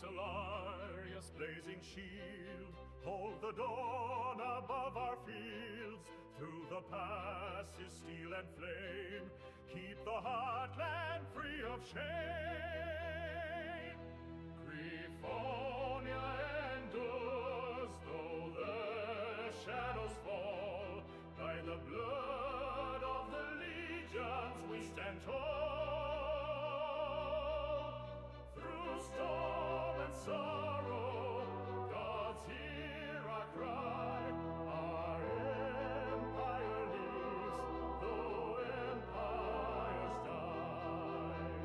Solarius' blazing shield, hold the dawn above our fields. Through the passes steel and flame, keep the heartland free of shame. Griffonia endures, though the shadows fall. By the blood of the legions we stand tall. Through storm and sorrow, gods hear our cry. Our empire lives, though empires die.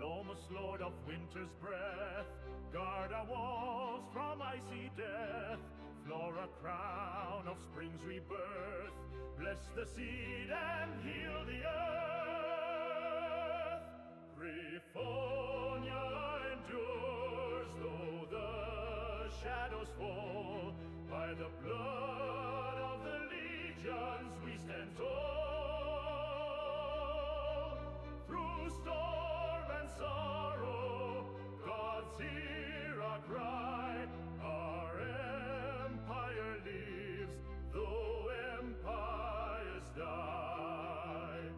Lomus, lord of winter's breath, guard our walls from icy death. Flora, crown of spring's rebirth, bless the seed and heal the earth. Griffonia endures, though the shadows fall. By the blood of the legions we stand tall. Through storm and sorrow, gods hear our cry. Our empire lives, though empires die.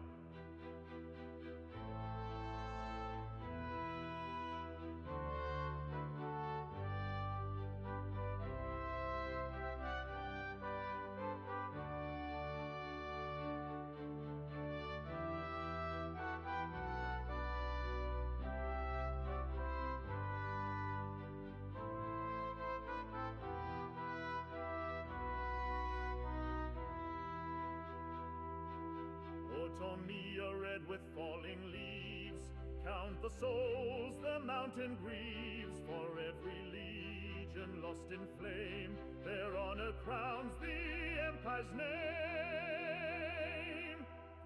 Autumnia red with falling leaves, count the souls the mountain grieves. For every legion lost in flame, their honor crowns the empire's name.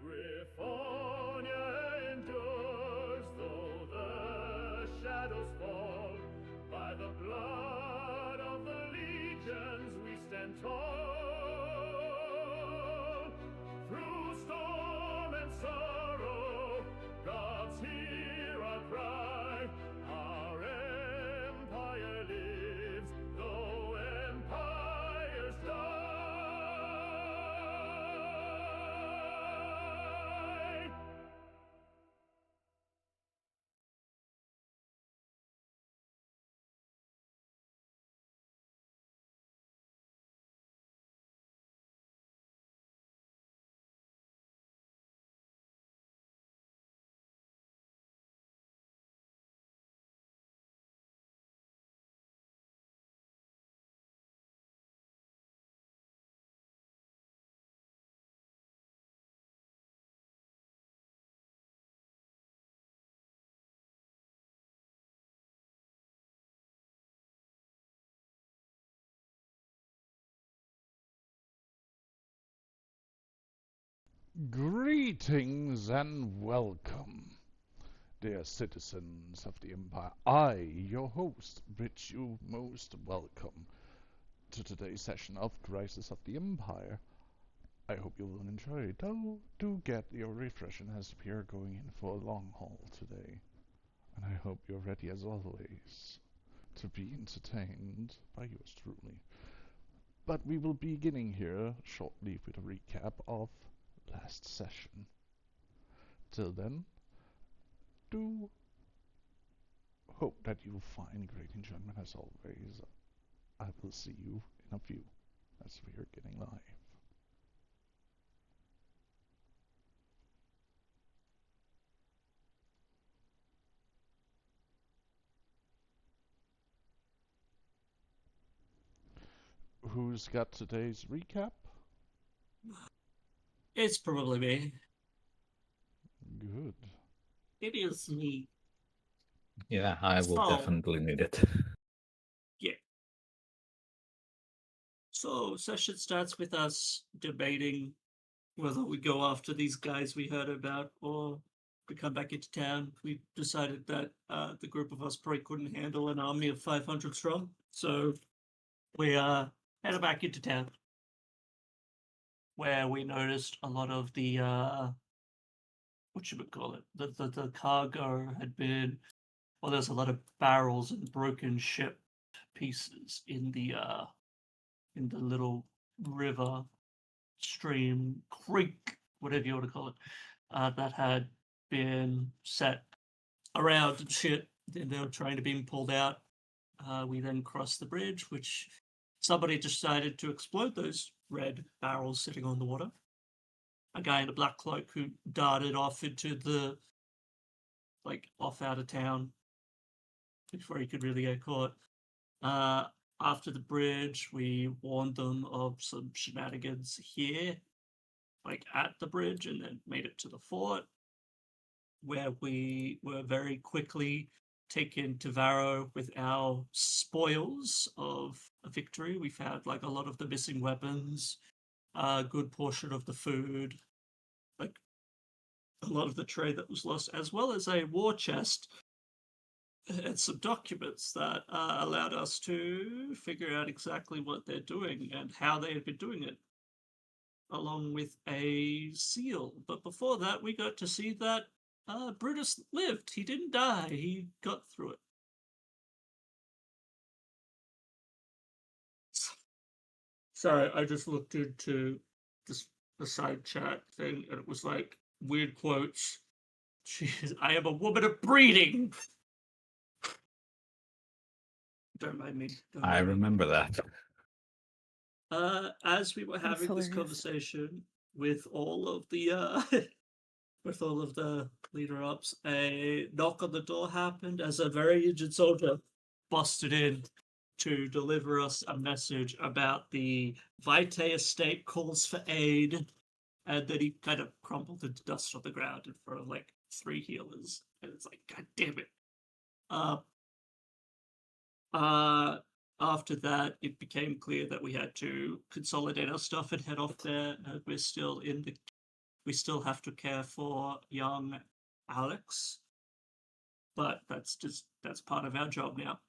Griffonia endures, though the shadows fall. By the blood of the legions we stand tall. Through storm and sorrow, gods hear our cry. Our empire lives, though empires die. Greetings and welcome, dear citizens of the Empire. I, your host, bid you most welcome to today's session of Crisis of the Empire. I hope you will enjoy it. Do get your refreshing as we are going in for a long haul today. And I hope you're ready as always to be entertained by yours truly. But we will be beginning here shortly with a recap of last session. Till then, do hope that you find great enjoyment as always. I will see you in a few as we are getting live. Who's got today's recap? It's probably me. Good. It is me. Yeah, I will So- definitely need it. So, session starts with us debating whether we go after these guys we heard about or we come back into town. We decided that the group of us probably couldn't handle an army of 500 strong, so we headed back into town, where we noticed a lot of the what should we call it? The cargo had been well, there's a lot of barrels and broken ship pieces in the little river, stream, creek, whatever you want to call it, that had been set around and shit. And they were trying to be pulled out. We then crossed the bridge, which somebody decided to explode those red barrels sitting on the water. A guy in a black cloak who darted off into the, off out of town before he could really get caught. After the bridge, we warned them of some shenanigans here, at the bridge, and then made it to the fort, where we were very quickly taken to Varro with our spoils of a victory. We found a lot of the missing weapons, a good portion of the food, a lot of the trade that was lost, as well as a war chest and some documents that allowed us to figure out exactly what they're doing and how they had been doing it, along with a seal. But before that, we got to see that Brutus lived. He didn't die. He got through it. Sorry, I just looked into the side chat thing, and it was weird quotes. Jeez, I am a woman of breeding. Don't mind me. I remember that. As we were That's having this hilarious. conversation with all of the with all of the leader ups, a knock on the door happened as a very injured soldier busted in to deliver us a message about the Vitae estate calls for aid, and then he kind of crumpled into dust on the ground in front of 3 healers, and it's God damn it. After that, it became clear that we had to consolidate our stuff and head off there. We still have to care for young Alex, but that's part of our job now.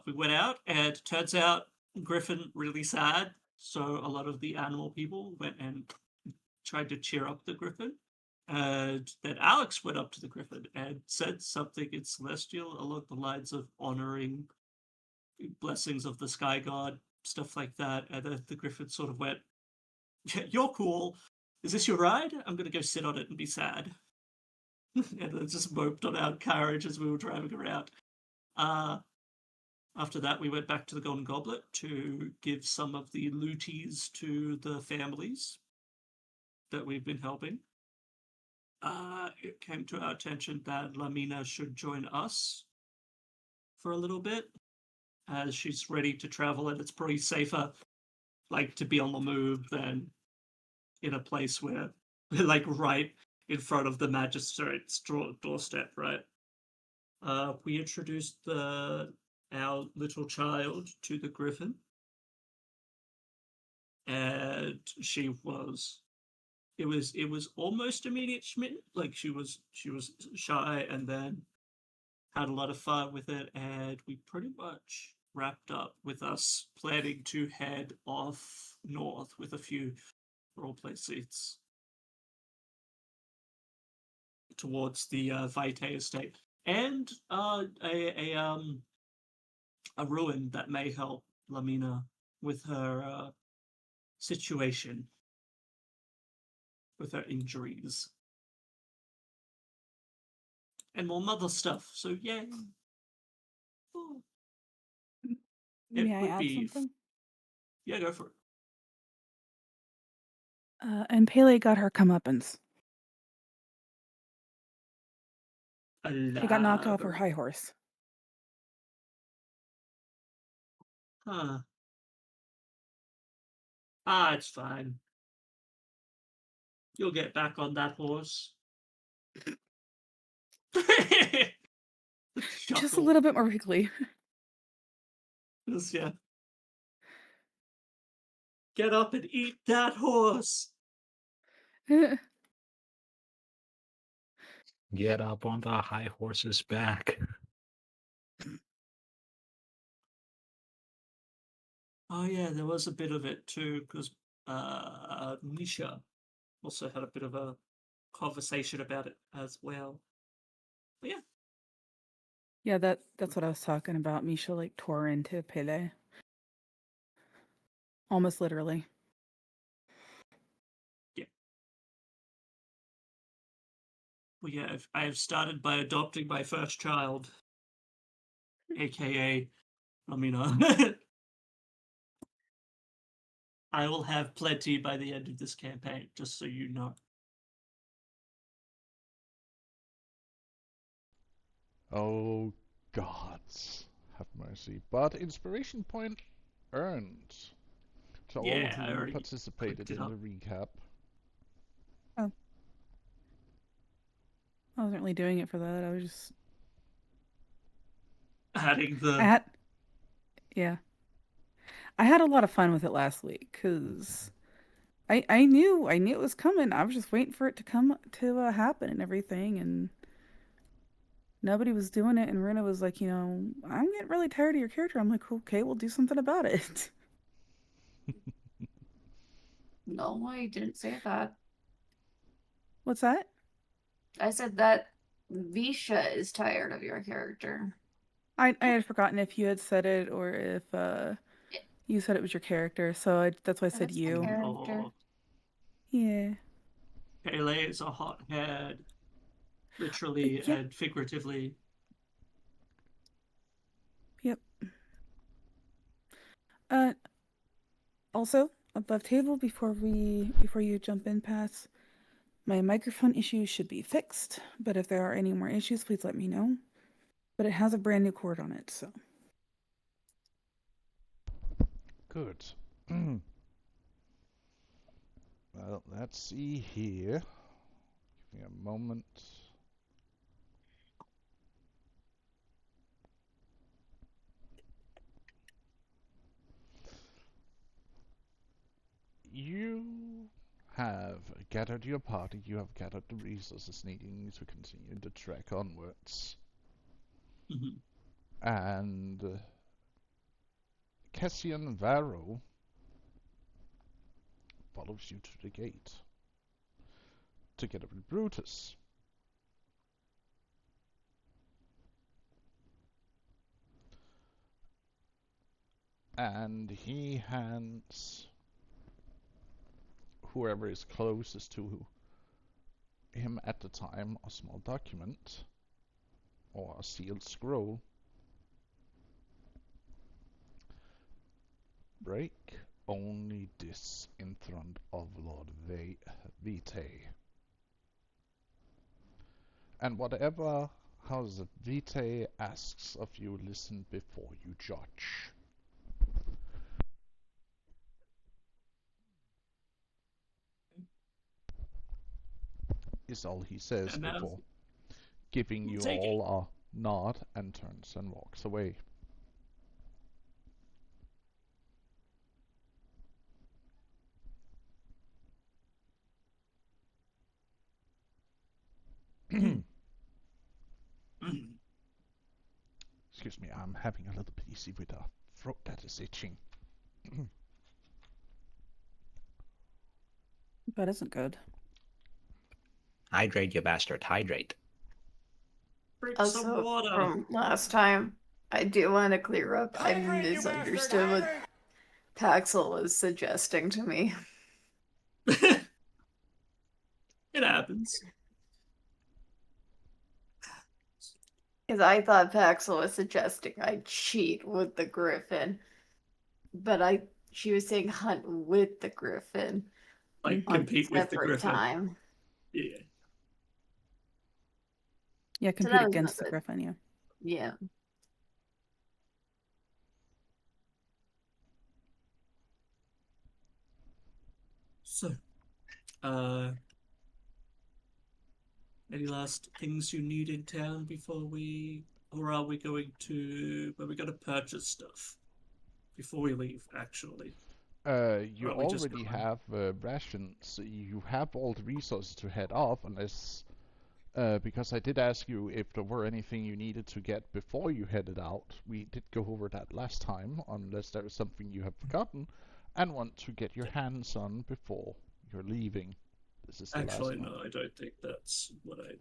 We went out, and it turns out Griffin really sad. So a lot of the animal people went and tried to cheer up the Griffin. And then Alex went up to the Griffin and said something in Celestial along the lines of honoring blessings of the Sky God, stuff like that. And then the Griffin sort of went, yeah, "You're cool. Is this your ride? I'm going to go sit on it and be sad." And then just moped on our carriage as we were driving around. After that, we went back to the Golden Goblet to give some of the looties to the families that we've been helping. It came to our attention that Lamina should join us for a little bit, as she's ready to travel, and it's probably safer, to be on the move than in a place where, right in front of the magistrate's doorstep, right? We introduced our little child to the Griffin, and she was. It was almost immediate smitten. She was shy, and then had a lot of fun with it, and we pretty much wrapped up with us planning to head off north with a few roleplay seats towards the Vitae estate, and a ruin that may help Lamina with her situation, with her injuries, and more mother stuff. So yay! Oh. May I add something? Yeah, go for it. And Pele got her comeuppance. She got knocked off her high horse. Huh. It's fine. You'll get back on that horse. Just a little bit more quickly. Yeah. Get up and eat that horse. Get up on the high horse's back. Oh yeah, there was a bit of it too, because Nisha also had a bit of a conversation about it as well. But yeah, Yeah, that's what I was talking about. Misha like tore into Pele. Almost literally. Well, yeah, I have started by adopting my first child, aka Amina. I will have plenty by the end of this campaign, just so you know. Oh, gods, have mercy. But inspiration point earned to all Yeah, I who already participated clicked it in up. the recap. Oh. I wasn't really doing it for that. I was just Adding the yeah. I had a lot of fun with it last week because I knew it was coming. I was just waiting for it to come to happen and everything, and nobody was doing it. And Rena was like, I'm getting really tired of your character. I'm like, okay, we'll do something about it. No, I didn't say that. What's that? I said that Visha is tired of your character. I had forgotten if you had said it or if you said it was your character. So that's why I said That's the you. character. oh, Yeah. Pele is a hothead, literally Yeah. and figuratively. Yep. Also, above table before you jump in, Pass, my microphone issue should be fixed, but if there are any more issues, please let me know. But it has a brand new cord on it, so. Good. Well, let's see here. Give me a moment. You have gathered your party, you have gathered the resources needing to continue the trek onwards. Mhm. And Cassian Varro follows you to the gate, together with Brutus. And he hands whoever is closest to him at the time a small document or a sealed scroll. Break only this in front of Lord Vitae. And whatever House Vitae asks of you, listen before you judge. Is all he says And now, before giving you take it. all a nod and turns and walks away. Excuse me, I'm having a little bit easy with a throat that is itching. That isn't good. Hydrate, you bastard. Hydrate. Drink some Also, water. from last time, I do want to clear up. I misunderstood what Paxel was suggesting to me. It happens. Because I thought Paxel was suggesting I cheat with the Griffin. But she was saying hunt with the Griffin. Like, On compete with the separate Griffin. time. Yeah. Yeah, So compete that was against not the good. Griffin, yeah. Yeah. So, any last things you need in town before or are we going to, we got to purchase stuff before we leave, actually? You Or are we just already going? have rations. You have all the resources to head off, unless because I did ask you if there were anything you needed to get before you headed out. We did go over that last time, unless there is something you have forgotten and want to get your hands on before you're leaving. This is the Actually, last one. no, I don't think that's what I...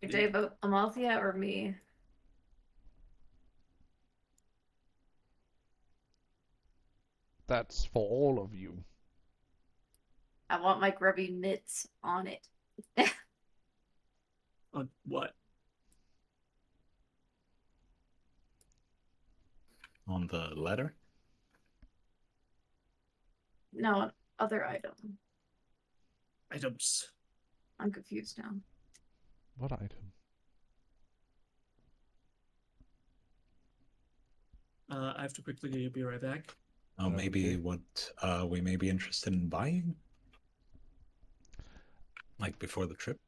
Did they vote Amalthea or me? That's for all of you. I want my grubby mitts on it. On what? On the letter? No, other item. Items. I'm confused now. What item? I have to quickly be right back. Oh, maybe Okay. what we may be interested in buying? Like before the trip?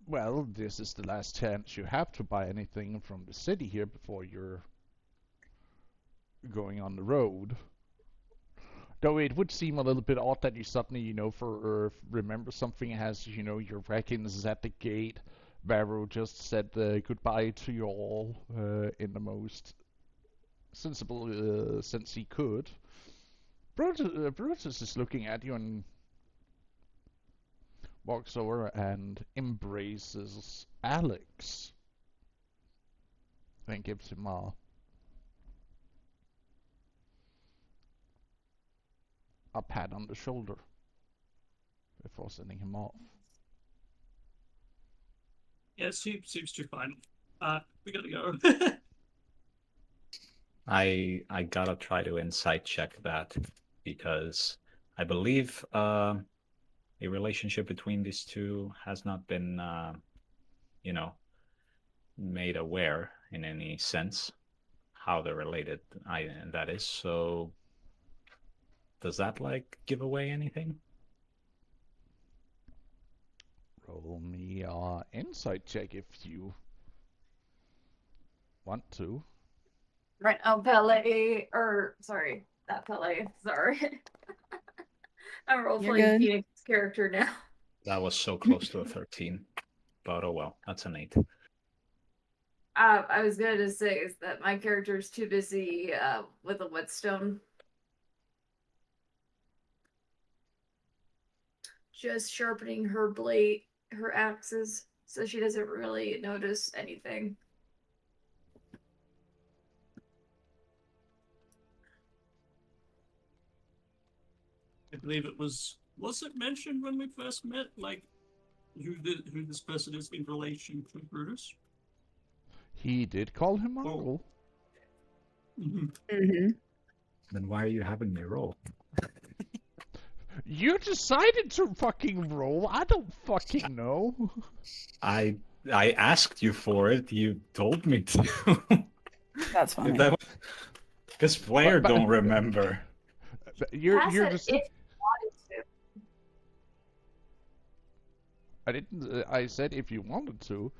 Well, this is the last chance you have to buy anything from the city here before you're going on the road. Though it would seem a little bit odd that you suddenly, remember something as, your wreckings at the gate. Varro just said goodbye to you all in the most sensible sense he could. Brutus is looking at you and walks over and embraces Alex. Then gives him a pat on the shoulder before sending him off. Yeah, seems too fine. We gotta go. I gotta try to insight check that because I believe a relationship between these two has not been made aware in any sense how they're related. That is so. Does that like give away anything? Roll me insight check if you want to. Right. Oh, Pele. Or, sorry. Not Pele. Sorry. I'm role You're playing good. Phoenix's character now. That was so close to a 13. But oh well, that's an 8. I was going to say is that my character is too busy with a whetstone. Just sharpening her blade, her axes, so she doesn't really notice anything. I believe it was it mentioned when we first met, like who this person is in relation to Brutus? He did call him Oh. uncle. Mm-hmm. Mm-hmm. Then why are you having me roll? You decided to fucking roll. I don't fucking know. I asked you for it. You told me to. That's funny. Because Blair But- don't remember. You're Pass it just. if you wanted to. I didn't. I said if you wanted to.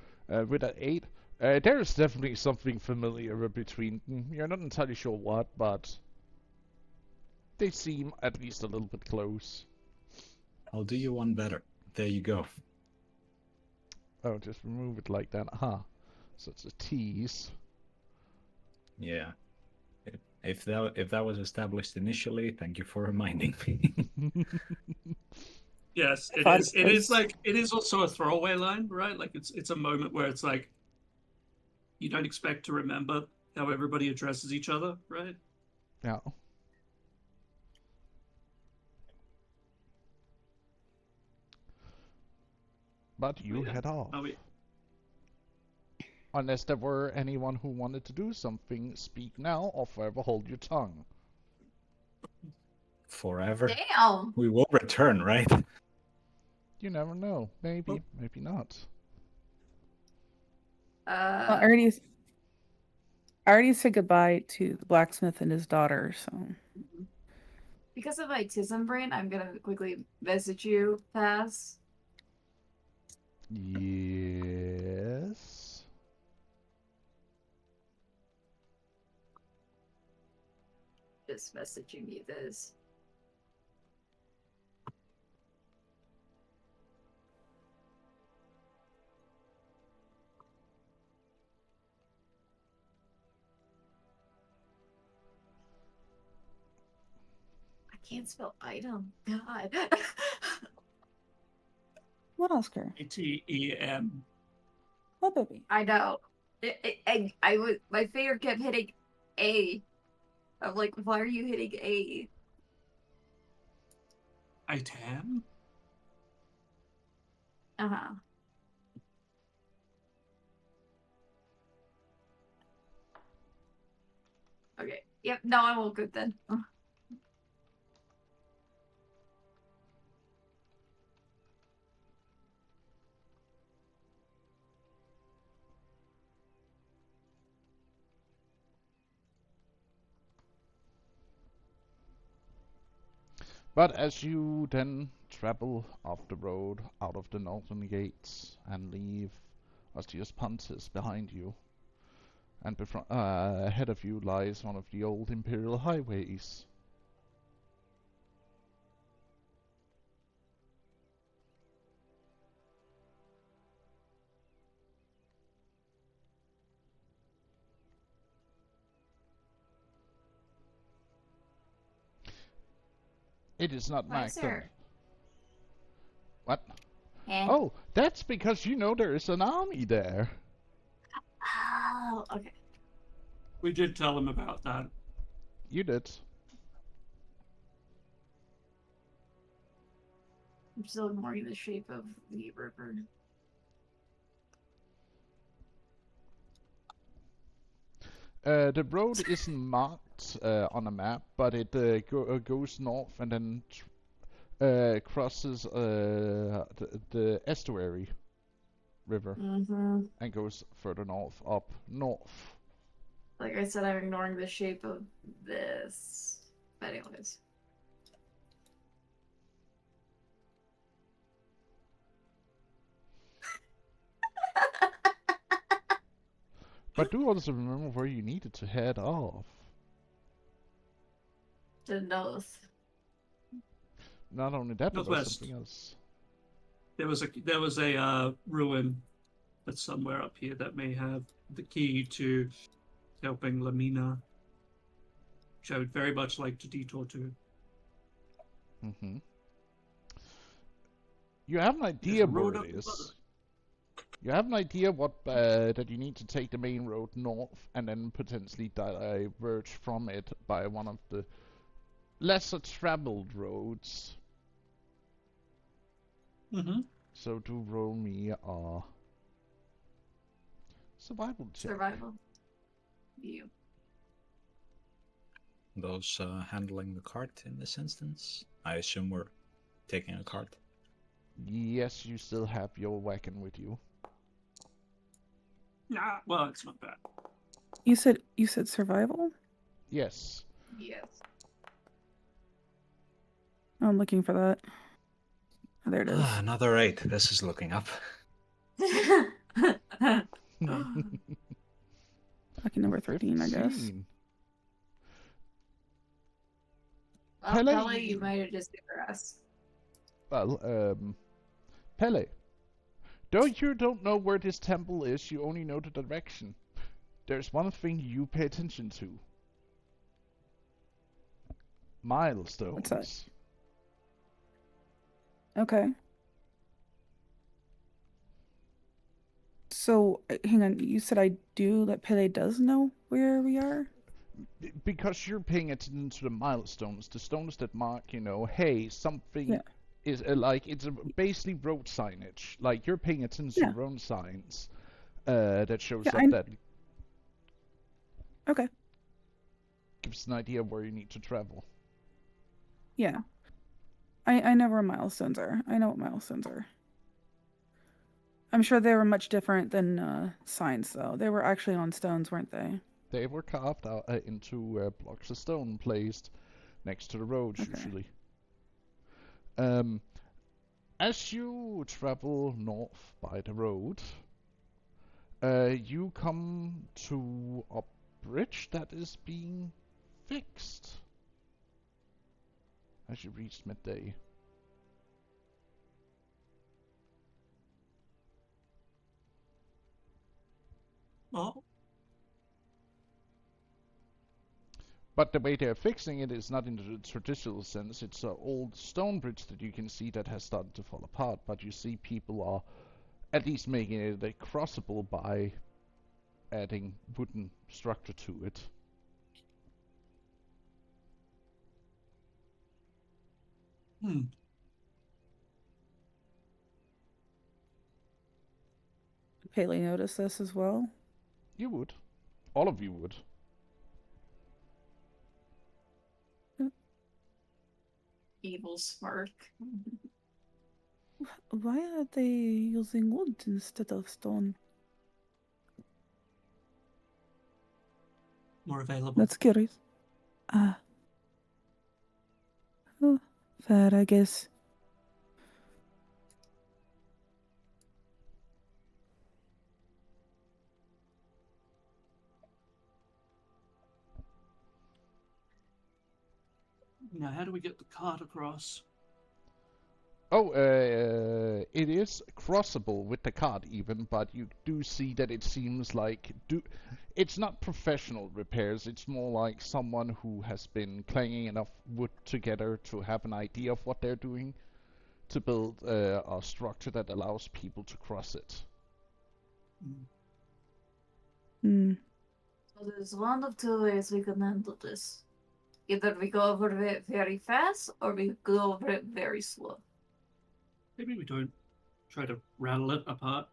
With an 8, there is definitely something familiar between. You're not entirely sure what, but they seem at least a little bit close. I'll do you one better. There you go. Oh, just remove it like that. Such a tease. Yeah. If that was established initially, thank you for reminding me. Yes, it thought is. it It is was- like it is also a throwaway line, right? Like it's a moment where it's like you don't expect to remember how everybody addresses each other, right? Yeah. But you Yeah. head off. Oh, we, Unless there were anyone who wanted to do something, speak now or forever hold your tongue. Forever. Damn. We will return, right? You never know. Maybe, maybe not. Well, I already said goodbye to the blacksmith and his daughter, so Because of my Tism brain, I'm gonna quickly message you, Pass. Yes. Just messaging you this. I can't spell item. God. what, Oscar? ATEM. What, baby? I know. My finger kept hitting A. I'm like, why are you hitting A? Itam? Uh-huh. Okay. Yep, no, I'm all good then. But as you then travel off the road out of the northern gates and leave Ostius Pontus behind you, and ahead of you lies one of the old imperial highways. It is not Why is marked. there- What? Eh. Oh, that's because you know there is an army there. Oh, okay. We did tell him about that. You did. I'm still ignoring the shape of the river. The road isn't marked on a map, but it goes north and then crosses the estuary river Mm-hmm. and goes further north, up north. Like I said, I'm ignoring the shape of this. But anyways. But do also remember where you needed to head off. To the north. Not only that, but also Northwest. something else. There was a ruin that's somewhere up here that may have the key to helping Lamina, which I would very much like to detour to. Mm-hmm. You have an There's idea a road where up it the is. bottom. You have an idea what that you need to take the main road north and then potentially diverge from it by one of the lesser traveled roads. Mm-hmm. So do roll me a survival check. Survival. You. Those handling the cart in this instance, I assume we're taking a cart. Yes, you still have your wagon with you. Nah, well, it's not bad. You said survival? Yes. Yes. I'm looking for that. Oh, there it is. Another 8. This is looking up. Lucky number 13, I guess. 15. Well, Pele, Pele, you might have just digressed. Well, Pele. Though you don't know where this temple is, you only know the direction. There's one thing you pay attention to. Milestones. What's that? Okay. So, hang on. You said I do that Pele does know where we are? Because you're paying attention to the milestones, the stones that mark, hey, something Yeah. is basically road signage. Like you're paying attention Yeah. to road signs that shows Yeah, up that Okay. gives an idea of where you need to travel. Yeah. I know where milestones are. I know what milestones are. I'm sure they were much different than signs, though. They were actually on stones, weren't they? They were carved out into blocks of stone placed next to the roads, Okay. usually. As you travel north by the road, you come to a bridge that is being fixed as you reach midday. Oh, But the way they're fixing it is not in the traditional sense. It's an old stone bridge that you can see that has started to fall apart, but you see people are at least making it crossable by adding wooden structure to it. Haley notice this as well? You would. All of you would. Evil smirk. Why are they using wood instead of stone? More available. That's curious. Ah. Oh, fair, I guess. Now, how do we get the cart across? Oh, it is crossable with the cart even, but you do see that it seems like it's not professional repairs. It's more like someone who has been clanging enough wood together to have an idea of what they're doing to build a structure that allows people to cross it. Hmm. So there's one of two ways we can handle this. Either we go over it very fast, or we go over it very slow. Maybe we don't try to rattle it apart.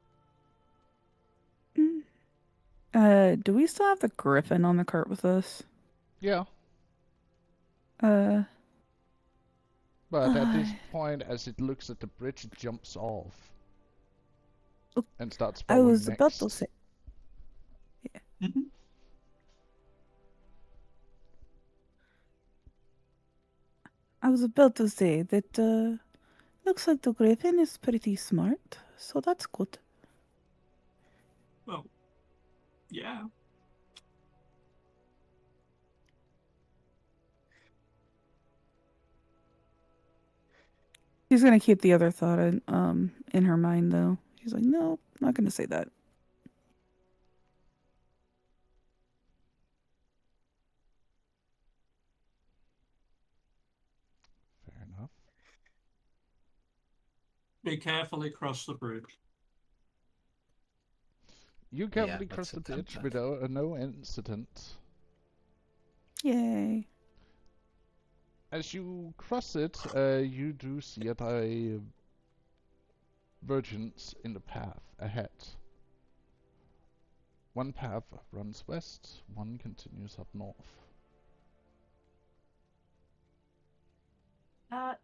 Do we still have the griffin on the cart with us? Yeah, Uh, but at this I- point, as it looks at the bridge, it jumps off Oh, and starts I following was about to next. say. Mm-hmm. I was about to say that, looks like the griffin is pretty smart, so that's good. Well, yeah. She's gonna keep the other thought in her mind, though. She's like, no, not gonna say that. Fair enough. They carefully cross the bridge. You Yeah, carefully cross let's the attempt bridge that. without no incident. Yay. As you cross it, you do see a divergence in the path ahead. One path runs west, one continues up north. I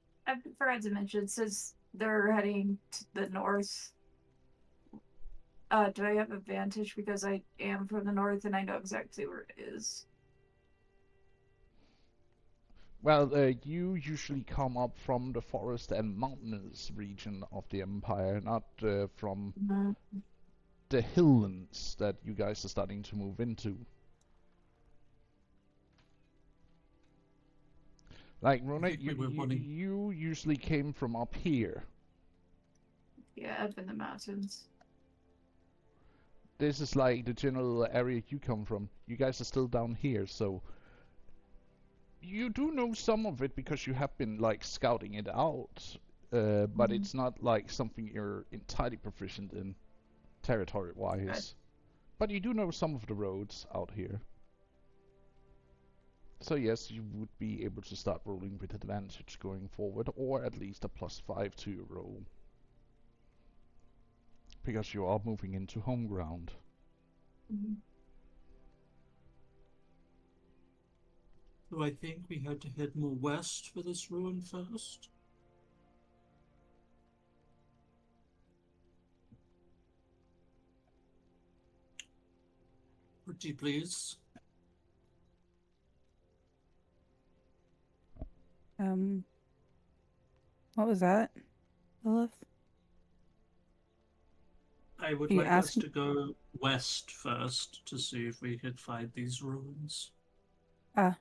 forgot to mention, since they're heading to the north, do I have advantage because I am from the north and I know exactly where it is? Well, you usually come up from the forest and mountainous region of the Empire, not from the hilllands that you guys are starting to move into. Like, Rona, think we were you wanting- usually came from up here. Yeah, up in the mountains. This is like the general area you come from. You guys are still down here, so you do know some of it because you have been like scouting it out, but it's not like something you're entirely proficient in territory-wise. Right. But you do know some of the roads out here. So yes, you would be able to start rolling with advantage going forward, or at least a +5 to your roll. Because you are moving into home ground. So I think we had to head more west for this ruin first. Pretty please. What was that, Lilith? I would Are you like us asking- to go west first to see if we could find these ruins. Ah,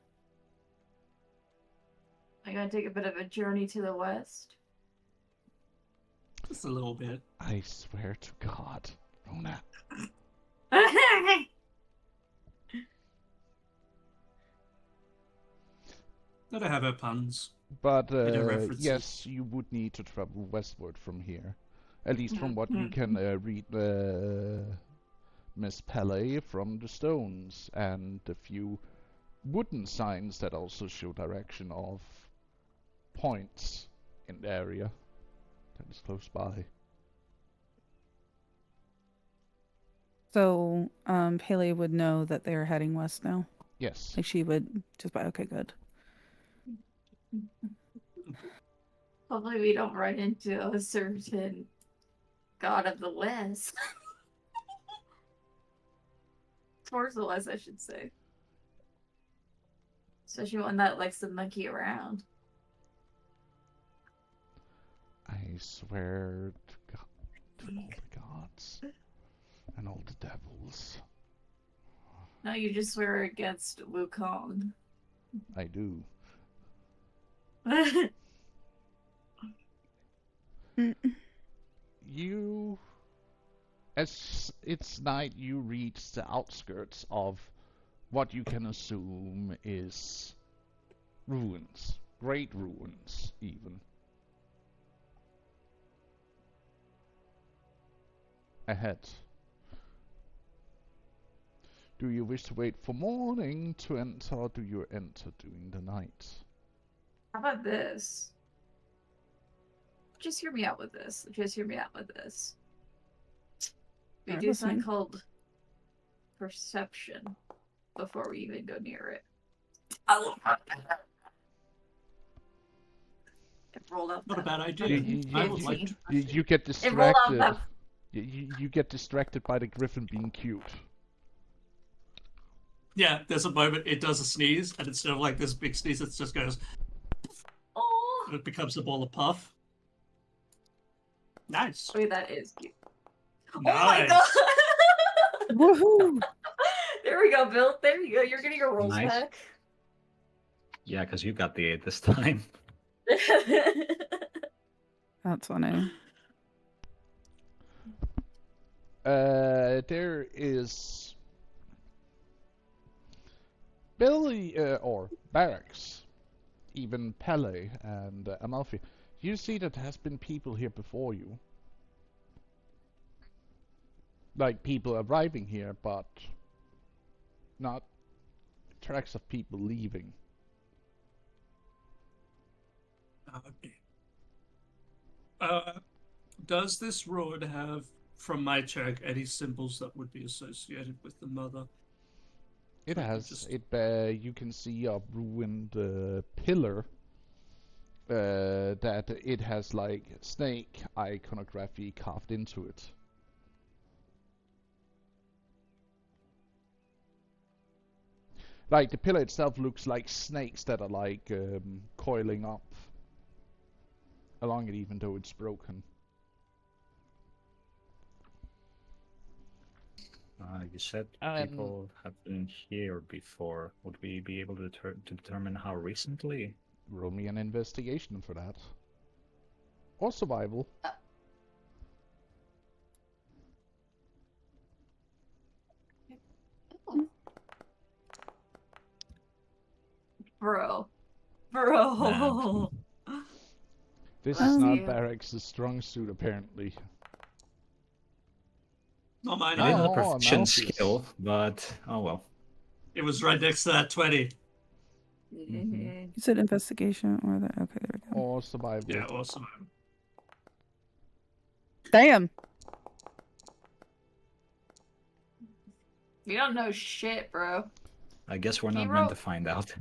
I'm gonna take a bit of a journey to the west. Just a little bit. I swear to God, Rona. Gotta have our puns. But Bit of references. yes, you would need to travel westward from here. At least from what you Mhm. can read Miss Pele from the stones and the few wooden signs that also show direction of points in the area that is close by. So, Pele would know that they're heading west now. Yes. Like she would just buy. Okay, good. Hopefully we don't run into a certain god of the west. Towards the west, I should say. Especially one that likes to monkey around. I swear to God, to all the gods and all the devils. No, you just swear against Wukong. I do. You, as it's night, you reach the outskirts of what you can assume is ruins. Great ruins, even. Ahead. Do you wish to wait for morning to enter, or do you enter during the night? How about this? Just hear me out with this. Just hear me out with this. We I'm do something listening. called perception before we even go near it. I It rolled out. Not a that- bad idea. that I would like 15. to. You get It rolled out distracted. that. You get distracted by the griffin being cute. Yeah, there's a moment it does a sneeze, and instead of like this big sneeze, it just goes, Oh, and it becomes a ball of puff. Nice. wait, that is cute. Oh Nice. my god! Woohoo! There we go, Bill. There you go. You're getting your rolls Nice. back. Yeah, because you got the 8 this time. That's funny. There is Billy, or Barracks, even Pele and Amalfi. You see that there has been people here before you. Like people arriving here, but not tracks of people leaving. Okay. Does this road have, from my check, any symbols that would be associated with the mother? It I can has. just- You can see a ruined pillar. That it has like snake iconography carved into it. Like the pillar itself looks like snakes that are like coiling up along it, even though it's broken. You said Um, people have been here before. Would we be able to, to determine how recently? Roll me an investigation for that, or survival. Bro. This Let's is not see. Barracks' strong suit, apparently. Not mine. Oh, It is a either. proficient Amalfi's. skill, but oh well. It was right next to that 20. Mhm. You said investigation or the. Okay, there we go. Or survival. Yeah, awesome. Damn. You don't know shit, bro. I guess we're not Hero- meant to find out.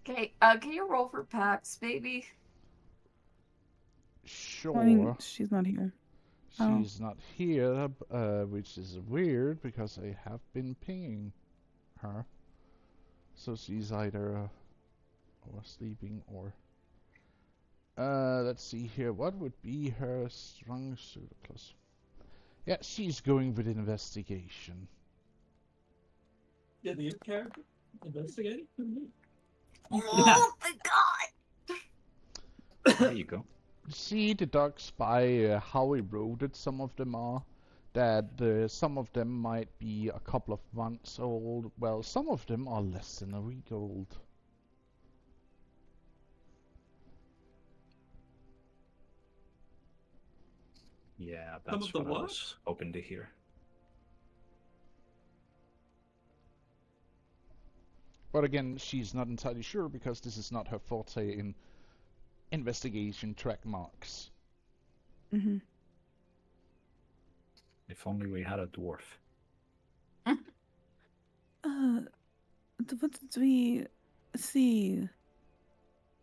Okay, can you roll for Pax, baby? Sure. I mean, she's not here. Oh. She's not here, which is weird because I have been pinging her. So she's either or sleeping or. Let's see here. What would be her strong suit? Plus, yeah, she's going with investigation. Yeah, the character investigating. Oh my god! There you go. See the dogs by how eroded some of them are. That some of them might be a couple of months old. Well, some of them are less than a week old. Yeah, Some that's of the what I what? was hoping to hear. But again, she's not entirely sure because this is not her forte in investigation track marks. Mm-hmm. If only we had a dwarf. What did we see?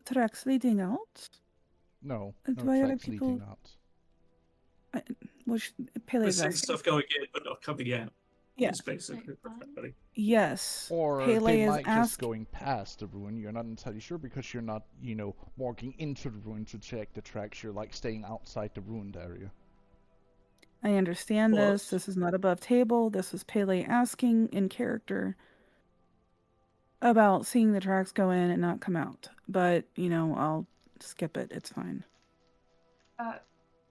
Tracks leading out? No, And no why are tracks people- leading out. Well, We're Pele's seeing asking. stuff going in, but not coming out. Yeah. Is basically what's happening. Yes. Or Pele they is might just asking. going past the ruin. You're not entirely sure because you're not, walking into the ruin to check the tracks. You're like staying outside the ruined area. I understand Well, this. This is not above table. This was Pele asking in character about seeing the tracks go in and not come out. But, I'll skip it. It's fine.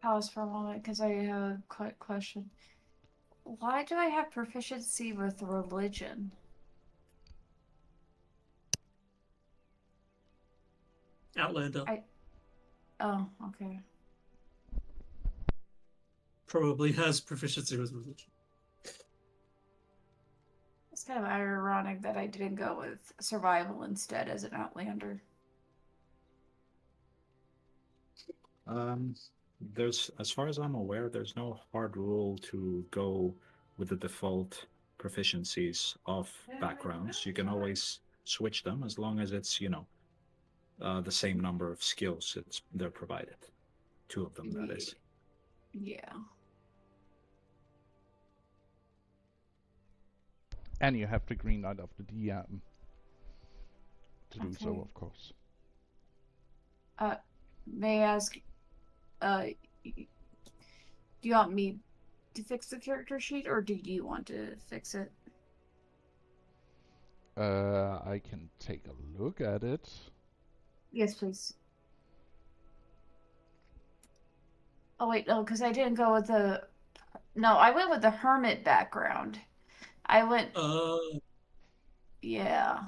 Pause for a moment because I have a quick question. Why do I have proficiency with religion? Outlander. Oh, okay. Probably has proficiency with religion. It's kind of ironic that I didn't go with survival instead as an Outlander. There's, as far as I'm aware, there's no hard rule to go with the default proficiencies of backgrounds. You can always switch them as long as it's, the same number of skills they're provided. 2 of them, that is. Yeah. And you have the green light of the DM to do so, Okay. of course. May I ask, do you want me to fix the character sheet or do you want to fix it? I can take a look at it. Yes, please. Oh, wait, no, because I didn't go with the. No, I went with the hermit background. I went. Yeah.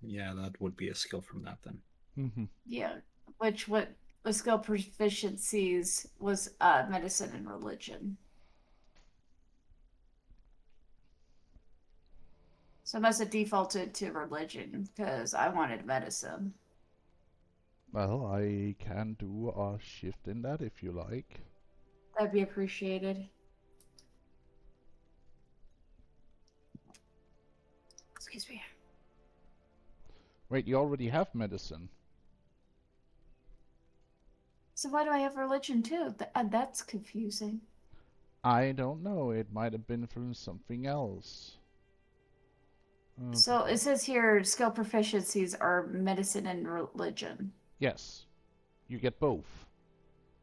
Yeah, that would be a skill from that then. Mm-hmm. Yeah. Which, what the skill proficiencies was medicine and religion. So I must have defaulted to religion because I wanted medicine. Well, I can do a shift in that if you like. That'd be appreciated. Excuse me. Wait, you already have medicine. So why do I have religion too? That's confusing. I don't know. It might have been from something else. So it says here skill proficiencies are medicine and religion. Yes. You get both.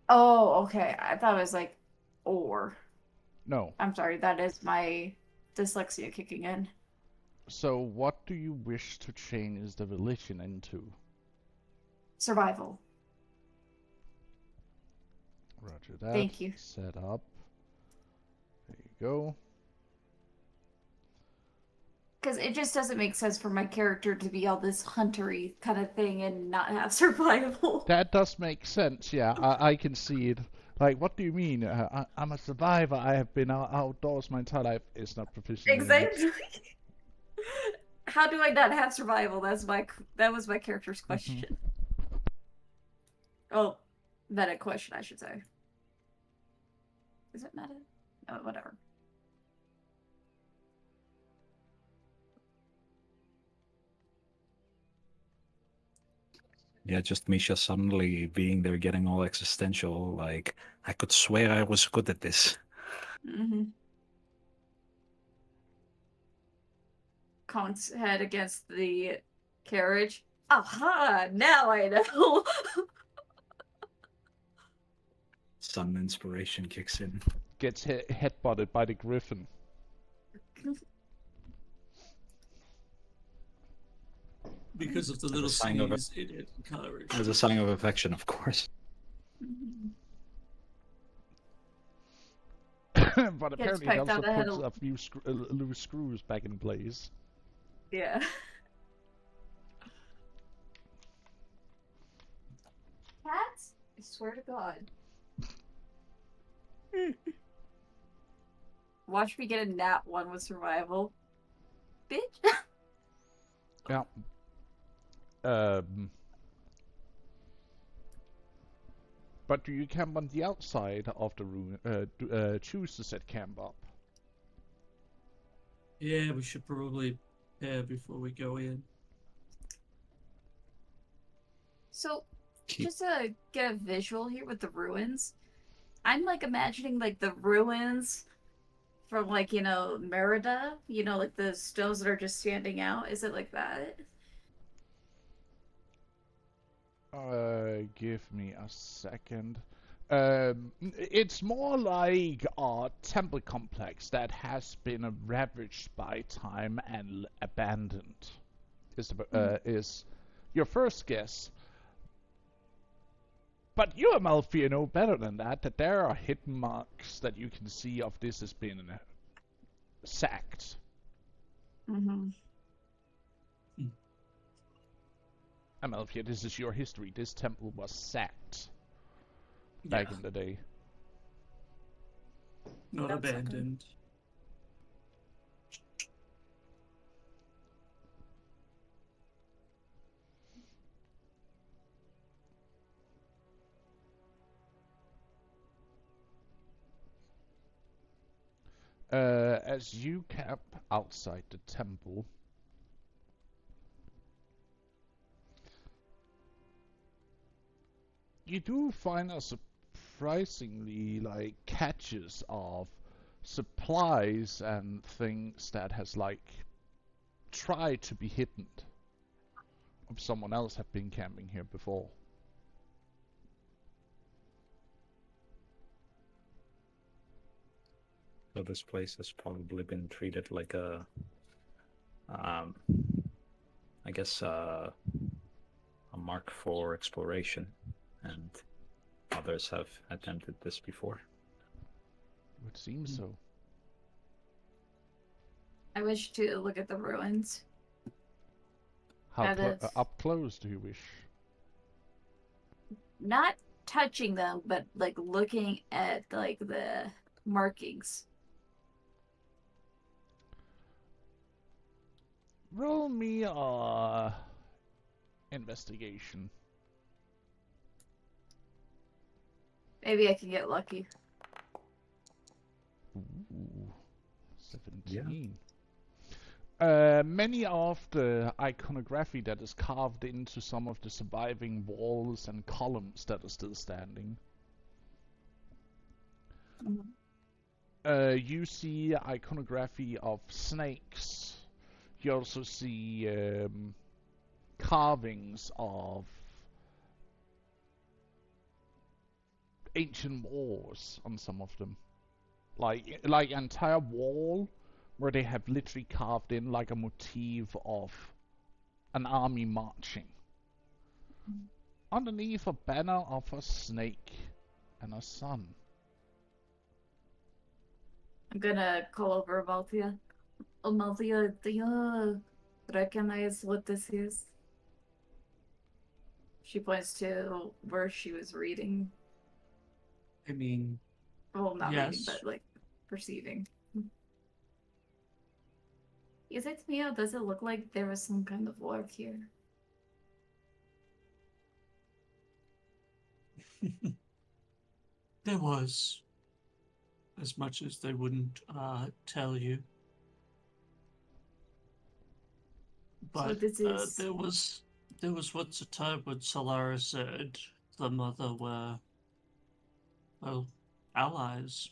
Oh, okay. I thought it was like or. No. I'm sorry, that is my dyslexia kicking in. So what do you wish to change the religion into? Survival. Roger that. Thank you. Set up. There you go. Because it just doesn't make sense for my character to be all this huntery kind of thing and not have survival. That does make sense, yeah. I can see it. Like, what do you mean? I'm a survivor. I have been outdoors my entire life. It's not proficient. Exactly. How do I not have survival? That was my character's question. Oh, meta question, I should say. Is it meta? Oh, whatever. Yeah, just Misha suddenly being there, getting all existential. Like, I could swear I was good at this. Mm-hmm. Conk's head against the carriage. Aha! Now I know. Sudden inspiration kicks in. Gets headbutted by the griffin. Because of the little sign of sneeze it encouraged. As a sign of affection, of course. But apparently it pecked also on the head puts a- a few loose screws back in place. Yeah. Cats? I swear to God. Watch me get a nat 1 with survival. Bitch. Yeah. But do you camp on the outside of the room? Choose to set camp up. Yeah, we should probably prepare before we go in. So, Keep just to get a visual here with the ruins, I'm like imagining like the ruins from like, Merida, like the stones that are just standing out. Is it like that? Give me a second. It's more like a temple complex that has been ravaged by time and abandoned. Is your first guess? But you, Amalfi, know better than that. That there are hidden marks that you can see of this has been sacked. Mm-hmm. Amalfi, this is your history. This temple was sacked back in the day. Not That's okay. abandoned. As you camp outside the temple, you do find a surprisingly like catches of supplies and things that has like tried to be hidden of someone else have been camping here before. So this place has probably been treated like a, I guess, a mark for exploration, and others have attempted this before. It would seem so. I wish to look at the ruins. How That is- up close do you wish? Not touching them, but like looking at like the markings. Roll me a investigation. Maybe I can get lucky. Ooh, 17. Many of the iconography that is carved into some of the surviving walls and columns that are still standing. You see iconography of snakes. You also see carvings of ancient wars on some of them. Like entire wall where they have literally carved in like a motif of an army marching. Underneath a banner of a snake and a sun. I'm gonna call over Amalthea. Amalthea, do you recognize what this is? She points to where she was reading. I mean, Well, not reading, yes. but like perceiving. Is it me or does it look like there was some kind of work here? There was, as much as they wouldn't tell you. But this is- there was once a time when Solara said the mother were, well, allies.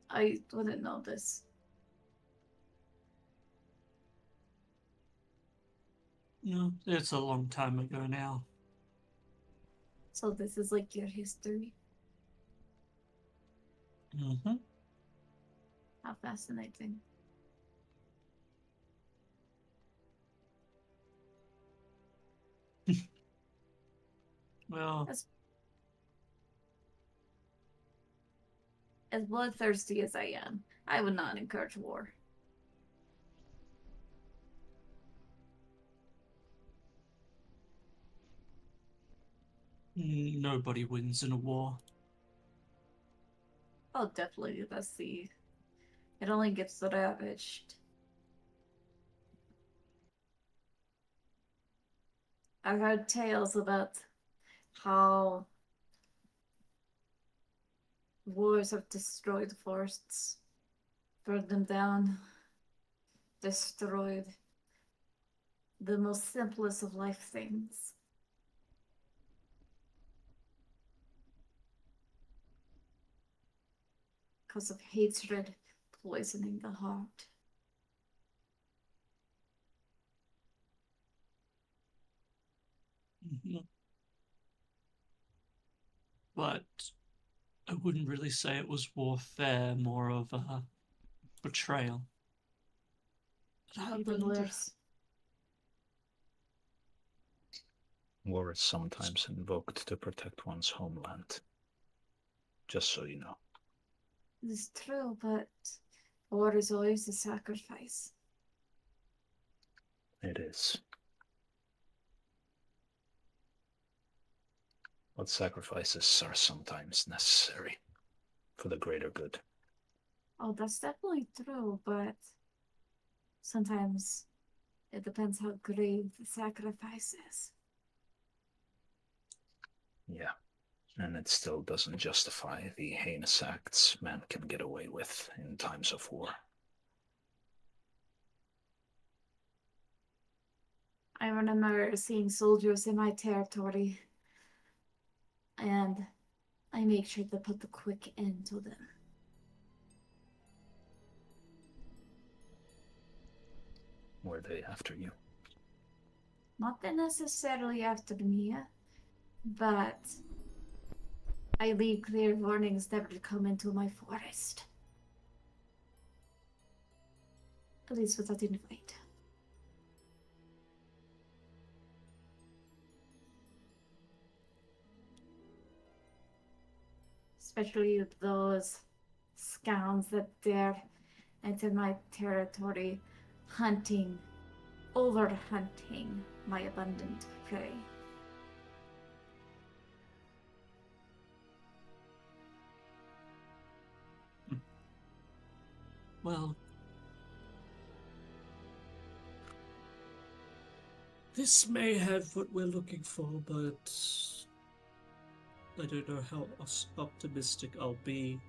I wouldn't know this. No, it's a long time ago now. So this is like your history. Mm-hmm. How fascinating. Well, As bloodthirsty as I am, I would not encourage war. nobody wins in a war. Oh, definitely. It only gets ravaged. I heard tales about how Wars have destroyed forests, burned them down, destroyed the most simplest of life things. Because of hatred poisoning the heart. Mhm. But I wouldn't really say it was warfare, more of a betrayal. It Even happened. worse. War is sometimes invoked to protect one's homeland. Just so you know. It's true, but war is always a sacrifice. It is. But sacrifices are sometimes necessary for the greater good. Oh, that's definitely true, but sometimes it depends how grave the sacrifice is. Yeah. And it still doesn't justify the heinous acts men can get away with in times of war. I remember seeing soldiers in my territory, and I make sure to put the quick end to them. Were they after you? Not that necessarily after me, but I leave clear warnings never to come into my forest. At least without invite. Especially those scouts that dare enter my territory, overhunting my abundant prey. Well, this may have what we're looking for, but I don't know how optimistic I'll be.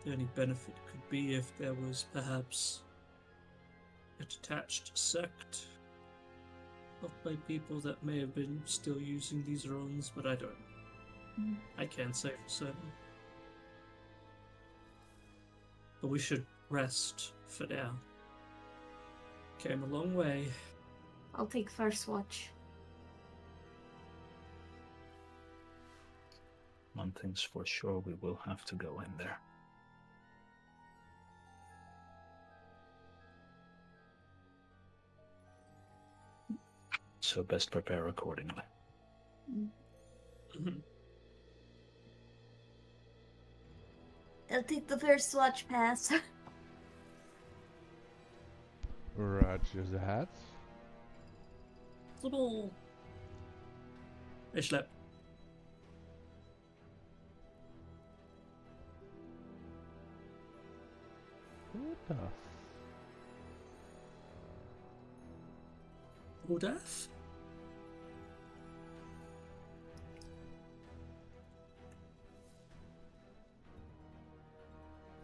The only benefit could be if there was perhaps a detached sect of my people that may have been still using these runes, but I don't know. I can't say for certain. But we should rest for now. Came a long way. I'll take first watch. One thing's for sure, we will have to go in there. So best prepare accordingly. I'll take the first watch pass. Roger that. Ich schlepp. What the Rudolph?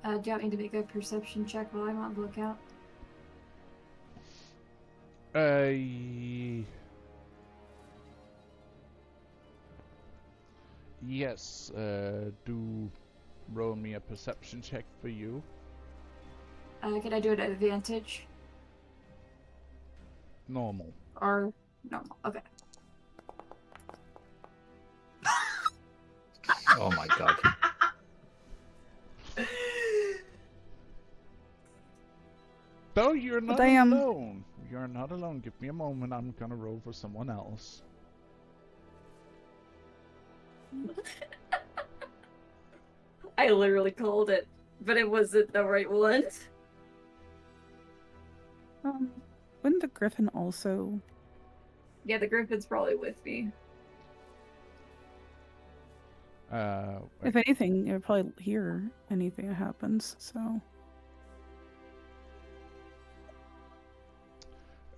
Do you want me to make a perception check while I'm on the lookout? Yes, do roll me a perception check for you. Can I do it at advantage? Normal. Or normal? Okay. Oh my god. No, you're not damn. alone. You're not alone. Give me a moment. I'm gonna roll for someone else. I literally called it, but it wasn't the right one. Wouldn't the griffin also? Yeah, the griffin's probably with me. If anything, it would probably hear anything that happens. So.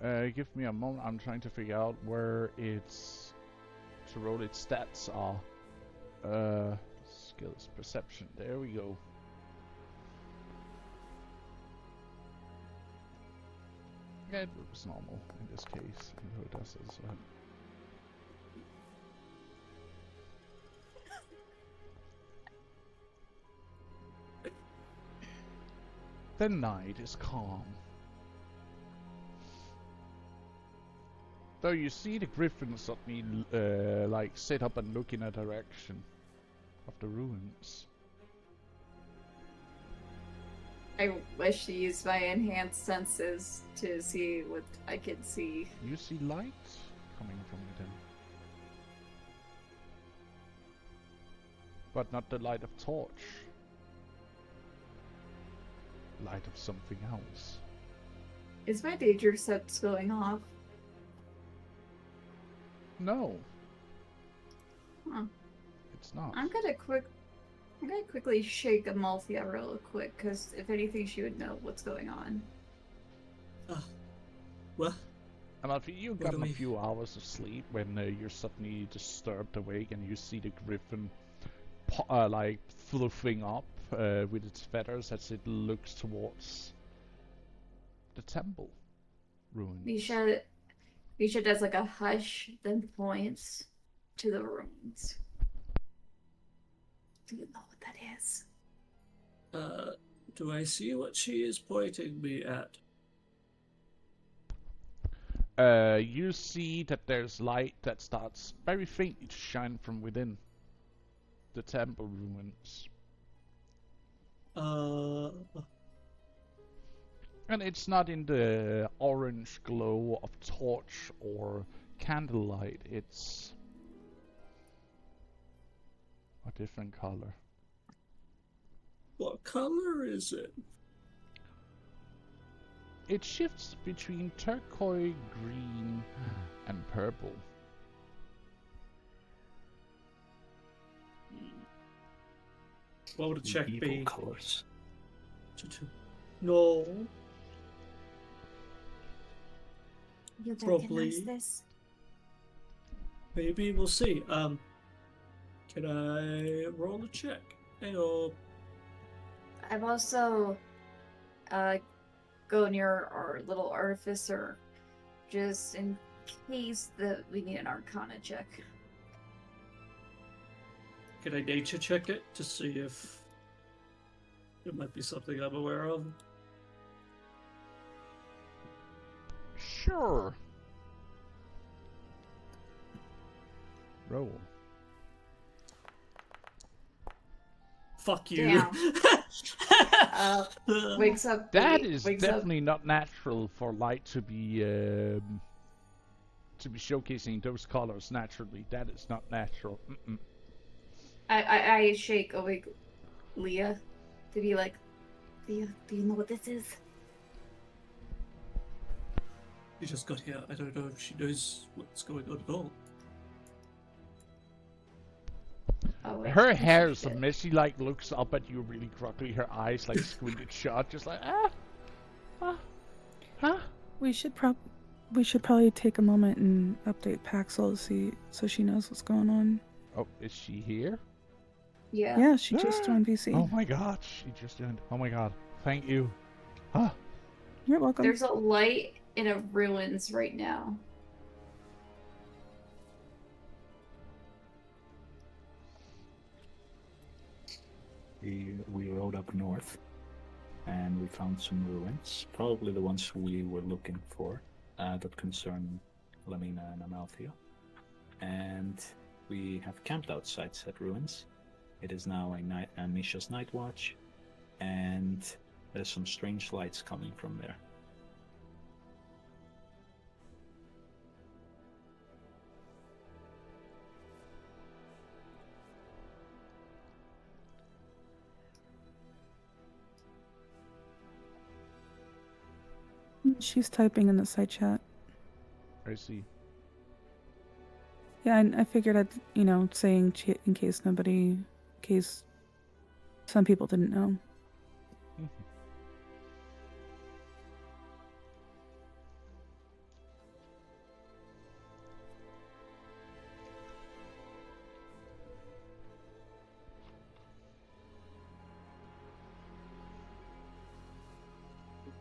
Give me a moment. I'm trying to figure out where its to roll its stats are. skills. Perception. There we go. Yeah, it looks normal in this case, even though it does as well. The night is calm. Though you see the griffin suddenly like sit up and look in a direction of the ruins. I wish to use my enhanced senses to see what I can see. You see light coming from within. But not the light of torch. Light of something else. Is my danger sense going off? No, Huh. it's not. I'm gonna quickly shake Amalthea real quick, because if anything, she would know what's going on. Well, Amalfi, you What got do a we- few hours of sleep when you're suddenly disturbed awake and you see the griffin like fluffing up with its feathers as it looks towards the temple ruins. Misha does like a hush, then points to the ruins. Do you know what that is? do I see what she is pointing me at? You see that there's light that starts very faintly to shine from within the temple ruins. And it's not in the orange glow of torch or candlelight, it's a different color. What color is it? It shifts between turquoise, green, and purple. What would a check Evil be? colors. No. You Probably. recognize this? Maybe we'll see. Can I roll a check? Hey, I've also go near our little artificer just in case that we need an arcana check. can I nature check it to see if it might be something I'm aware of? Sure. Roll. Fuck you. Damn. Wakes up. That is wakes up. definitely not natural for light to be showcasing those colors naturally. That is not natural. Mm-mm. I shake awake Leah to be like, Leah, do you know what this is? She just got here. I don't know if she knows what's going on at all. Oh, wait, Her that's hair shit. submits. She like looks up at you really groggily. Her eyes like squinted shut, just like huh? We should probably take a moment and update Paxel to see so she knows what's going on. Oh, is she here? Yeah. Yeah, she just joined VC. Oh my god, she just joined. Oh my god, thank you. Huh? You're welcome. There's a light in a ruins right now. We rode up north and we found some ruins, probably the ones we were looking for, that concern Lamina and Amalthea. And we have camped outside said ruins. It is now a Misha's night watch, and there's some strange lights coming from there. She's typing in the side chat. I see. Yeah, I figured I'd, say in case some people didn't know.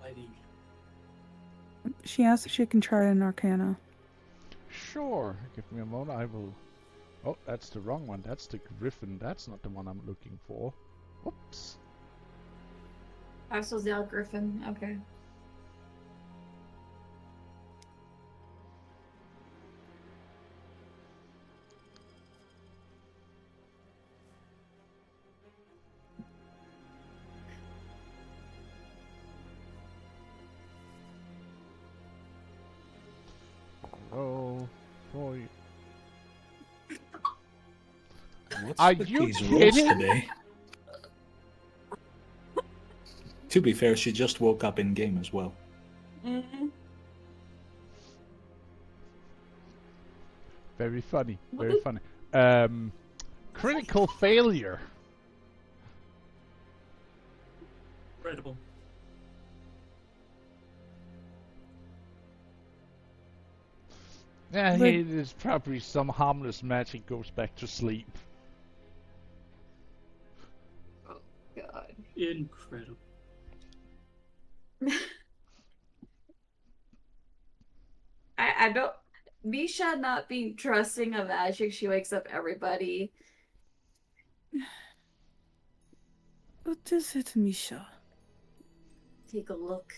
Alrighty. She asked if she can try an Arcana. Sure, give me a moment, I will... Oh, that's the wrong one. That's the Griffin. That's not the one I'm looking for. Whoops. I was the Griffin. Okay. Roll for you. What's Are with you these rolls kidding? today? To be fair, she just woke up in game as well. Very funny. Very funny. Critical failure. Incredible. Yeah, But- it is probably some harmless magic goes back to sleep. God. Incredible. I don't. Misha not being trusting of magic, she wakes up everybody. What is it, Misha? Take a look.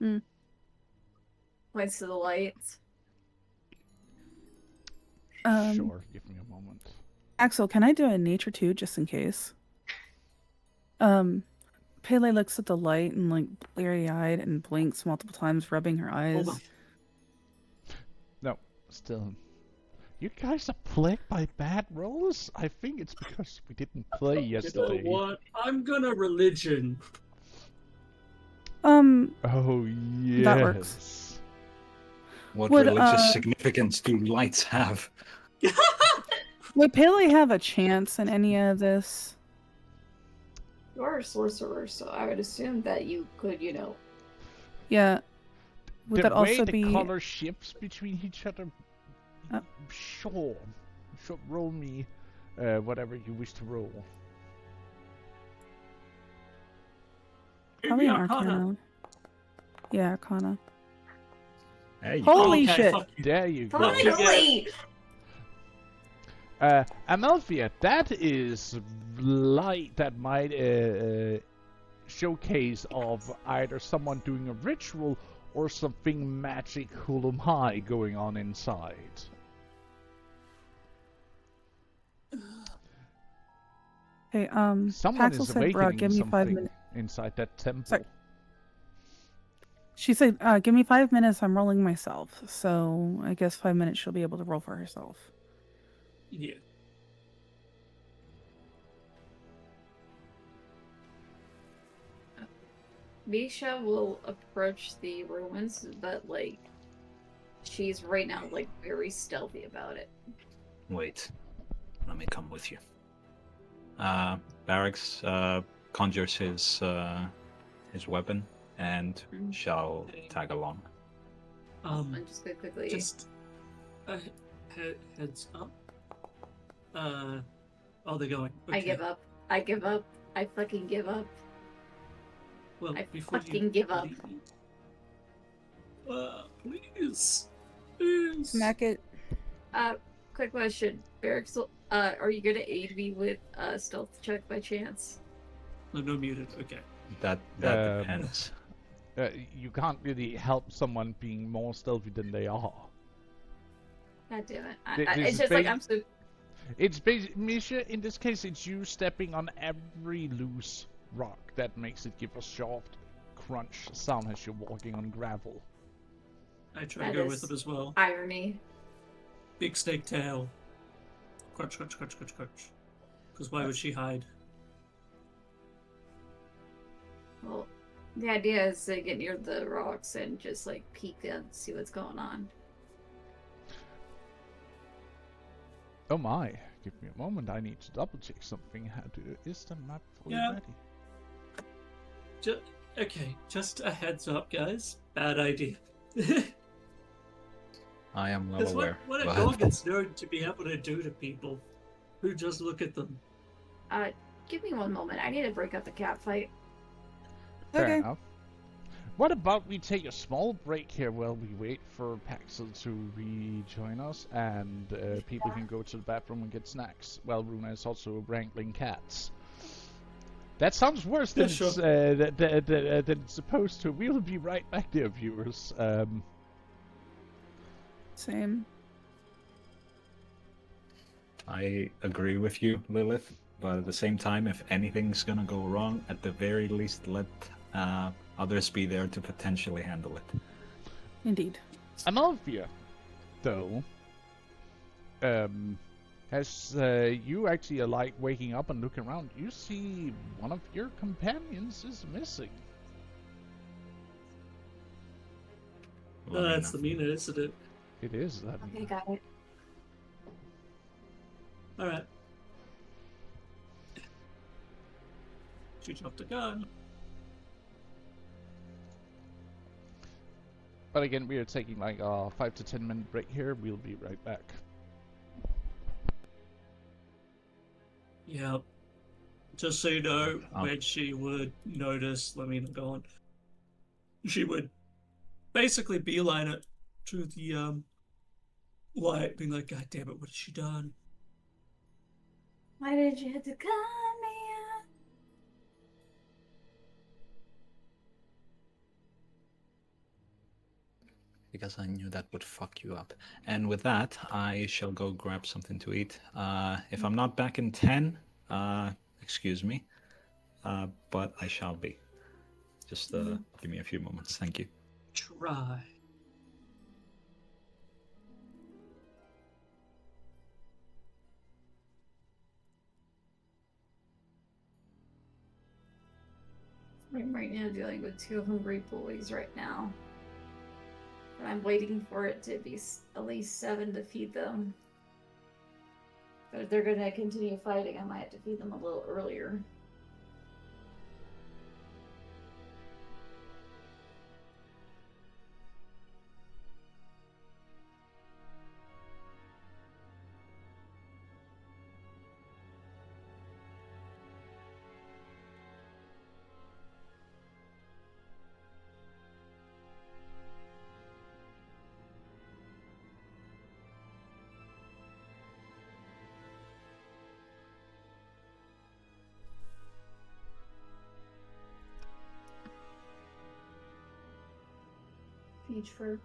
Hmm. Points to the lights. Sure, give me a moment. Axel, can I do a nature too, just in case? Pele looks at the light and like bleary-eyed and blinks multiple times, rubbing her eyes. Oh my. No, still. You guys are plagued by bad rolls? I think it's because we didn't play yesterday. You know what? I'm gonna religion. Oh, yes. That works. What Would, religious significance do lights have? Would Pele have a chance in any of this? You are a sorcerer, so I would assume that you could, Yeah. Would The that way also the be? color shifts between each other, Uh. sure. Sure, roll me whatever you wish to roll. Probably an Arcana. Arcana. Yeah, Arcana. Hey, Holy Okay, shit! fuck you. There you go. Finally! Amalthea, that is light that might showcase of either someone doing a ritual or something magic hulum high going on inside. Hey, Someone Paxel is said, "Bruh, awakening give me 5 something minutes." inside that temple. Sorry. She said, "Give me 5 minutes. I'm rolling myself." So I guess 5 minutes she'll be able to roll for herself. Yeah. Misha will approach the ruins, but she's right now very stealthy about it. Wait, let me come with you. Barracks conjures his weapon and shall tag along. I'm just gonna quickly. Just heads up. Oh, they're going. I Okay. give up. I give up. I fucking give up. Well, I before fucking you give up. Please. Please. Smack it. Quick question. Barracks, are you gonna aid me with a stealth check by chance? No, no muted. Okay. That Um, depends. You can't really help someone being more stealthy than they are. God damn it. This It's is just I'm so. It's basically, Misha, in this case, it's you stepping on every loose rock that makes it give a soft crunch sound as you're walking on gravel. I try That to go with is it as well. Irony. Big snake tail. Crunch, crunch, crunch, crunch, crunch. Because why would she hide? Well, the idea is to get near the rocks and just peek and see what's going on. Oh my, give me a moment, I need to double check something. Is the map fully Yeah. ready? Okay, just a heads up, guys. Bad idea. I am well That's aware. what a but- dog is known to be able to do to people who just look at them. Give me one moment. I need to break up the cat fight. Fair Okay. enough. What about we take a small break here while we wait for Paxel to rejoin us, and people can go to the bathroom and get snacks, while Runa is also wrangling cats. That sounds worse Yeah, than sure. than it's supposed to. We'll be right back, dear viewers. Same. I agree with you, Lilith, but at the same time, if anything's gonna go wrong, at the very least, let others be there to potentially handle it. Indeed. Amalfia, though, as you actually are like waking up and looking around, you see one of your companions is missing. No, that's the Mina, isn't it? It is that. Okay, got it. Alright. She dropped a gun. But again, we are taking like a 5 to 10 minute break here. We'll be right back. Yeah. Just so you know, when she would notice Lamina gone, she would basically beeline it to the light, being like, God damn it, what has she done? Why did you have to cut me out? Because I knew that would fuck you up. And with that, I shall go grab something to eat. If I'm not back in 10, excuse me, but I shall be. Just give me a few moments. Thank you. Try. I'm right now dealing with 2 hungry boys right now. And I'm waiting for it to be at least 7 to feed them. But if they're gonna continue fighting, I might have to feed them a little earlier. Peach fruit.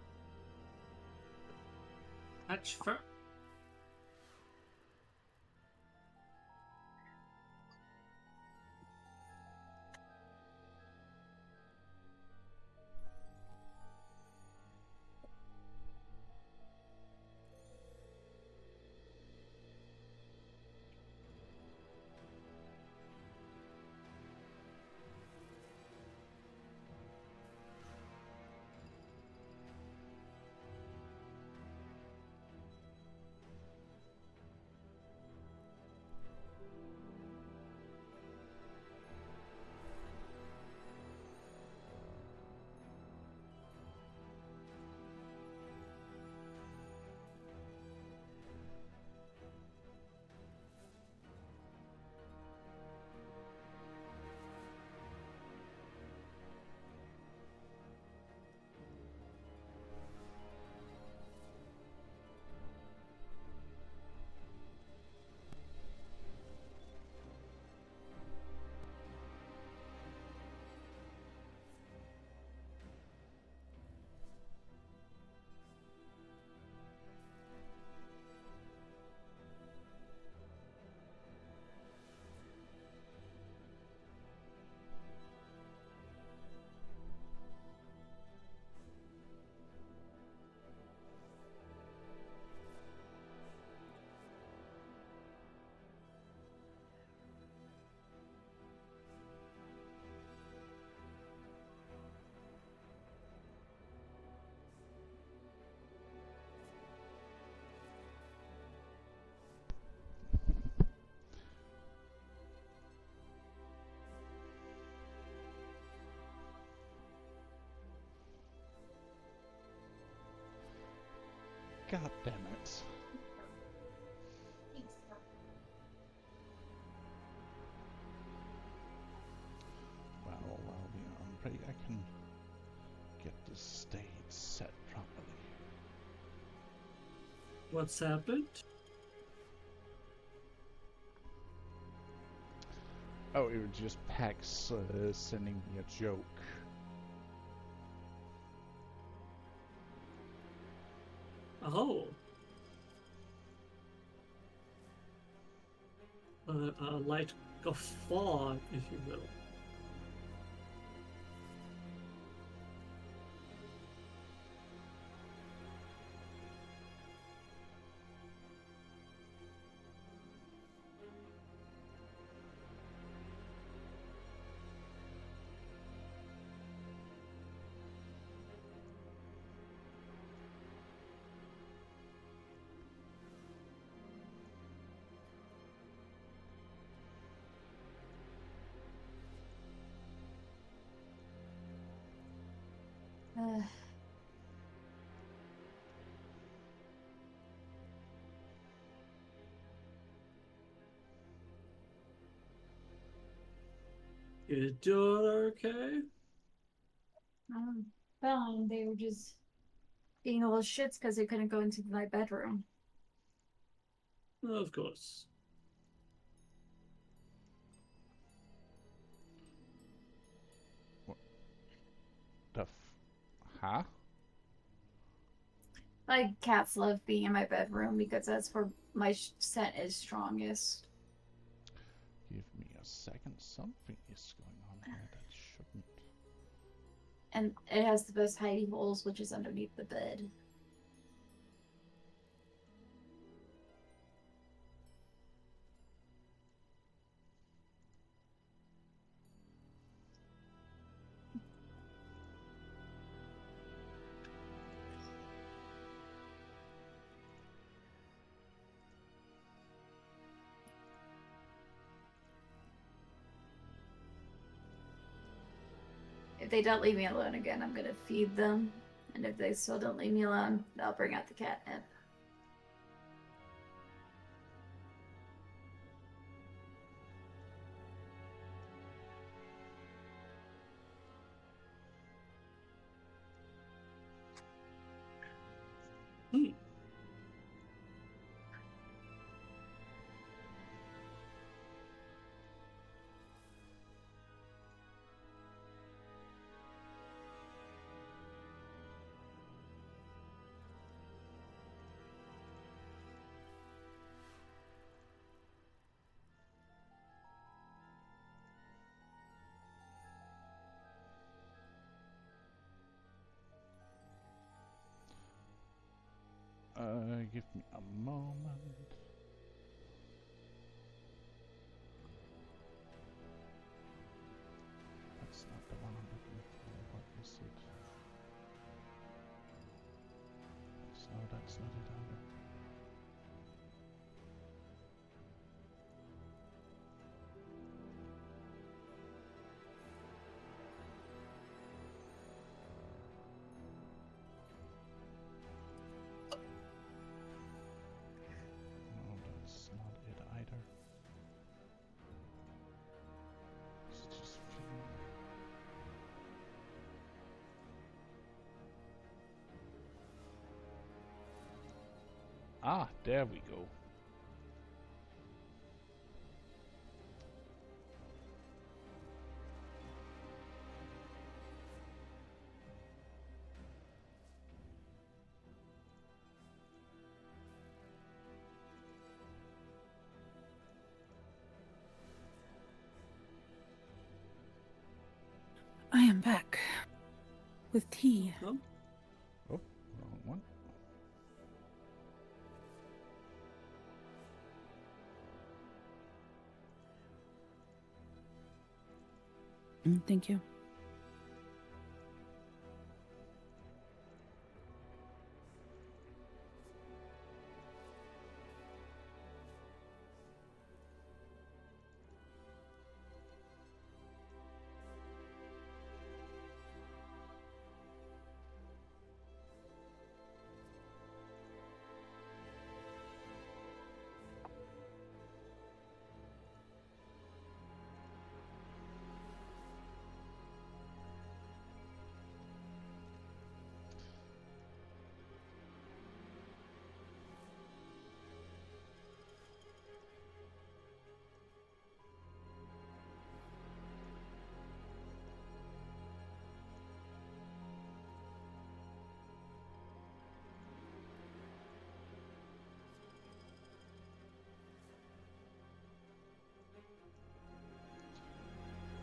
Catch fur. God damn it. Well, I'll be pray I can get this stage set properly. What's happened? Oh, it was just Pax sending me a joke. Oh. A light guffaw, if you will. Uh, You doing okay? fine. They were just being a little shits because they couldn't go into my bedroom. Of course. Huh? Like cats love being in my bedroom because that's where my scent is strongest. Give me a second. Something is going on here that shouldn't. And it has the best hidey holes, which is underneath the bed. If they don't leave me alone again, I'm gonna feed them. And if they still don't leave me alone, I'll bring out the catnip. Hmm. Give me a moment. That's not the one I'm looking for. What is it? That's not it either. No, that's not it either. It's just feeling. Ah, there we go. I am back with tea. Oh, Oh, wrong one. Thank you.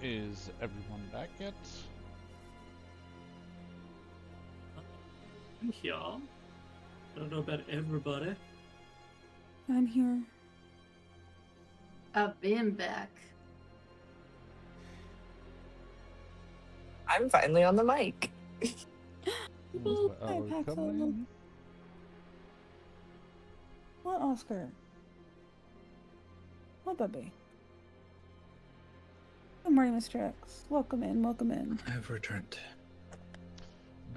Is everyone back yet? I'm here. I don't know about everybody. I'm here. I've been back. I'm finally on the mic. Hi, Paxo. Welcome in. What, Oscar? What, Bubby? Good morning, Mr. X. Welcome in, welcome in. I've returned.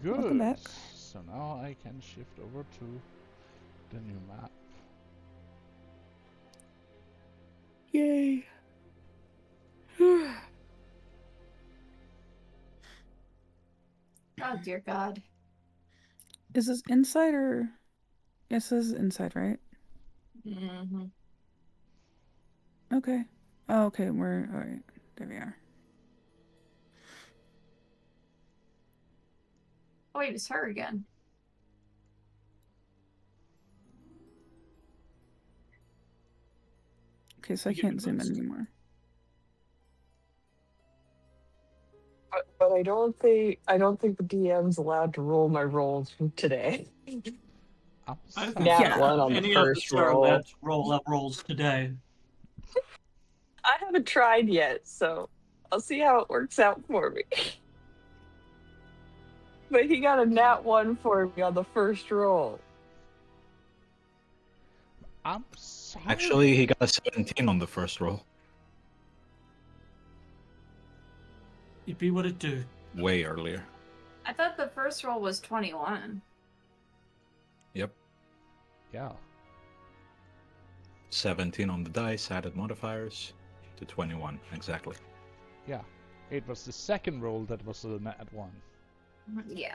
Good. Welcome back. So now I can shift over to the new map. Yay. Oh dear God. Is this inside or? Yes, this is inside, right? Mm-hmm. Okay. Oh, okay, we're alright. There we are. Oh wait, it's her again. Okay, so I You get can't the zoom in boost. anymore. But I don't think the DM's allowed to roll my rolls from today. I'm I don't sorry. think Nat one on the any of first us are roll. allowed to roll up rolls today. I haven't tried yet, so I'll see how it works out for me. But he got a nat 1 for me on the first roll. I'm sorry. Actually, he got a 17 on the first roll. It be what it do. Way earlier. I thought the first roll was 21. Yep. Yeah. 17 on the dice, added modifiers to 21, exactly. Yeah. It was the second roll that was a nat 1. Yeah.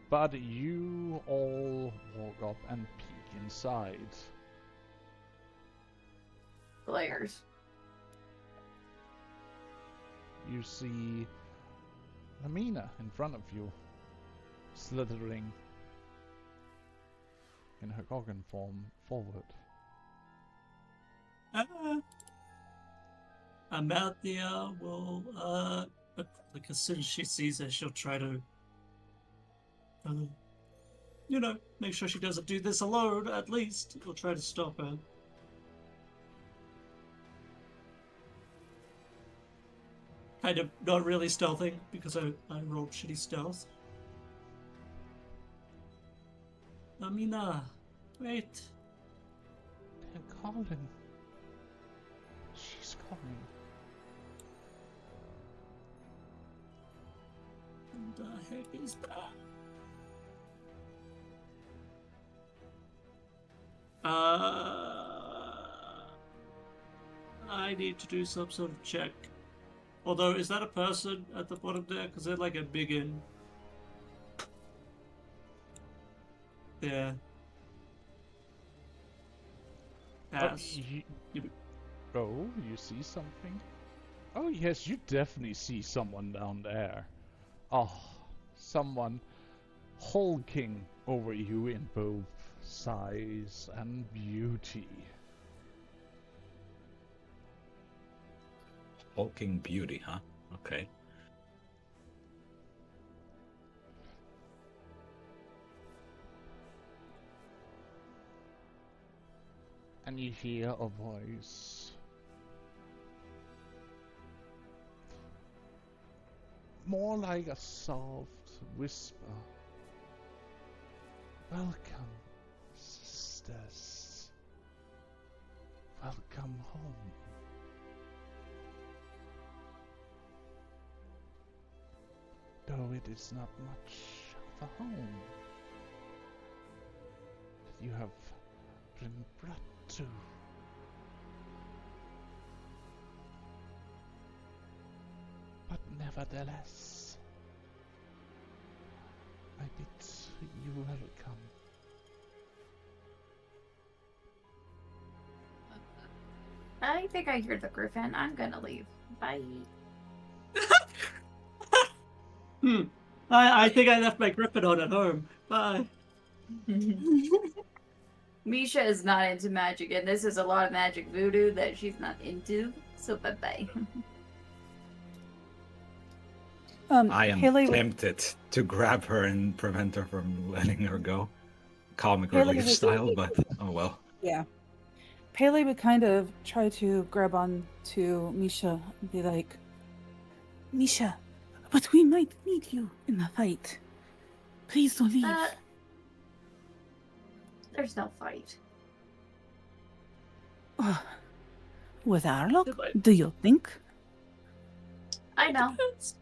But you all walk up and peek inside. Glares. You see Lamina in front of you, slithering in her Gorgon form forward. Amalthea will, like as soon as she sees her, she'll try to, make sure she doesn't do this alone, at least. We'll try to stop her. Kind of not really stealthing, because I rolled shitty stealth. Amina, wait. They're calling. She's calling. What the heck is that? I need to do some sort of check. Although, is that a person at the bottom there? Because they're like a big in. Yeah. Pass. Oh, you see something? Oh yes, you definitely see someone down there. Oh, someone hulking over you in both size and beauty. Hulking beauty, huh? Okay. And you hear a voice. More like a soft whisper. Welcome, sisters. Welcome home. Though it is not much of a home that you have been brought to. But nevertheless, I bid you welcome. I think I hear the griffin. I'm gonna leave. Bye. I think I left my griffin on at home. Bye. Misha is not into magic, and this is a lot of magic voodoo that she's not into. So bye bye. I am Haley would- tempted to grab her and prevent her from letting her go. Comic Haley relief would- style, but oh well. Yeah. Pele would kind of try to grab on to Misha and be like, Misha, but we might need you in the fight. Please don't leave. There's no fight. With our luck, Goodbye. do you think? I know. Depends.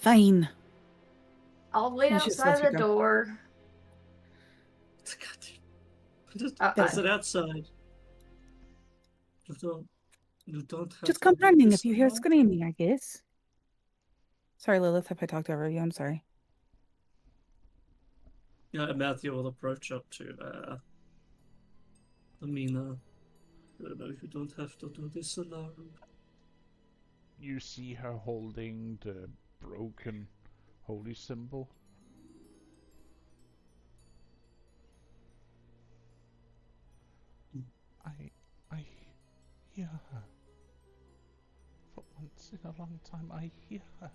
Fine. I'll wait I just outside let you the go. door. Just Uh-uh. pass it outside. You don't have Just to come do running this if you hear alone. screaming, I guess. Sorry, Lilith, if I talked over you. I'm sorry. Yeah, Matthew will approach up to Amina. I don't know if you don't have to do this alone. You see her holding the broken holy symbol. I hear her. For once in a long time, I hear her.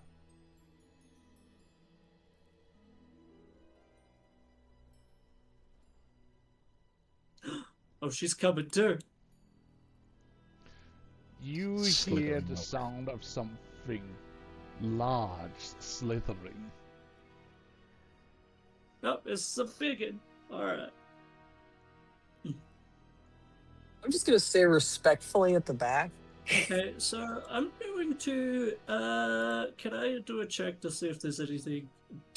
Oh, she's coming too. You hear Slithering the over. sound of something large slithering. Oh, it's a biggin. Alright. I'm just gonna stay respectfully at the back. Okay, so I'm going to can I do a check to see if there's anything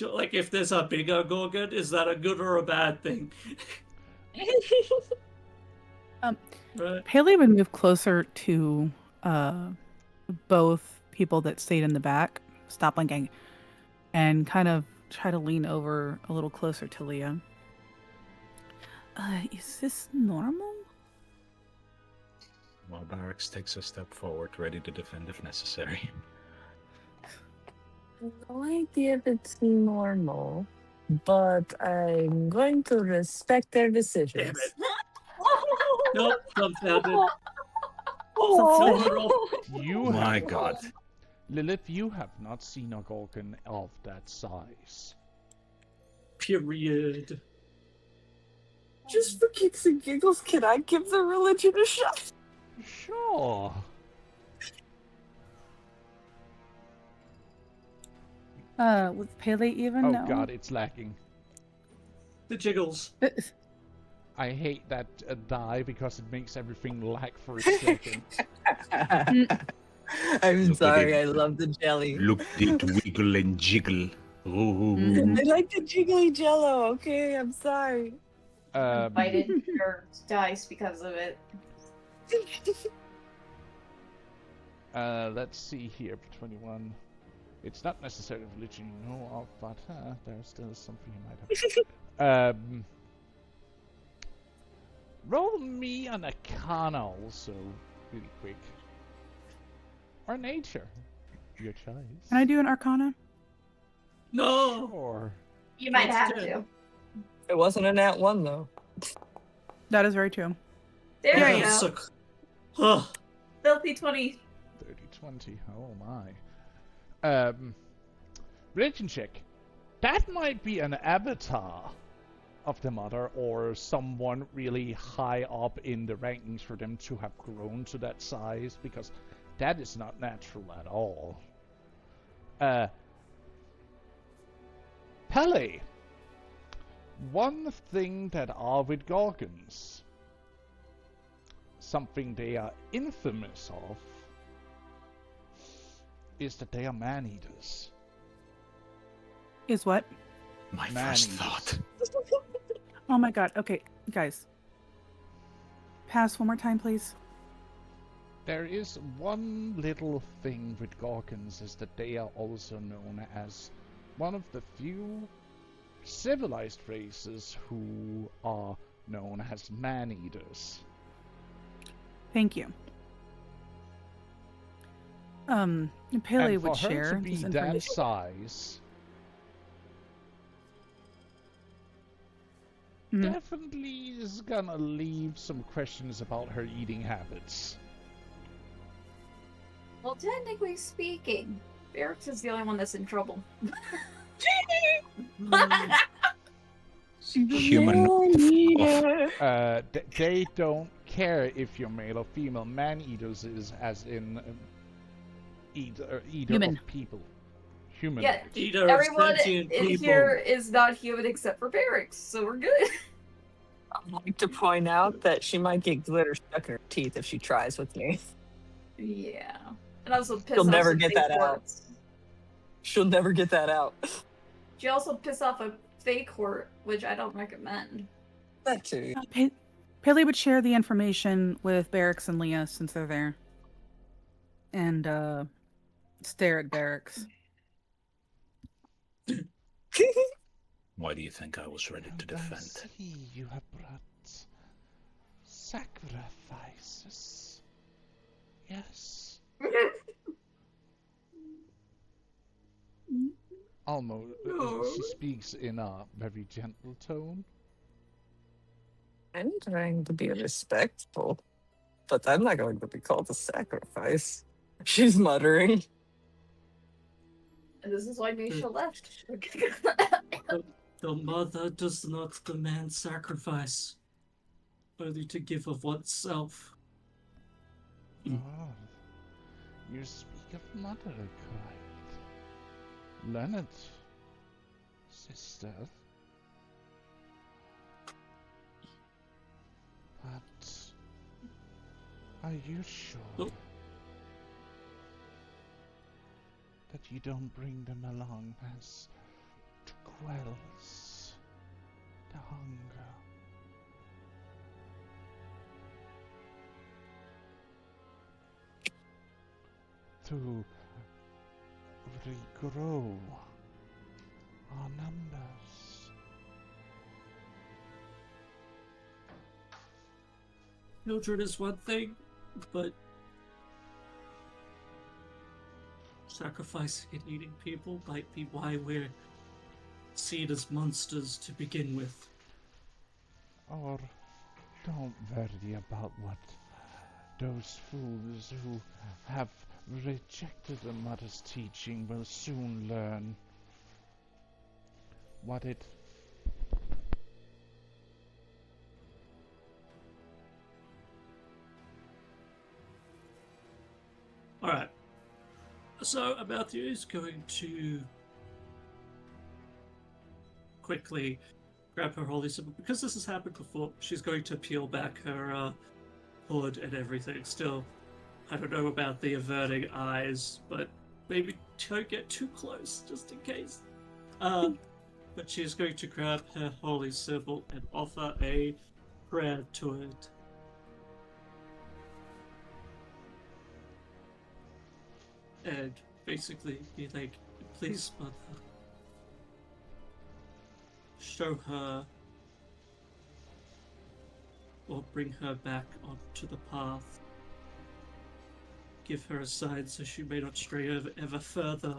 like if there's a bigger gorgon, is that a good or a bad thing? Right. Pele would move closer to both people that stayed in the back, stop blinking, and kind of try to lean over a little closer to Leah. Is this normal? While Barracks takes a step forward, ready to defend if necessary. No idea if it's normal, but I'm going to respect their decisions. Damn it. Nope, dumbfounded. Oh, Throw it off. You My have, god. Lilith, you have not seen a gorgon of that size. Period. just for kicks and giggles, can I give the religion a shot? Sure. Was Pele even? Oh No. god, it's lagging. The jiggles. I hate that die because it makes everything lag for a second. I'm Look at sorry, it. I love the jelly. Look it wiggle and jiggle. Ooh. I like the jiggly jello, okay? I'm sorry. Bited your dice because of it. Let's see here for 21. It's not necessarily religion you know of, but there's still something you might have. Roll me an Arcana also, really quick. Or nature. Your choice. Can I do an Arcana? No. Or You might That's have good. to. It wasn't a nat 1, though. That is very true. There Yeah, you yeah. go. So... Huh. Filthy 20. 30-20. Oh my. Religion check. That might be an avatar of the mother or someone really high up in the rankings for them to have grown to that size, because that is not natural at all. Pele. One thing that are with Gorgons, something they are infamous of, is that they are man-eaters. Is what? My Man first eaters. thought. Oh my god. Okay, guys. Pass one more time, please. There is one little thing with Gorgons, is that they are also known as one of the few civilized races who are known as man-eaters. Thank you. Pele And for would her share to be this that information. size, Mhm. definitely is gonna leave some questions about her eating habits. Well, technically speaking, Barracks is the only one that's in trouble. She's a Human- man-eater. They don't care if you're male or female. Man-eaters is as in eater Human. of people. Human. Yeah, Eater of everyone sentient in people. here is not human except for Barracks, so we're good. I'd like to point out that she might get glitter stuck in her teeth if she tries with me. Yeah. And also piss She'll off never some get fake that out. horts. She'll never get that out. She also piss off a fake hort, which I don't recommend. That too. Paley would share the information with Barracks and Leah since they're there. And stare at Barracks. Why do you think I was ready to And I defend? see you have brought sacrifices. Yes. Almost. She speaks in a very gentle tone. I'm trying to be respectful, but I'm not going to be called a sacrifice. She's muttering. And this is why Misha left. The mother does not demand sacrifice, only to give of oneself. Oh, you speak of mother, cried. Leonard, sister. But are you sure Oh. that you don't bring them along as to quell the hunger? To regrow our numbers. Children is one thing, but sacrificing and eating people might be why we're seen as monsters to begin with. Or don't worry about what those fools who have rejected the mother's teaching will soon learn. What it Alright. So, Amalthea is going to quickly grab her holy symbol. Because this has happened before, she's going to peel back her hood and everything. Still, I don't know about the averting eyes, but maybe don't get too close, just in case. But she's going to grab her holy symbol and offer a prayer to it. And basically be like, please, mother, show her or bring her back onto the path. Give her a sign so she may not stray ever further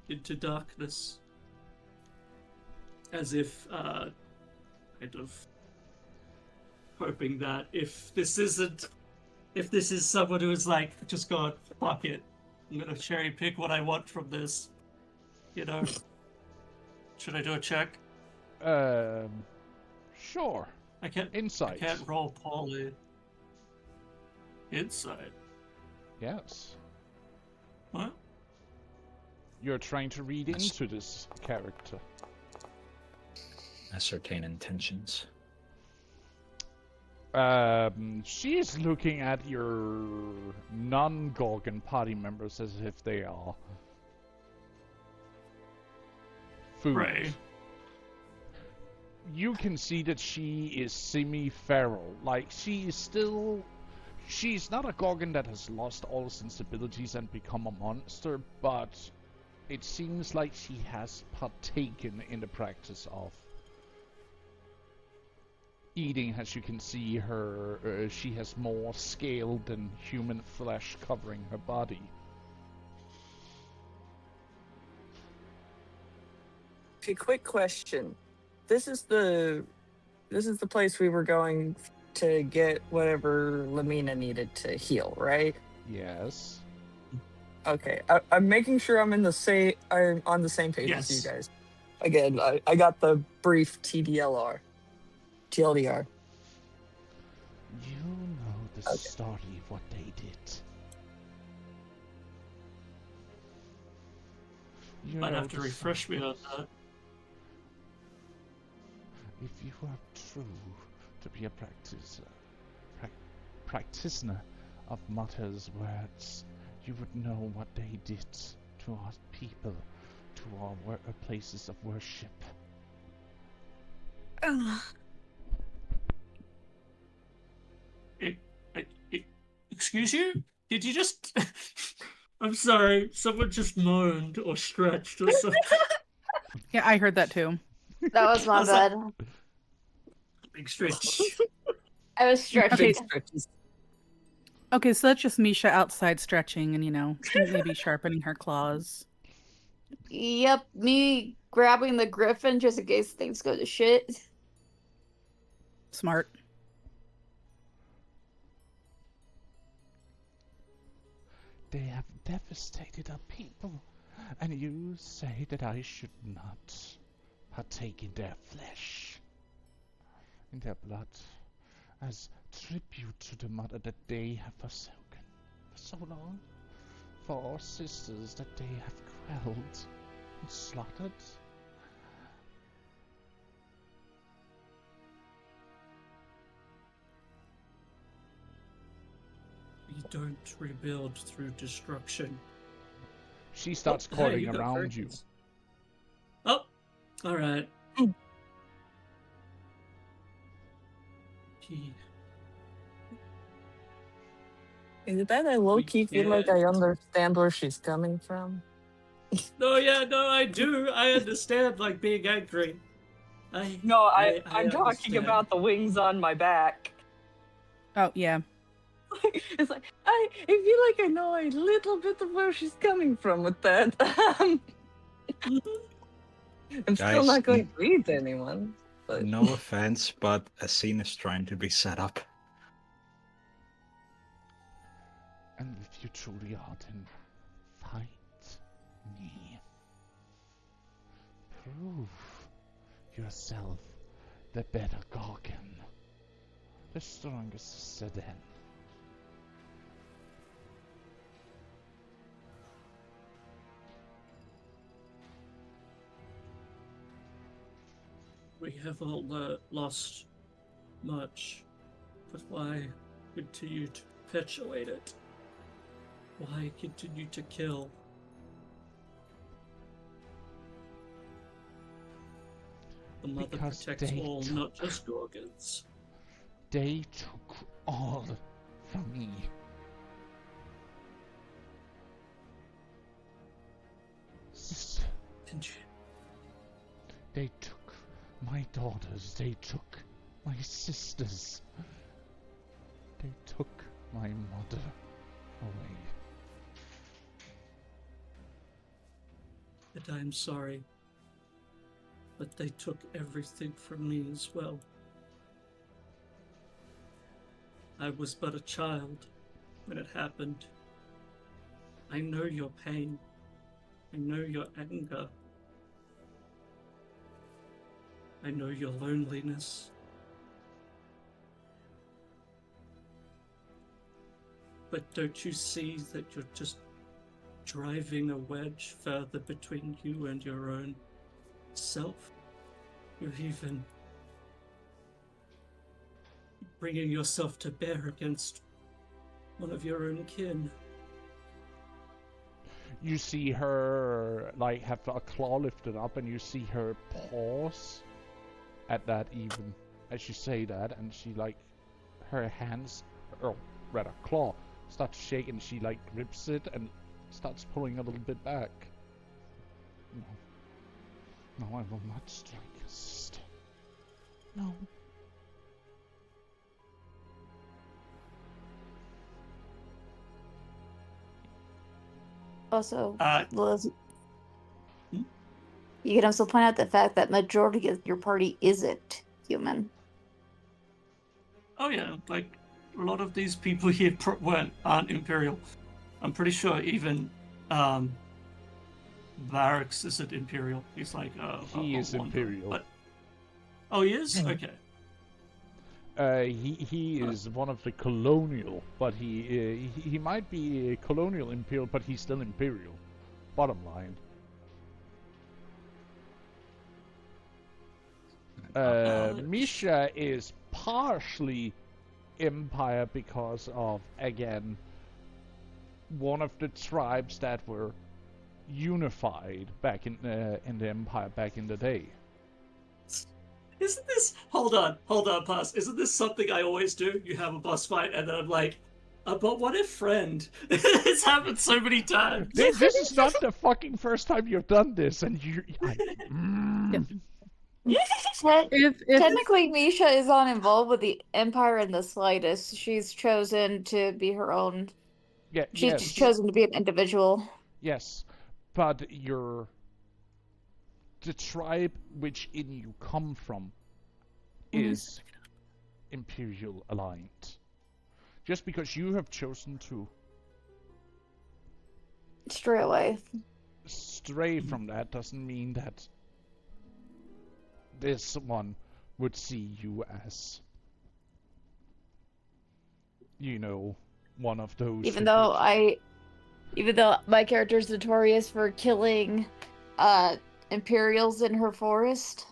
into darkness. As if, kind of hoping that if this is someone who is like, just gone, fuck it, I'm gonna cherry pick what I want from this, you know? Should I do a check? Sure. I can't Insight. I can't roll poorly. Insight. Yes. What? You're trying to read Yes. into this character. Ascertain intentions. She is looking at your non-Gorgon party members as if they are food. Right. You can see that she is semi-feral. Like, she's not a Gorgon that has lost all sensibilities and become a monster, but it seems like she has partaken in the practice of eating. As you can see, her she has more scale than human flesh covering her body. Okay, quick question. This is the this is the place we were going to get whatever Lamina needed to heal, right? Yes. Okay, I'm making sure I'm on the same page as you Yes. guys. Again, I got the brief TLDR. You know the Okay. story of what they did. You Might know have to the refresh me on stories. that. If you are true to be a practitioner of Mutter's words, you would know what they did to our people, to our places of worship. Excuse you? Did you just... I'm sorry, someone just moaned or stretched or something. Yeah, I heard that too. That was I my was like- bad. Big stretch. I was stretching. Big stretches. Okay, so that's just Misha outside stretching and, maybe sharpening her claws. Yep, me grabbing the griffin just in case things go to shit. Smart. They have devastated our people, and you say that I should not partake in their flesh, in their blood, as tribute to the mother that they have forsaken for so long, for our sisters that they have quelled and slaughtered. We don't rebuild through destruction. She starts Hey, calling got around you. fragrance. Oh, alright. Mm. Gee. Is that I low-key feel like I can't. understand where she's coming from? No, I do. I understand, like, being angry. No, I I'm talking understand. about the wings on my back. Oh, yeah. It's like I feel like I know a little bit of where she's coming from with that. I'm still Guys, not going to read anyone. But No offense, but a scene is trying to be set up. And if you truly are, then fight me. Prove yourself the better Gorgon, the strongest Sedan. We have all lost much, but why continue to perpetuate it? Why continue to kill? The mother Because protects they all, took- not just Gorgons. They took all from me. Sister, Didn't you? they took my daughters, they took my sisters. They took my mother away. And I'm sorry, but they took everything from me as well. I was but a child when it happened. I know your pain. I know your anger. I know your loneliness. But don't you see that you're just driving a wedge further between you and your own self? You're even bringing yourself to bear against one of your own kin. You see her like have a claw lifted up, and you see her pause at that even as you say that, and she like her hands, or rather claw, starts shaking. She like grips it and starts pulling a little bit back. No, I will not strike your sister. No. Also, Uh, Liz, Hmm? you can also point out the fact that majority of your party isn't human. Oh yeah, like a lot of these people here aren't Imperial. I'm pretty sure even Varix isn't Imperial. He's like He is wanderer. Imperial. But... Oh, he is? Okay. He is one of the colonial, but he might be a colonial Imperial, but he's still Imperial. Bottom line. Misha is partially Empire because of, again, one of the tribes that were unified back in the Empire back in the day. Isn't this... Hold on, pause. Isn't this something I always do? You have a boss fight, and then I'm like, but what if friend? It's happened so many times. This is not the fucking first time you've done this, and you... Technically, Misha is not involved with the Empire in the slightest. She's chosen to be her own. Yeah, She's yes. chosen to be an individual. Yes, but the tribe which in you come from is Imperial aligned. Just because you have chosen to stray from that doesn't mean that this one would see you as, you know, one of those. Even though my character is notorious for killing Imperials in her forest.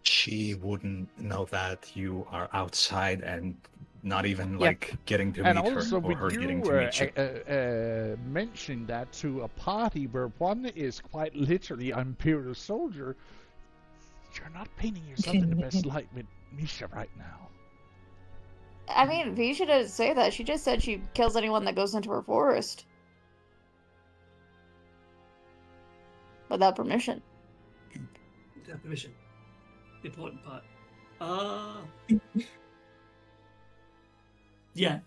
She wouldn't know that you are outside and not even like getting to meet her, or her getting to meet you. Mentioning that to a party where one is quite literally an Imperial soldier, you're not painting yourself in the best light with Misha right now. I mean, Misha didn't say that. She just said she kills anyone that goes into her forest. Without permission. Without permission. The important part. Yeah.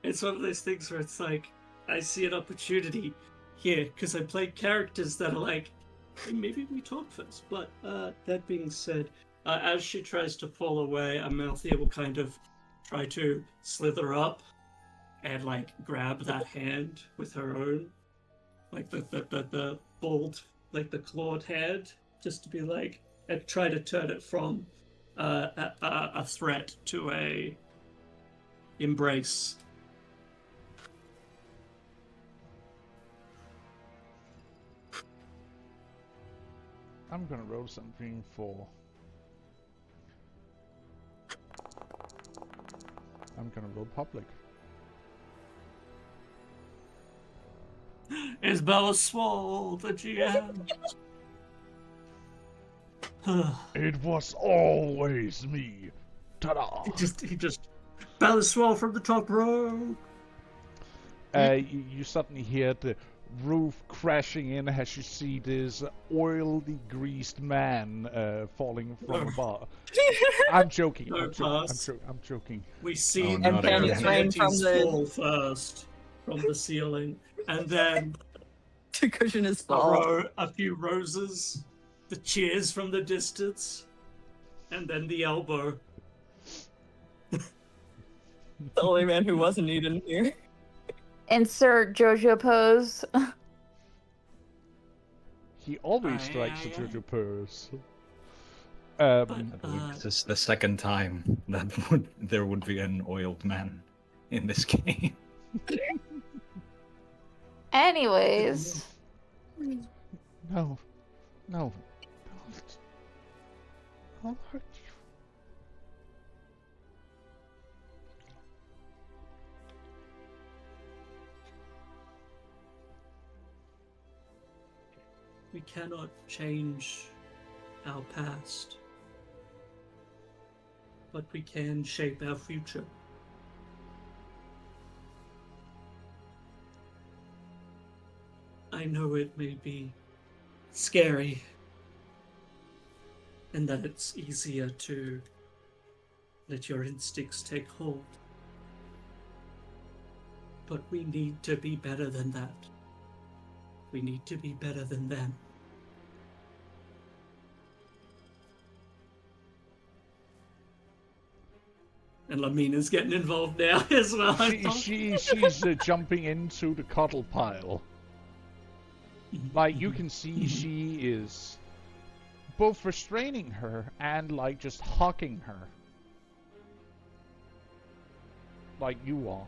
It's one of those things where it's like, I see an opportunity here, because I play characters that are like, hey, maybe we talk first. But that being said, as she tries to pull away, Amalthea will kind of try to slither up and like grab that hand with her own, like the bold, like the clawed hand, just to be like, and try to turn it from a threat to a embrace. I'm gonna roll something for... I'm gonna roll public. Is Bella Swall the GM? It was always me. Ta-da! He just Bella Swall from the top row. You suddenly hear the roof crashing in as you see this oily, greased man falling from above. I'm joking. I'm joking. We see Oh, no, the they It's rain from fall first from the ceiling, and then to cushion his fall. a few roses, the cheers from the distance, and then the elbow. The only man who wasn't eaten here. Insert JoJo pose. He always strikes the JoJo pose. I believe this is the second time that there would be an oiled man in this game. Anyways. No. Don't. I'll hurt you. We cannot change our past, but we can shape our future. I know it may be scary, and that it's easier to let your instincts take hold. But we need to be better than that. We need to be better than them. And Lamina's getting involved now as well. I thought. She's jumping into the cuddle pile. Like, you can see she is both restraining her and, like, just hugging her. Like you are.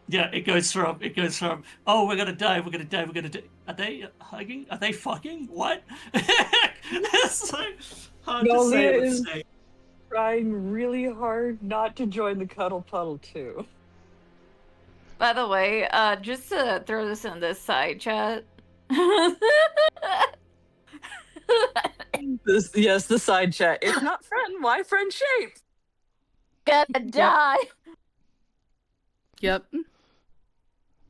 Yeah, it goes from, oh, we're gonna die. Are they hugging? Are they fucking? What? It's like hard to say. Leah But is say. trying really hard not to join the cuddle puddle too. By the way, just to throw this in this side chat. Yes, the side chat. If not friend, why friend shape? Gonna die. Yep.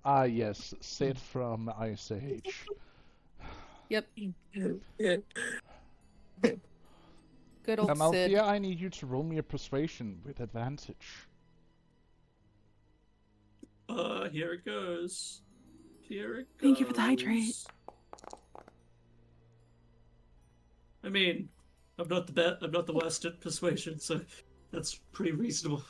Ah, yes, Sid from Ice Age. Yep. Yeah. Good old Sid. Amalthea, I need you to roll me a persuasion with advantage. Here it goes. Thank you for the hydrate. I mean, I'm not the worst at persuasion, so that's pretty reasonable.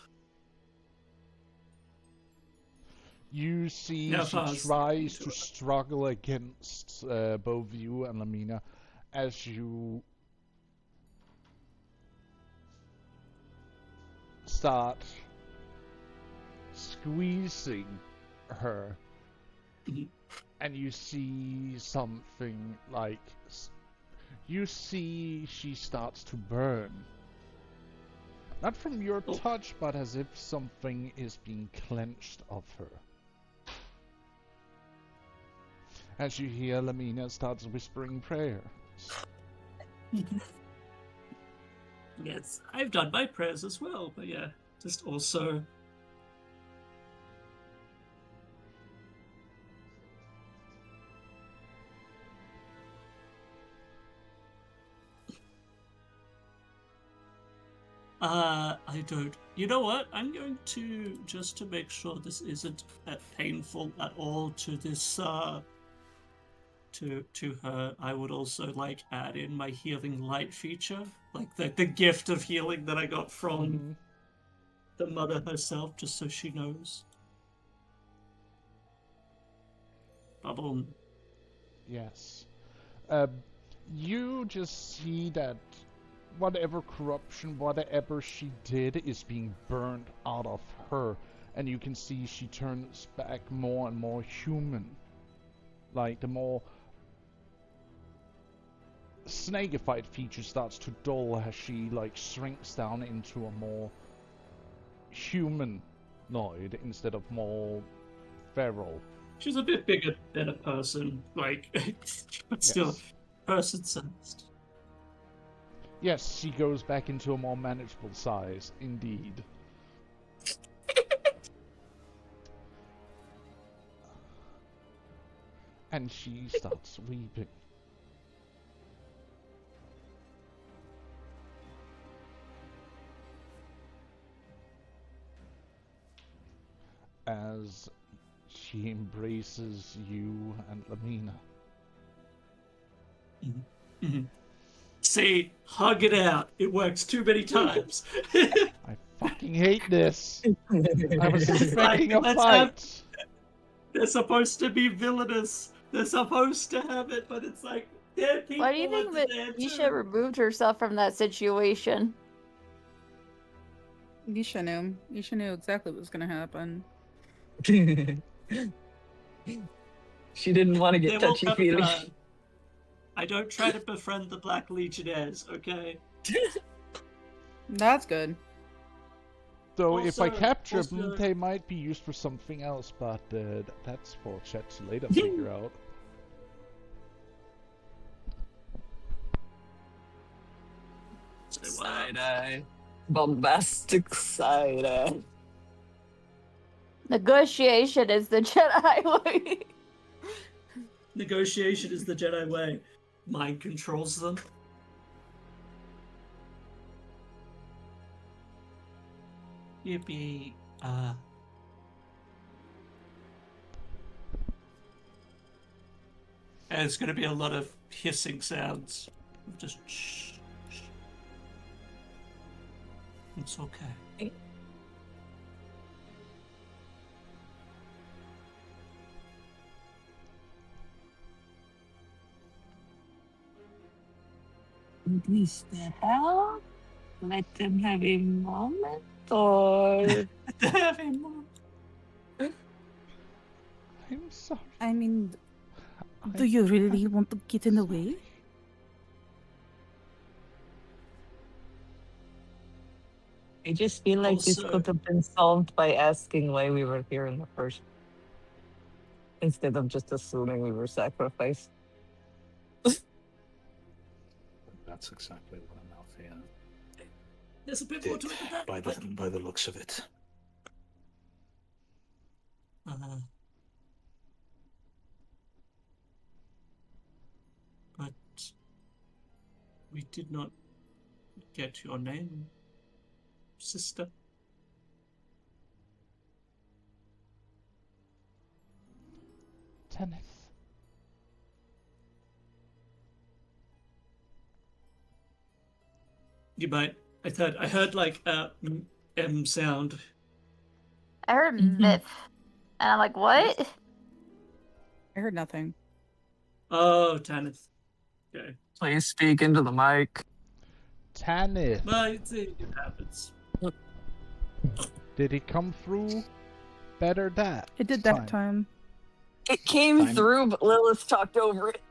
You see Now she fast. tries to struggle against both you and Lamina as you start squeezing her, and you see something like you see she starts to burn. Not from your touch, but as if something is being clenched of her. As you hear Lamina starts whispering prayers. Yes, I've done my prayers as well, but yeah, just also. I don't. You know what? I'm going to, just to make sure this isn't painful at all to this, to her, I would also, like, add in my healing light feature. Like, the gift of healing that I got from the mother herself, just so she knows. Bubble. Yes. You just see that whatever corruption, whatever she did is being burned out of her. And you can see she turns back more and more human. Like, the more snakified feature starts to dull as she, like, shrinks down into a more humanoid instead of more feral. She's a bit bigger than a person, like, but still, Yes. person-sized. Yes, she goes back into a more manageable size, indeed. And she starts weeping. As she embraces you and Lamina. See, hug it out. It works too many times. I fucking hate this. I was expecting a let's fight. They're supposed to be villainous. They're supposed to have it, but it's like, they're people. Why do you think that Nisha removed herself from that situation? Nisha knew. Nisha knew exactly what was going to happen. She didn't want to get They will touchy come feely. around. I don't try to befriend the Black Legionnaires, okay? That's good. So if I Also- capture also- them, they might be used for something else, but that's for chat to later figure out. Side eye. Bombastic side eye. Negotiation is the Jedi way. Negotiation is the Jedi way. Mind controls them. Yippee. And it's going to be a lot of hissing sounds. Just shh, shh. It's okay. At least the hell? Let them have a moment, or I'm sorry. I mean, do I- you really I'm want to get in the way? sorry. I just feel like this Also- could have been solved by asking why we were here in the first, instead of just assuming we were sacrificed. That's exactly what Amalthea There's a bit more did to it than that. by the looks of it. But we did not get your name, sister. Tennis. You might. I heard like M sound. I heard Mhm. myth. And I'm like, what? I heard nothing. Oh, Tanith. Okay. Please speak into the mic. Tanith. Well, it happens. Did it come through better that It did that time. It came Fine. through, but Lilith talked over it.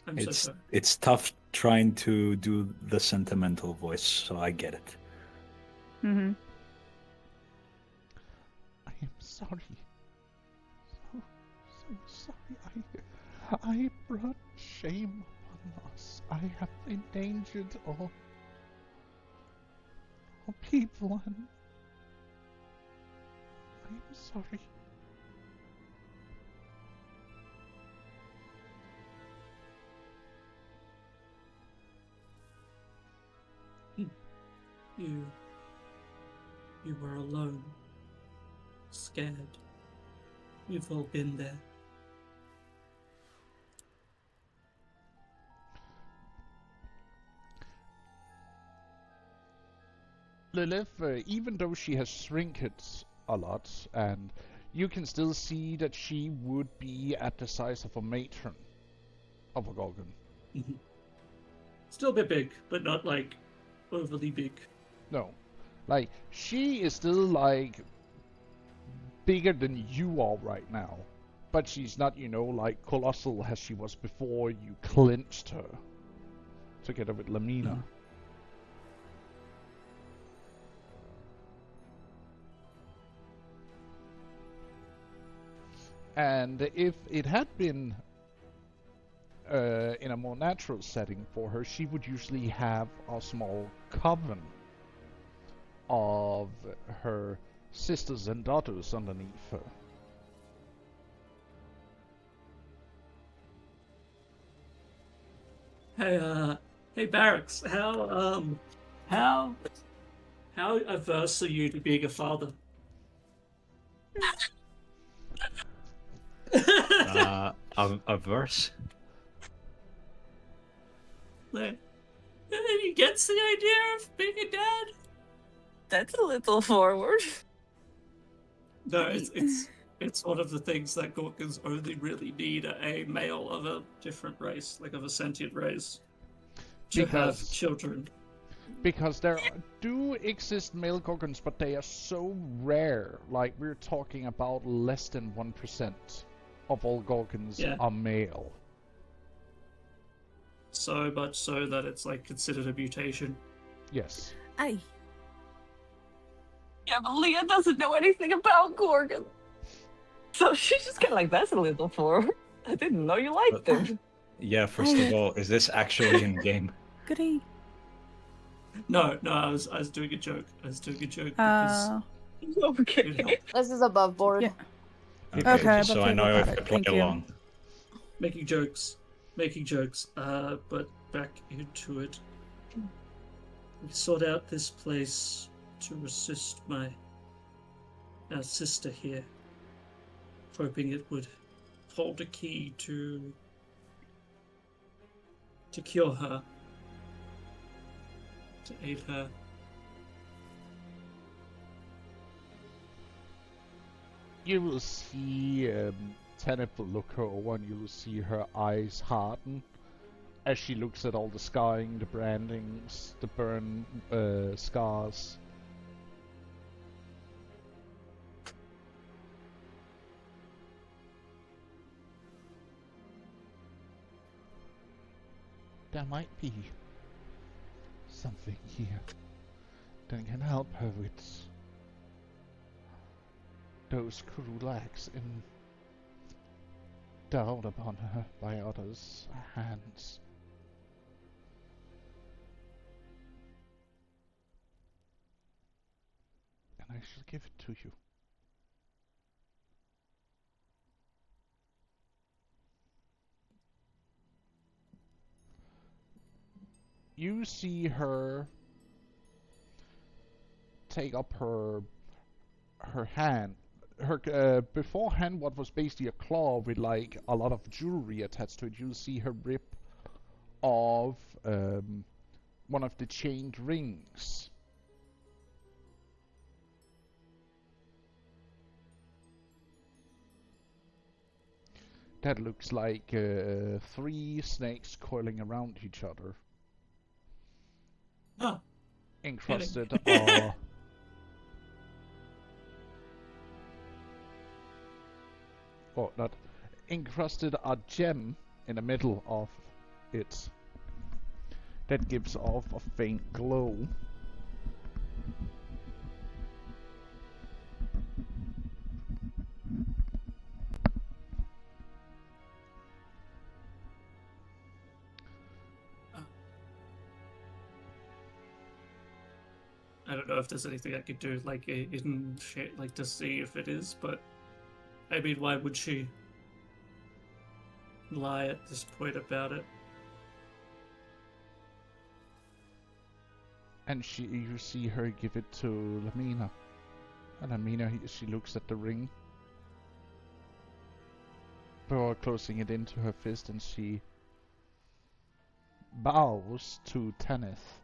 I'm so It's sorry. it's tough trying to do the sentimental voice, so I get it. Mm-hmm. I am sorry. So sorry. I brought shame upon us. I have endangered all people, and I am sorry. You were alone, scared. We've all been there. Lilith, even though she has shrinked a lot, and you can still see that she would be at the size of a matron of a Gorgon. Mhm. Still a bit big, but not like overly big. No. Like, she is still, like, bigger than you are right now. But she's not, like, colossal as she was before you clinched her. Together with Lamina. Mhm. And if it had been in a more natural setting for her, she would usually have a small coven of her sisters and daughters underneath her. Hey Barracks, how averse are you to being a father? Averse? Like, he gets the idea of being a dad? That's a little forward. No, it's one of the things that Gorkons only really need a male of a different race, like of a sentient race, to have Because- children. Because there do exist male Gorgons, but they are so rare. Like, we're talking about less than 1% of all Gorgons Yeah. are male. So much so that it's like considered a mutation. Yes. Aye. Yeah, but Leah doesn't know anything about Gorgon. So she's just kind of like, that's a little forward. I didn't know you liked them. Yeah, first of all, is this actually in game? Goody. No, I was doing a joke. I was doing a joke because it Okay. helped. This is above board. Yeah. Okay, I'll so I take know a look if at I it. play Thank you. along. Making jokes. But back into it. We sought out this place to assist my sister here, hoping it would hold a key to to cure her, to aid her. You will see Tanith will look her over and you will see her eyes harden as she looks at all the scarring, the brandings, the burn scars. There might be something here that can help her with those cruel acts endowed upon her by others' hands. And I shall give it to you. You see her take up her hand. Her beforehand, what was basically a claw with like a lot of jewelry attached to it. You see her rip off one of the chained rings. That looks like 3 snakes coiling around each other. Ah, Encrusted are or not encrusted a gem in the middle of it that gives off a faint glow. I don't know if there's anything I could do, like in shit, like to see if it is, but I mean, why would she lie at this point about it? And you see her give it to Lamina. And Lamina, she looks at the ring before closing it into her fist, and she bows to Tanith.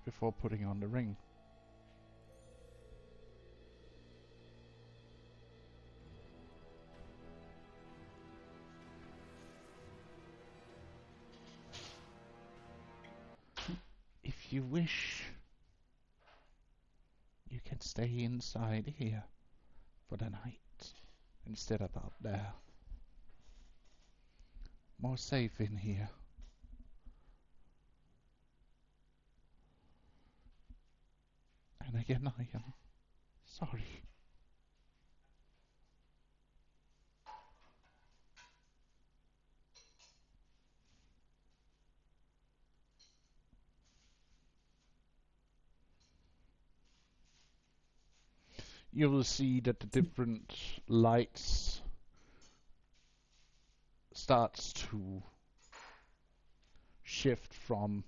Before putting on the ring. If you wish, you can stay inside here for the night instead of out there. More safe in here. And again, I am sorry. You will see that the different lights starts to shift from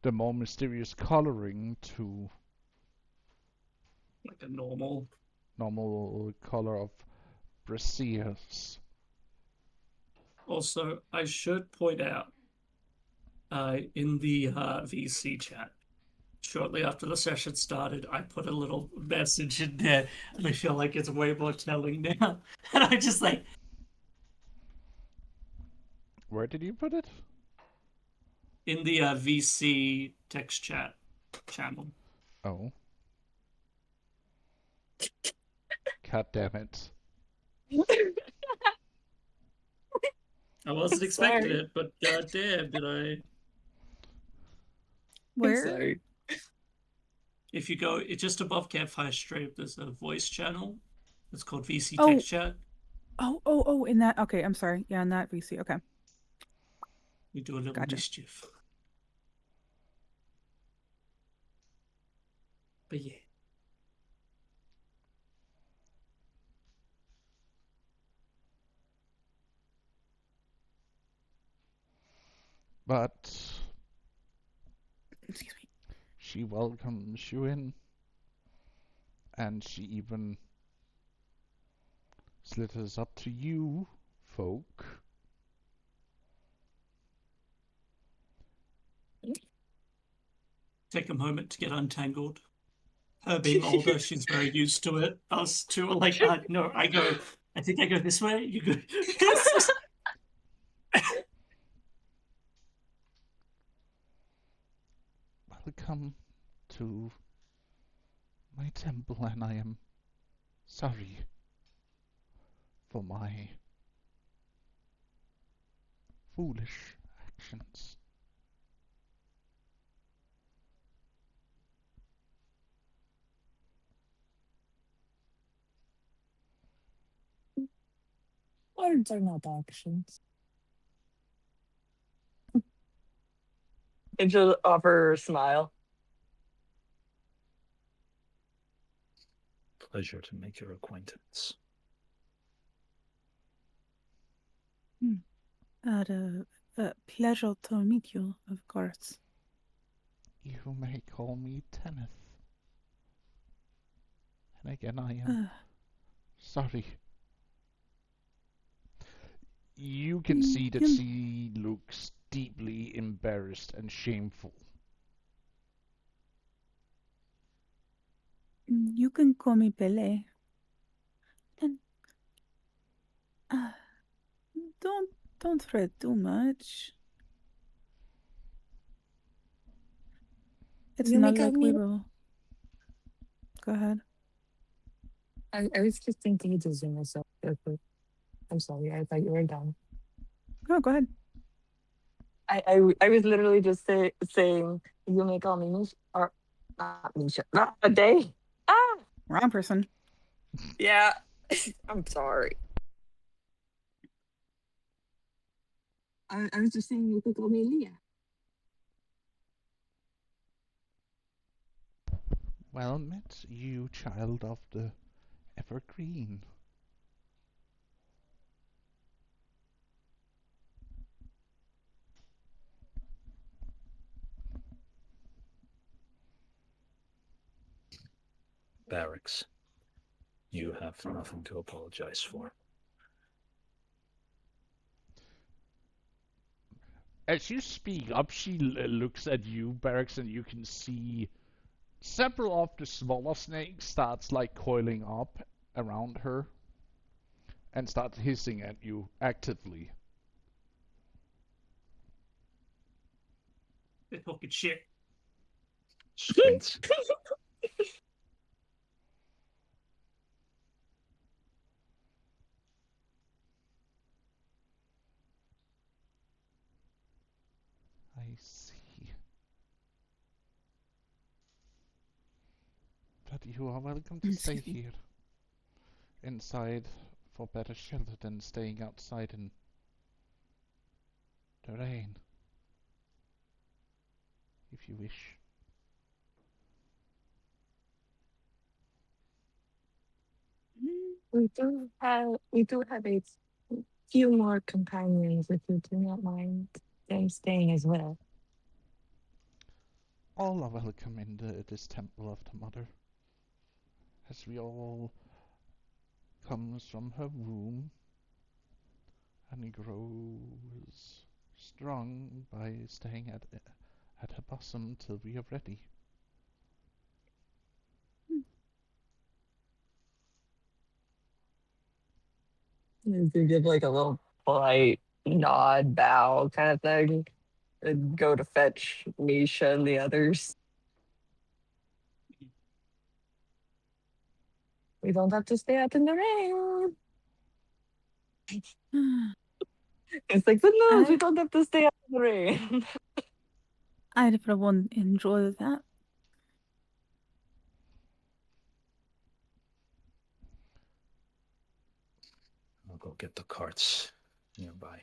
the more mysterious coloring to Like a normal. color of braziers. Also, I should point out, in the VC chat, shortly after the session started, I put a little message in there, and I feel like it's way more telling now. And I just like, Where did you put it? in the VC text chat channel. Oh. God damn it. I wasn't expecting Sorry. it, but goddamn, did I? Where? Sorry. If you go, it's just above Campfire Stream. There's a voice channel. It's called VC Oh. Text Chat. Oh, in that. Okay, I'm sorry. Yeah, in that VC. Okay. We do a little Gotcha. mischief. But yeah. But Excuse me. she welcomes you in, and she even This litter's up to you, folk. Take a moment to get untangled. Her being older, she's very used to it. Us two are like, no, I think I go this way, you go. Welcome to my temple, and I am sorry for my foolish actions. Words are not actions. And she'll offer her a smile. Pleasure to make your acquaintance. Pleasure to meet you, of course. You may call me Tenneth. And again, I am sorry. You can see that she looks deeply embarrassed and shameful. You can call me Pele. And don't fret too much. It's You not make out like we me- will. Go ahead. I was just thinking to zoom myself real quick. I'm sorry, I thought you were done. No, go ahead. I was literally just saying, you may call me Misha, or not Misha, not a day. Ah, Wrong person. yeah. I'm sorry. I was just saying you could call me Leah. Well met, you child of the Evergreen. Barracks. You have nothing to apologize for. As you speak up, she looks at you, Barracks, and you can see several of the smaller snakes starts like coiling up around her and start hissing at you actively. They're talking shit. Squints. I see. But you are welcome to stay Excuse me. here. Inside for better shelter than staying outside in the rain. If you wish. We do have a few more companions if you do not mind them staying as well. All are welcome in this temple of the mother. As we all comes from her womb and grows strong by staying at her bosom till we are ready. You could give like a little polite nod, bow kind of thing, and go to fetch Misha and the others. We don't have to stay out in the rain. It's like, but no, we don't have to stay out in the rain. I for one enjoy that. I'll go get the carts nearby.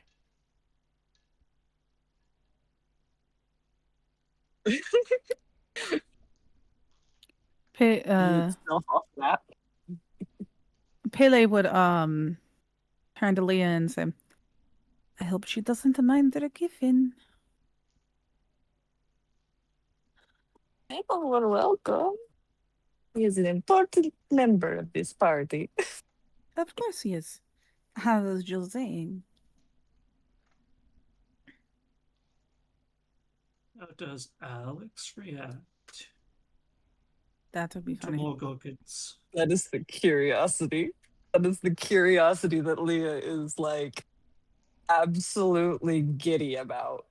Stuff off that. Pele would turn to Leah and say, I hope she doesn't mind their giving. People were welcome. He is an important member of this party. Of course he is. How was José? How does Alex react That would be to funny. more Gorgons? That is the curiosity. That is the curiosity that Leah is like absolutely giddy about.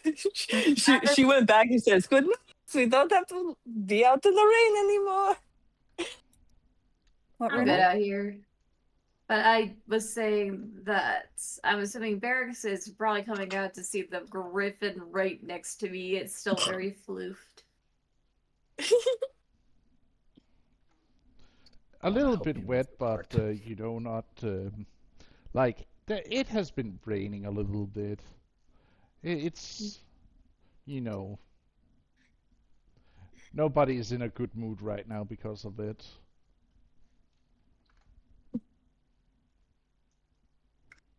she went back and says, "Good news. We don't have to be out in the rain anymore." What, I'm Rena? good out here. But I was saying that I'm assuming Barracks is probably coming out to see the griffin right next to me. It's still very floofed. A little help bit you with wet, the but part. you know, not like it has been raining a little bit. It's you know, nobody is in a good mood right now because of it.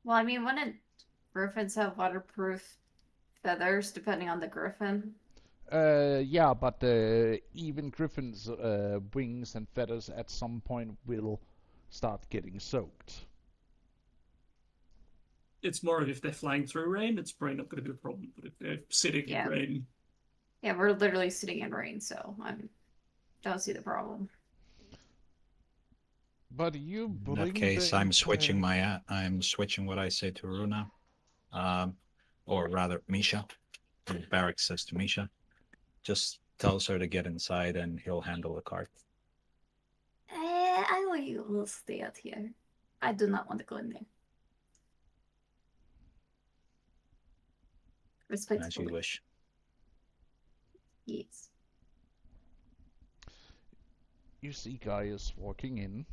Well, I mean, wouldn't griffins have waterproof feathers depending on the griffin? Yeah, but even griffins' wings and feathers at some point will start getting soaked. It's more of if they're flying through rain, it's probably not going to be a problem. But if they're sitting Yeah. in rain, Yeah, we're literally sitting in rain, so I don't see the problem. But you In bring that case, the I'm switching entire... I'm switching what I say to Runa, or rather Misha. Barrack says to Misha, just tells her to get inside and he'll handle the cart. I will stay out here. I do not want to go in there. As you Respectfully. wish. Yes. You see Gaius walking in.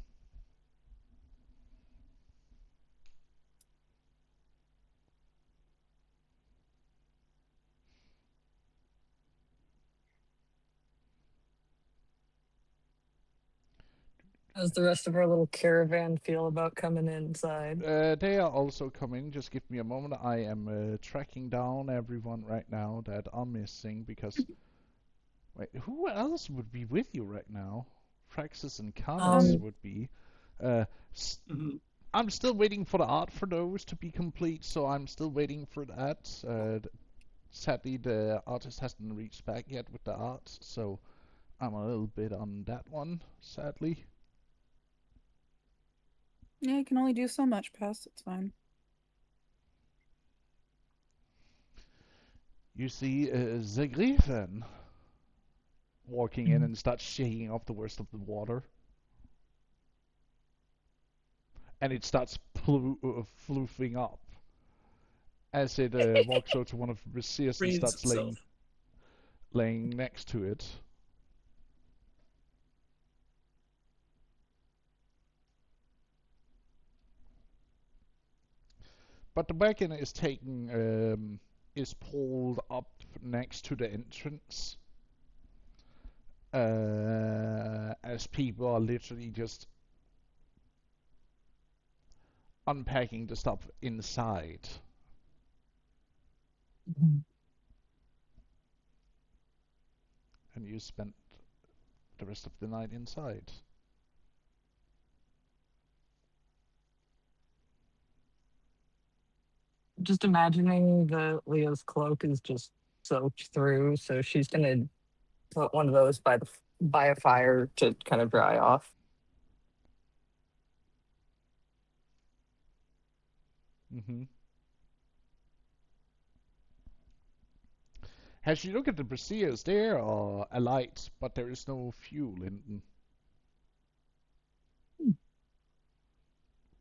How's the rest of our little caravan feel about coming inside? They are also coming. Just give me a moment. I am tracking down everyone right now that are missing because... Wait, who else would be with you right now? Praxis and Canis would be. mhm. I'm still waiting for the art for those to be complete, so I'm still waiting for that. Sadly, the artist hasn't reached back yet with the art, so I'm a little bit on that one, sadly. Yeah, you can only do so much, Pest. It's fine. You see the Griffin walking in and starts shaking off the worst of the water. And it starts floofing up as it walks over to one of the Brasiers and Rains starts itself. laying next to it. But the wagon is is pulled up next to the entrance. As people are literally just unpacking the stuff inside. And you spent the rest of the night inside. Just imagining that Leo's cloak is just soaked through, so she's gonna put one of those by a fire to kind of dry off. Mm-hmm. As you look at the braziers, there are alight, but there is no fuel in them.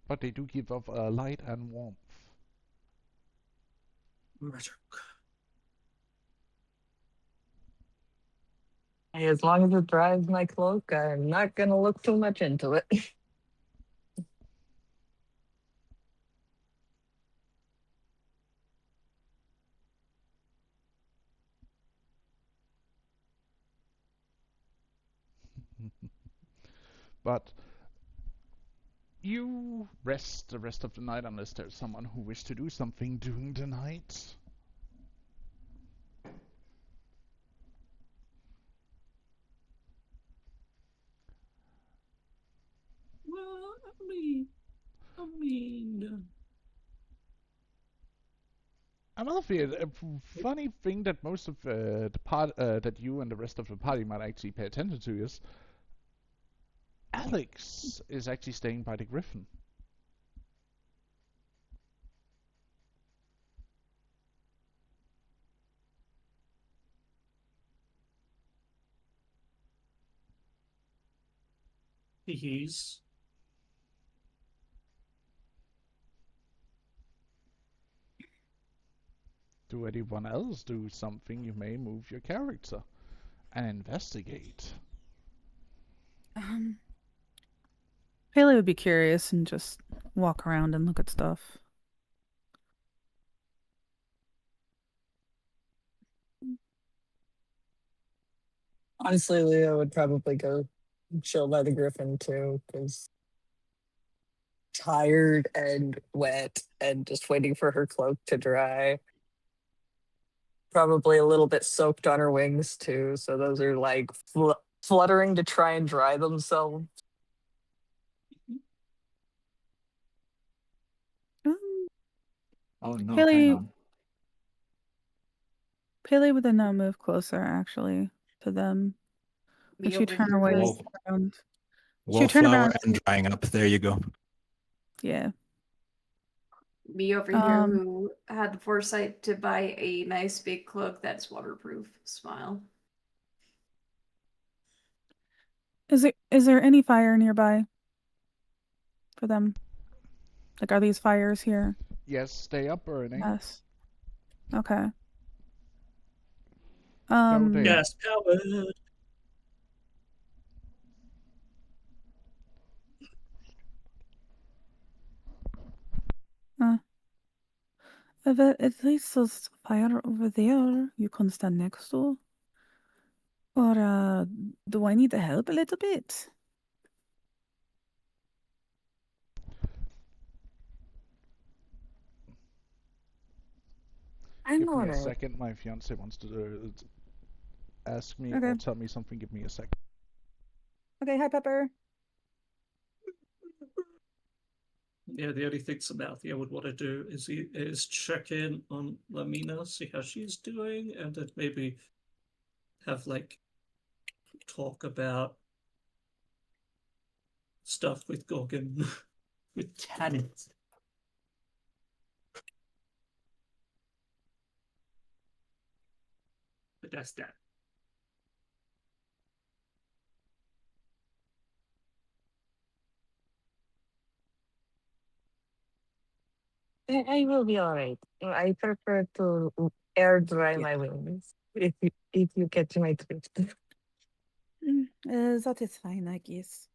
But they do give off light and warmth. Magic. Hey, as long as it dries my cloak, I'm not gonna look too much into it. But you rest the rest of the night unless there's someone who wishes to do something during the night. Well, I mean, 15. Amalfi, a funny thing that most of the part that you and the rest of the party might actually pay attention to is Alex is actually staying by the Griffin. He's Do anyone else do something? You may move your character and investigate. Haley would be curious and just walk around and look at stuff. Honestly, Leo would probably go chill by the Griffin too, because tired and wet and just waiting for her cloak to dry. Probably a little bit soaked on her wings too, so those are like fluttering to try and dry themselves. Oh no, Haley- hang on. Haley would then move closer, actually, to them. Me And she'd over turn here away with- around. Wallflower around- and drying up. There you go. Yeah. Me over here Um, who had the foresight to buy a nice big cloak that's waterproof. Smile. Is there any fire nearby for them? Like, are these fires here? Yes, they are burning. Yes. Okay. they- gas powered. At least there's fire over there you can stand next to. Or do I need to help a little bit? I'm Give me a alright. second. My fiance wants to ask me Okay. or tell me something. Give me a second. Okay, hi Pepper. Yeah, the only thing Samantha would want to do is check in on Lamina, see how she's doing, and then maybe have like talk about stuff with Gorgon, with Tanit. But that's that. I will be alright. I prefer to air dry my wings. If you catch my drift. That is fine, I guess.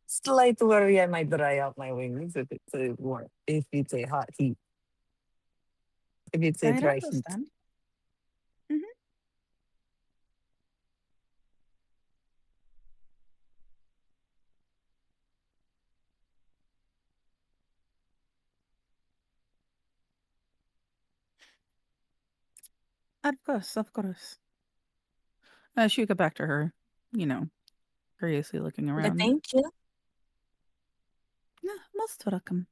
Slight worry I might dry out my wings if it's if it's a hot heat. If it's a I dry heat. understand. Of course, of course. She would go back to her, curiously looking But around. thank you. No, most welcome.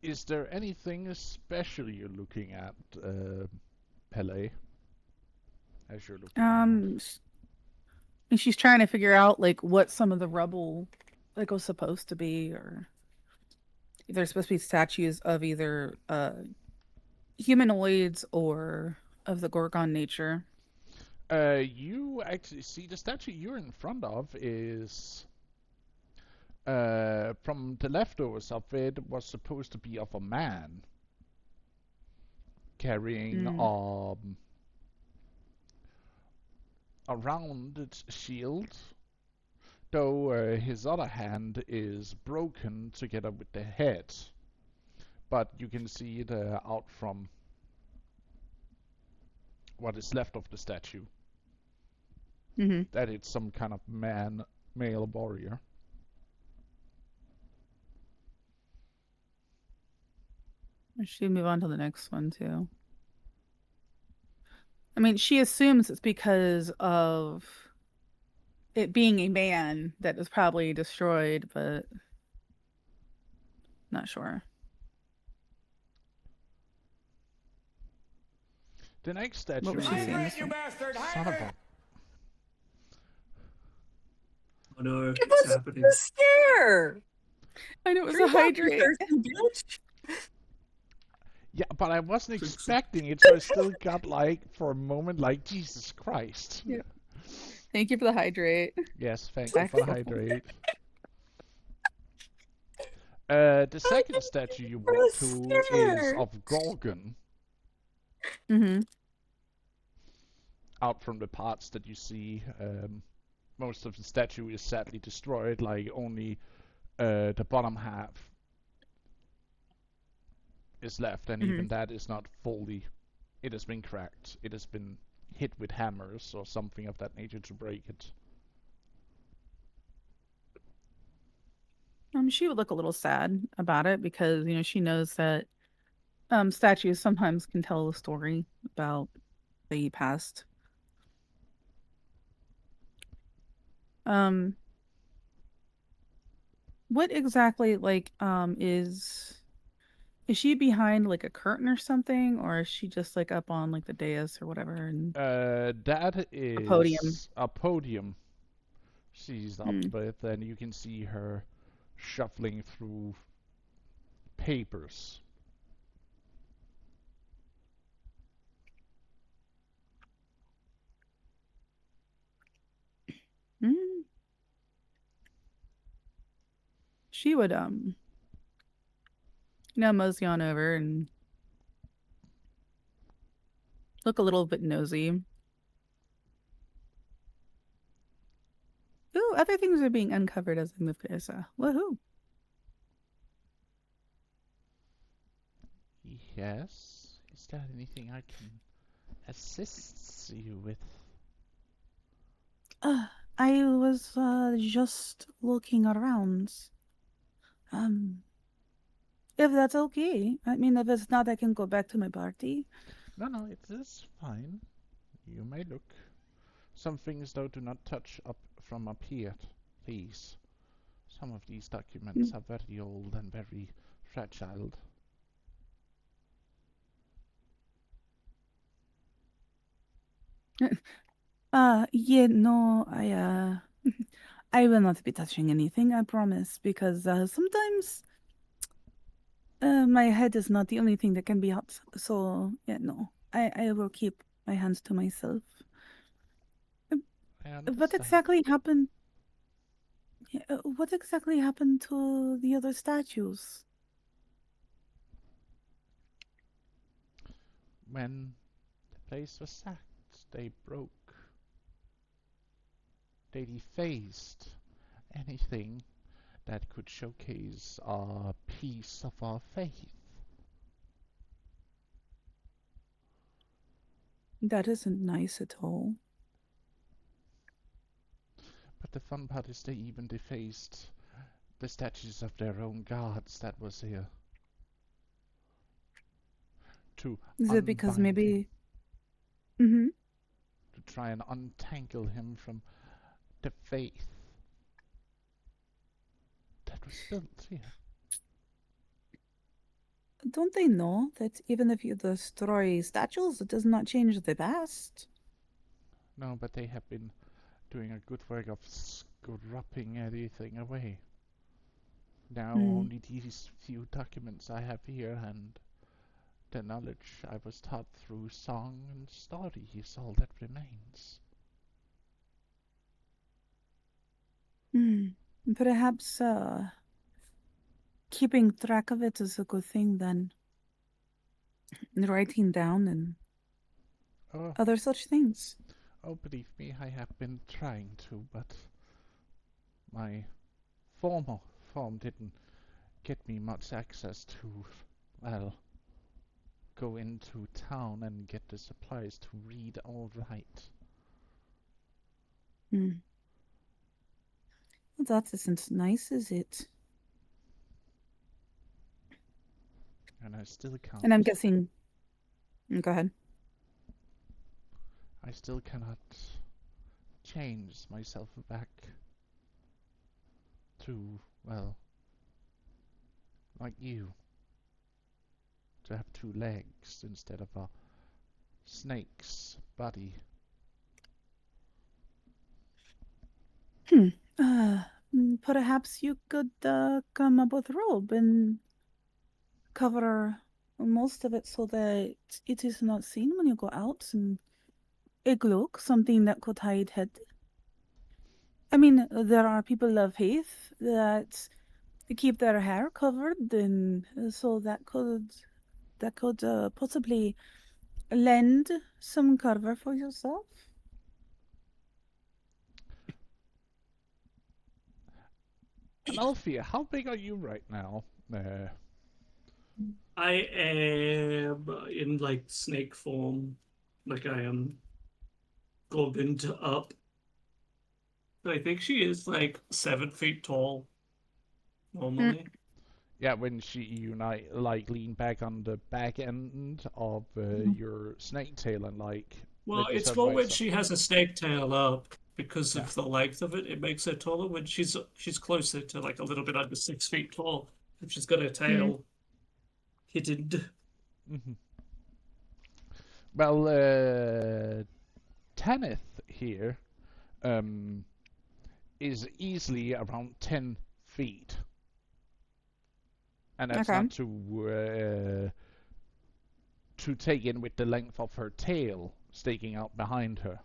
Is there anything special you're looking at, Pele? As you're looking around? And she's trying to figure out like what some of the rubble like was supposed to be, or if there's supposed to be statues of either humanoids or of the Gorgon nature. You actually see the statue you're in front of is from the leftovers of it was supposed to be of a man carrying a rounded shield, though his other hand is broken together with the head. But you can see it out from what is left of the statue. That it's some kind of male warrior. Or should we move on to the next one too? I mean, she assumes it's because of it being a man that was probably destroyed, but not sure. The next statue What was she is saying this one? son of a. Oh no, It it's was happening. a scare. I know it was Hurry a up, you hydrate. thirsty bitch. Yeah, but I wasn't Fix it. expecting it, so I still got like for a moment like Jesus Christ. Yeah. Thank you for the hydrate. Yes, thank you for the hydrate. The second statue you walk to is of Gorgon. Mm-hmm. Out from the parts that you see, most of the statue is sadly destroyed, like only the bottom half is left, and even that is not fully. It has been cracked. It has been hit with hammers or something of that nature to break it. She would look a little sad about it because, she knows that statues sometimes can tell a story about the past. What exactly is she behind like a curtain or something, or is she just like up on like the dais or whatever and That is podium. a podium. She's up Hmm. with, and you can see her shuffling through papers. Mm. She would mosey on over and look a little bit nosy. Ooh, other things are being uncovered as I move to Issa. Woohoo! Yes. Is there anything I can assist you with? I was just looking around. If that's okay. I mean, if it's not, I can go back to my party. No, it is fine. You may look. Some things, though, do not touch up from up here, please. Some of these documents are very old and very fragile. Yeah, no, I will not be touching anything, I promise, because sometimes my head is not the only thing that can be hot. So, yeah, no, I will keep my hands to myself. I What understand. exactly happened? What exactly happened to the other statues? When the place was sacked, they broke. They defaced anything that could showcase a piece of our faith. That isn't nice at all. But the fun part is they even defaced the statues of their own gods that was here. To Is it because unbind maybe... him, to try and untangle him from the faith that was built here. Don't they know that even if you destroy statues, it does not change the past? No, but they have been doing a good work of scrubbing everything away. Now only these few documents I have here and the knowledge I was taught through song and story is all that remains. Perhaps keeping track of it is a good thing then. Writing down and Oh, other such things. oh, believe me, I have been trying to, but my former form didn't get me much access to, well, go into town and get the supplies to read or write. That isn't nice, is it? And I still can't. And I'm guessing. Go ahead. I still cannot change myself back to, well, like you. To have 2 legs instead of a snake's body. Perhaps you could come up with a robe and cover most of it so that it is not seen when you go out, and a cloak, something that could hide head. I mean, there are people of faith that keep their hair covered, and so that could possibly lend some cover for yourself. Amalthea, how big are you right now? I am in like snake form, like I am Gorgoned up. I think she is like 7 feet tall normally. Yeah, when you like lean back on the back end of your snake tail and like. Well, let it's yourself more rise when up. she has a snake tail up because of the length of it. It makes her taller. When she's closer to like a little bit under 6 feet tall. If she's got her tail hidden. Mm-hmm. Well, Tanith here is easily around 10 feet. And that's Okay. not to take in with the length of her tail sticking out behind her.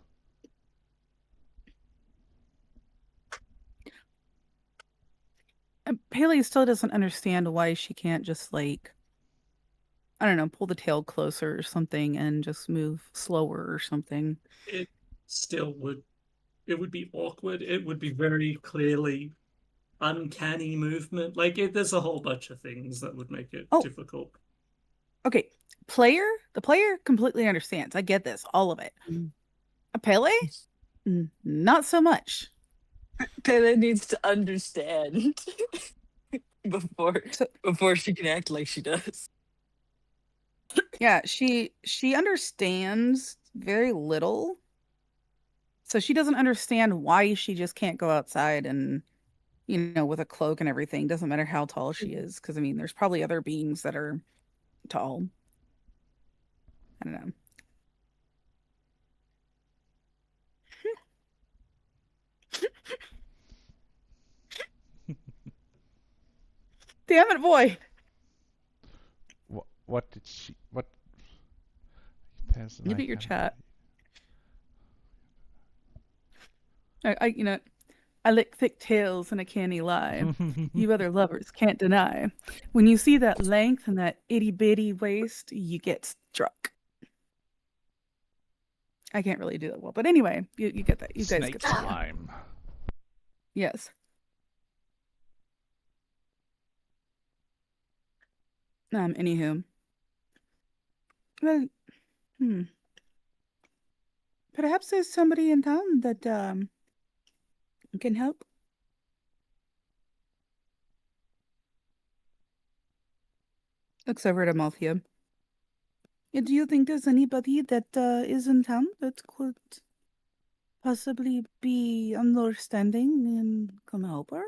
Haley still doesn't understand why she can't just like, I don't know, pull the tail closer or something and just move slower or something. It still would. It would be awkward. It would be very clearly uncanny movement. Like there's a whole bunch of things that would make it difficult. Okay, the player completely understands. I get this, all of it. Pele, not so much. Pele needs to understand before she can act like she does. Yeah, she understands very little. So she doesn't understand why she just can't go outside and, with a cloak and everything. Doesn't matter how tall she is, because I mean, there's probably other beings that are tall. I don't know. Damn it, boy! What did she? What? You beat your chat. I lick thick tails and I can't lie. You other lovers can't deny. When you see that length and that itty bitty waist, you get struck. I can't really do that well, but anyway, you get that. You guys Snake get that. slime. Yes. Anywho. Well, perhaps there's somebody in town that can help. Looks over at Amalthea. Do you think there's anybody that is in town that could possibly be understanding and come help her?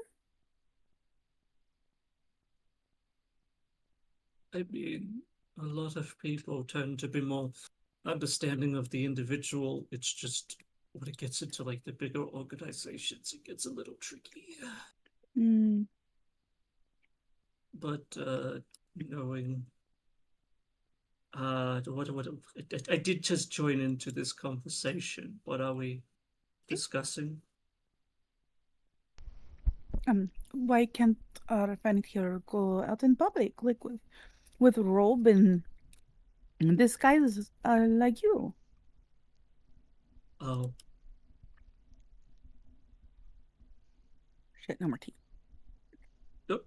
I mean, a lot of people tend to be more understanding of the individual. It's just when it gets into like the bigger organizations, it gets a little tricky. But knowing I did just join into this conversation. What are we discussing? Why can't our friend here go out in public, like with robe and disguise like you? Oh. Shit, no more tea. Nope.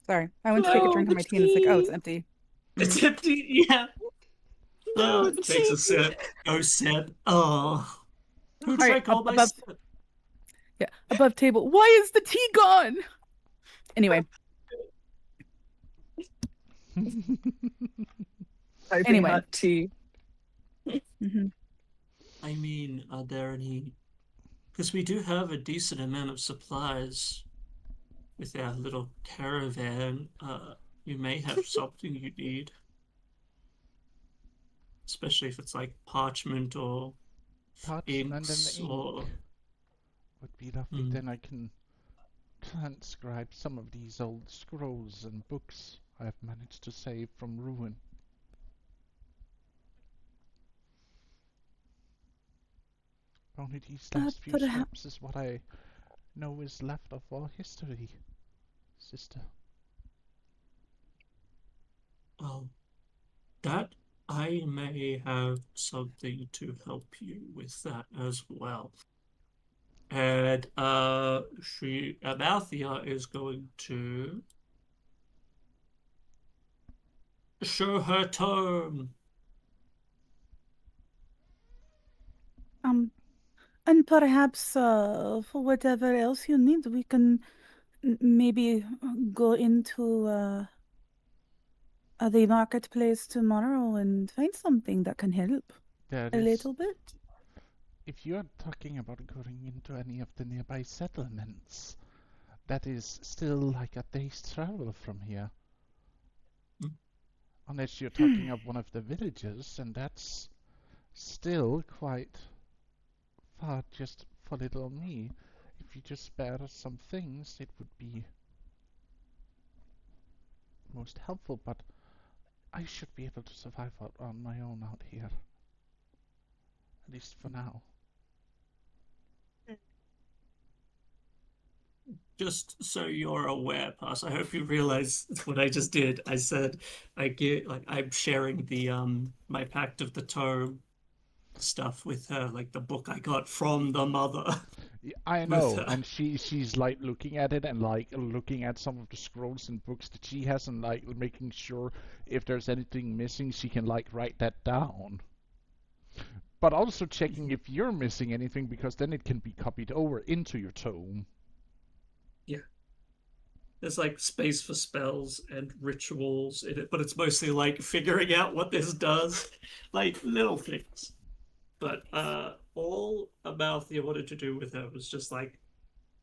Sorry, I went to take a drink of my tea and it's like, oh, it's empty. It's empty, yeah. Oh, it takes a sip. Oh, sip. Oh. Who drank all my sip? Yeah, above table. Why is the tea gone? Anyway. Piping Anyway. hot tea. Hmm. I mean, are there any? Because we do have a decent amount of supplies with our little caravan. You may have something you need, especially if it's like parchment or Parchment and inks ink or. would be lovely. Hmm. Then I can transcribe some of these old scrolls and books I've managed to save from ruin. Only these last few Perhaps steps is what I know is left of our history, sister. Well, that I may have something to help you with that as well. And Amalthea is going to show her tome. and perhaps for whatever else you need, we can maybe go into the marketplace tomorrow and find something that can help There a is, little bit. if you're talking about going into any of the nearby settlements, that is still like a day's travel from here. Hmm. Unless you're talking of one of the villages, and that's still quite far just for little me. If you just spare us some things, it would be most helpful, but I should be able to survive on my own out here. At least for now. Just so you're aware, Pass, I hope you realize what I just did. I said I'm sharing the my Pact of the Tome stuff with her, like the book I got from the mother. I With know, her. and she's like looking at it and like looking at some of the scrolls and books that she has and like making sure if there's anything missing she can like write that down. But also checking if you're missing anything because then it can be copied over into your tome. Yeah. There's like space for spells and rituals in it, but it's mostly like figuring out what this does, like little things. But all Amalthea wanted to do with her was just like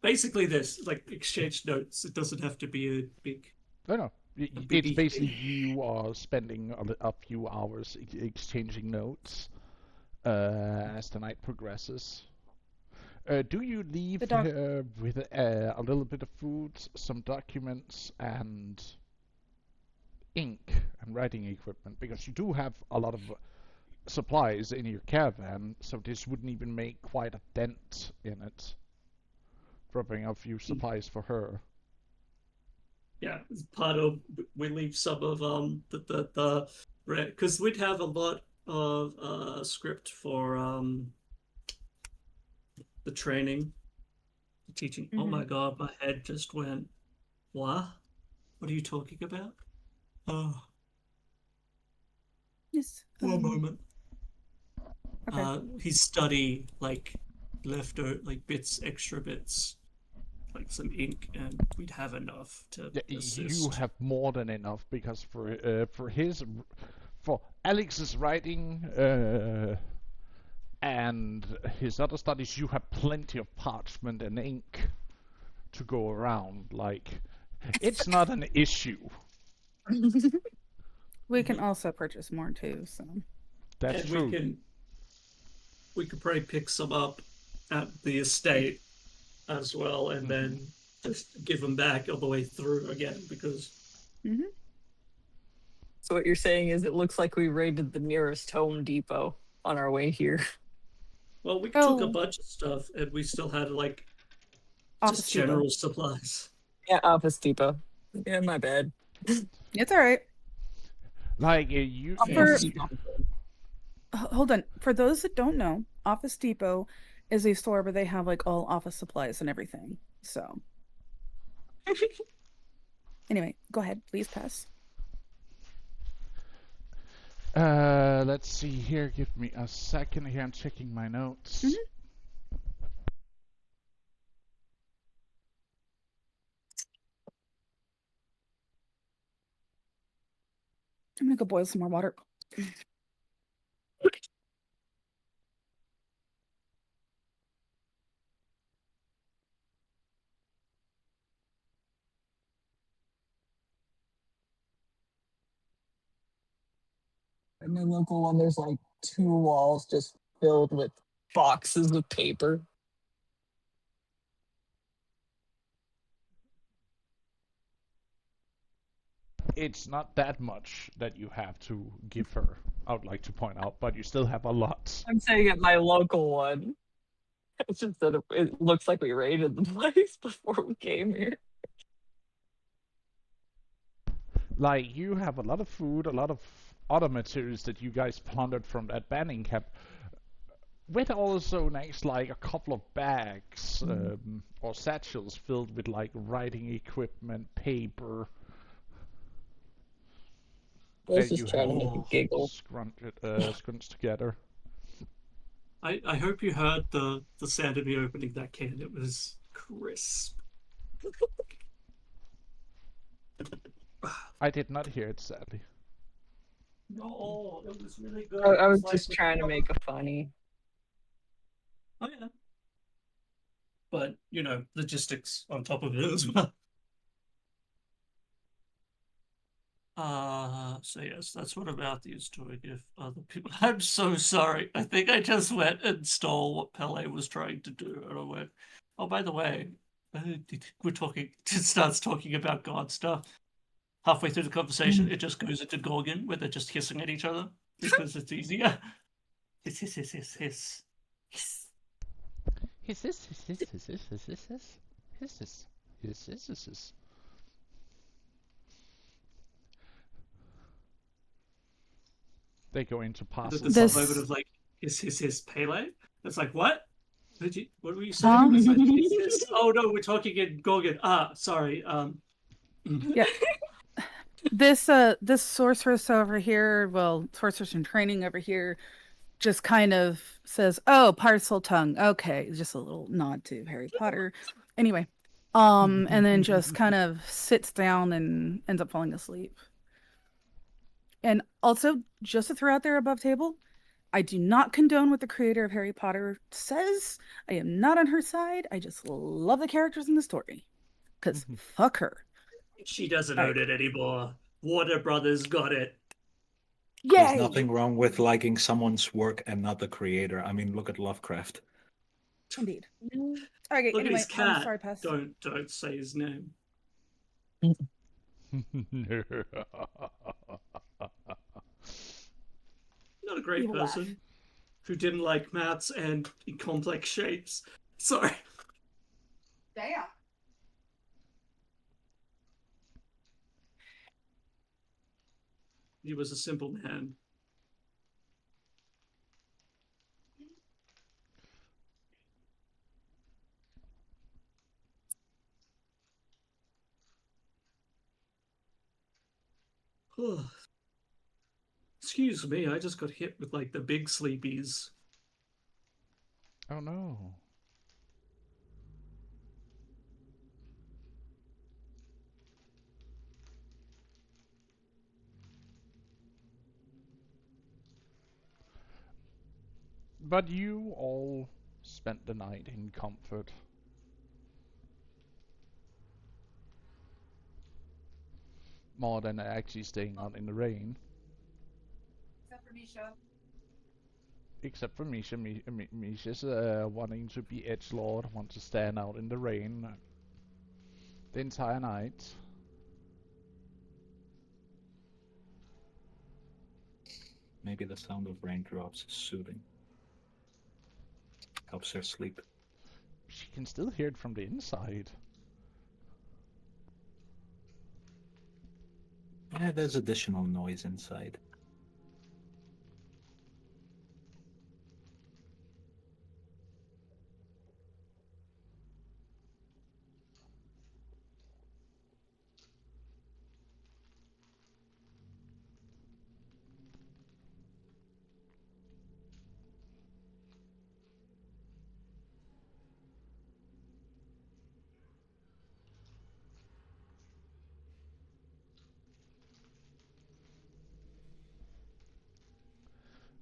basically this, like exchange notes. It doesn't have to be a big No, a it's biggie basically thing. you are spending a few hours exchanging notes as the night progresses. Do you leave The doc- with a little bit of food, some documents, and ink and writing equipment? Because you do have a lot of supplies in your caravan, so this wouldn't even make quite a dent in it. Dropping a few supplies for her. Yeah, it's part of we leave some of the because we'd have a lot of script for the training, the teaching. Oh my god, my head just went. What? What are you talking about? Oh, Yes. one moment. Okay. His study like left like extra bits, like some ink, and we'd have enough to Yeah, you assist. have more than enough because for Alex's writing and his other studies, you have plenty of parchment and ink to go around. Like, it's not an issue. We can also purchase more too, so. That's And true. we could probably pick some up at the estate as well, and then just give them back all the way through again because. So what you're saying is it looks like we raided the nearest Home Depot on our way here. Well, we took a Oh, bunch of stuff, and we still had like Office just Depot. general supplies. Yeah, Office Depot. Yeah, my bad. It's all right. Like, you. For- Fancy. Hold on. For those that don't know, Office Depot is a store where they have like all office supplies and everything. So, anyway, go ahead. Please pass. Let's see here. Give me a second here. I'm checking my notes. I'm gonna go boil some more water. In my local one, there's like 2 walls just filled with boxes of paper. It's not that much that you have to give her, I would like to point out, but you still have a lot. I'm saying at my local one. It's just that it looks like we raided the place before we came here. Like, you have a lot of food, a lot of other materials that you guys plundered from that banding camp, with also next, like, a couple of bags or satchels filled with, like, writing equipment, paper. I was that just you trying to have make a giggle. scrunched together. I hope you heard the sound of me opening that can. It was crisp. I did not hear it, sadly. No, it was really good. I was It's like just with trying to the- make a funny. Oh yeah. But logistics on top of it as well. So yes, that's what about these to give other people. I'm so sorry. I think I just went and stole what Pele was trying to do, and I went, oh, by the way, we're talking. It starts talking about God stuff. Halfway through the conversation, it just goes into Gorgon, where they're just hissing at each other because it's easier. Hiss, hiss, hiss, hiss, hiss. Hiss. They go into There's parcels. this This- moment of like hiss, Pele. It's like what? What were you Huh? saying? It's like, hiss, hiss. Oh no, we're talking in Gorgon. Sorry. Yeah. This sorceress over here, well, sorceress in training over here, just kind of says, "Oh, parcel tongue." Okay, just a little nod to Harry Potter. Anyway, and then just kind of sits down and ends up falling asleep. And also, just to throw out there above table, I do not condone what the creator of Harry Potter says. I am not on her side. I just love the characters in the story. Because fuck her. She doesn't Right. own it anymore. Warner Brothers got it. There's Yay! nothing wrong with liking someone's work and not the creator. I mean, look at Lovecraft. Indeed. Okay, Look anyway, at his cat. sorry, Pest. Don't say his name. Not a great You laugh. person who didn't like maths and complex shapes. Sorry. Damn. He was a simple man. Excuse me, I just got hit with like the big sleepies. Oh no. But you all spent the night in comfort. More than actually staying out in the rain. Except for Misha. Except for Misha. Misha's wanting to be edgelord, want to stand out in the rain the entire night. Maybe the sound of raindrops is soothing. Helps her sleep. She can still hear it from the inside. Yeah, there's additional noise inside.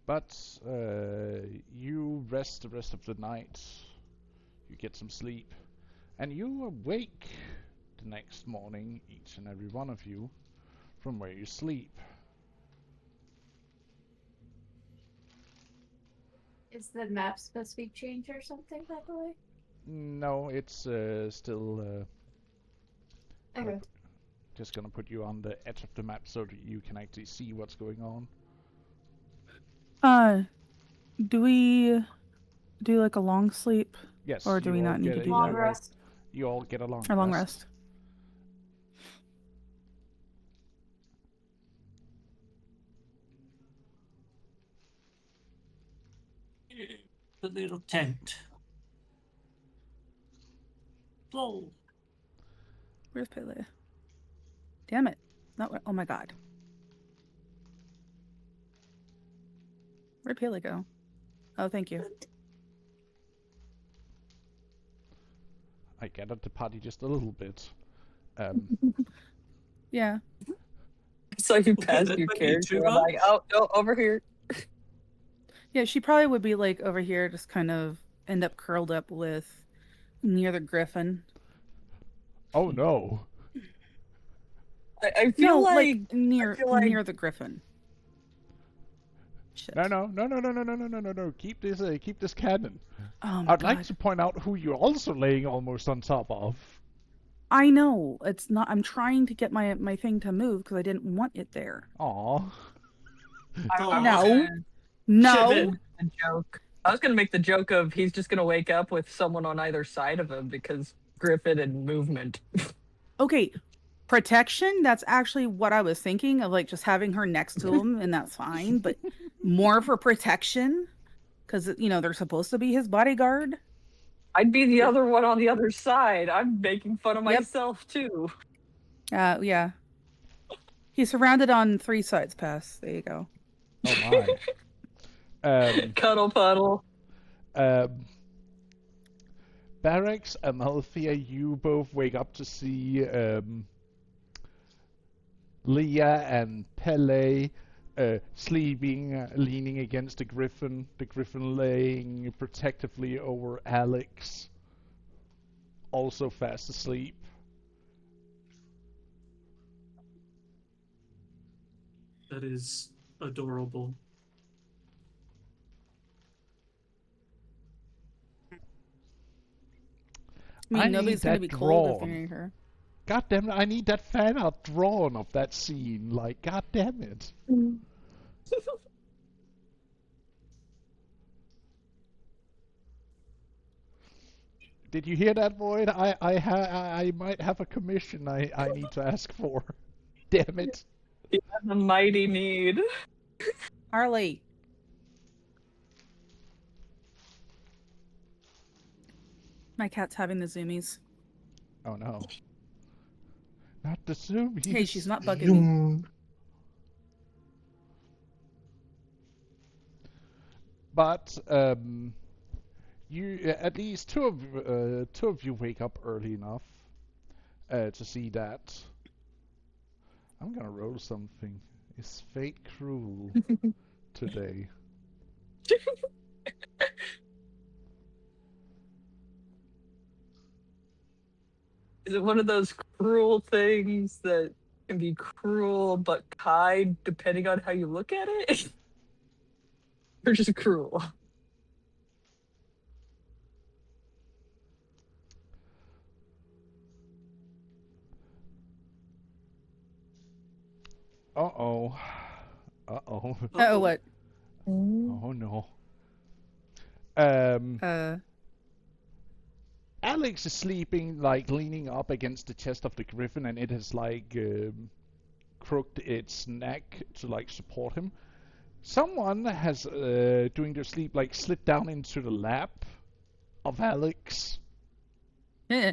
But you rest the rest of the night. You get some sleep. And you awake the next morning, each and every one of you, from where you sleep. Is the map supposed to be changed or something, by the way? No, it's still Okay. just gonna put you on the edge of the map so that you can actually see what's going on. Do we do like a long sleep Yes. or do we you all not need get to a- do Long that? rest. You all get a long Or long rest? The little tent. Oh, Where's Pele? Damn it. Not. Oh my god. Where'd Pele go? Oh, thank you. I gathered the party just a little bit. Yeah. So you Okay, passed that your might be character. too I'm like, much. oh no, over here. Yeah, she probably would be like over here, just kind of end up curled up with near the griffin. Oh no. I feel No, like near feel like- near the griffin. Shit. No. Keep this canon. Oh my I'd god. like to point out who you're also laying almost on top of. I know. It's not. I'm trying to get my thing to move because I didn't want it there. Aw. Oh, No. man. No. Should've the joke. I was gonna make the joke of he's just gonna wake up with someone on either side of him because Griffin and movement. Okay. Protection, that's actually what I was thinking of, like just having her next to him, and that's fine. But more for protection, because they're supposed to be his bodyguard. I'd be the other one on the other side. I'm making fun of Yep. myself too. Yeah. He's surrounded on 3 sides. Pass. There you go. Oh my. Cuddle puddle. Barracks, Amalthea, you both wake up to see Leah and Pele sleeping, leaning against the griffin laying protectively over Alex, also fast asleep. That is adorable. I mean, I nobody's need gonna that be cold if drawn. they're near her. God damn it, I need that fan art drawn of that scene. Like, god damn it. Did you hear that, Void? I might have a commission I need to ask for. Damn it. You have a mighty need. Harley. My cat's having the zoomies. Oh no. Not the zoomies. Hey, she's not bugging me. But you at least two of you wake up early enough to see that. I'm gonna roll something. Is fate cruel today? Is it one of those cruel things that can be cruel but kind depending on how you look at it? Or just cruel? Uh-oh. Uh-oh. Oh, what? Oh no. Alex is sleeping, like, leaning up against the chest of the griffin, and it has, like, crooked its neck to, like, support him. Someone has, during their sleep, like, slid down into the lap of Alex Eh.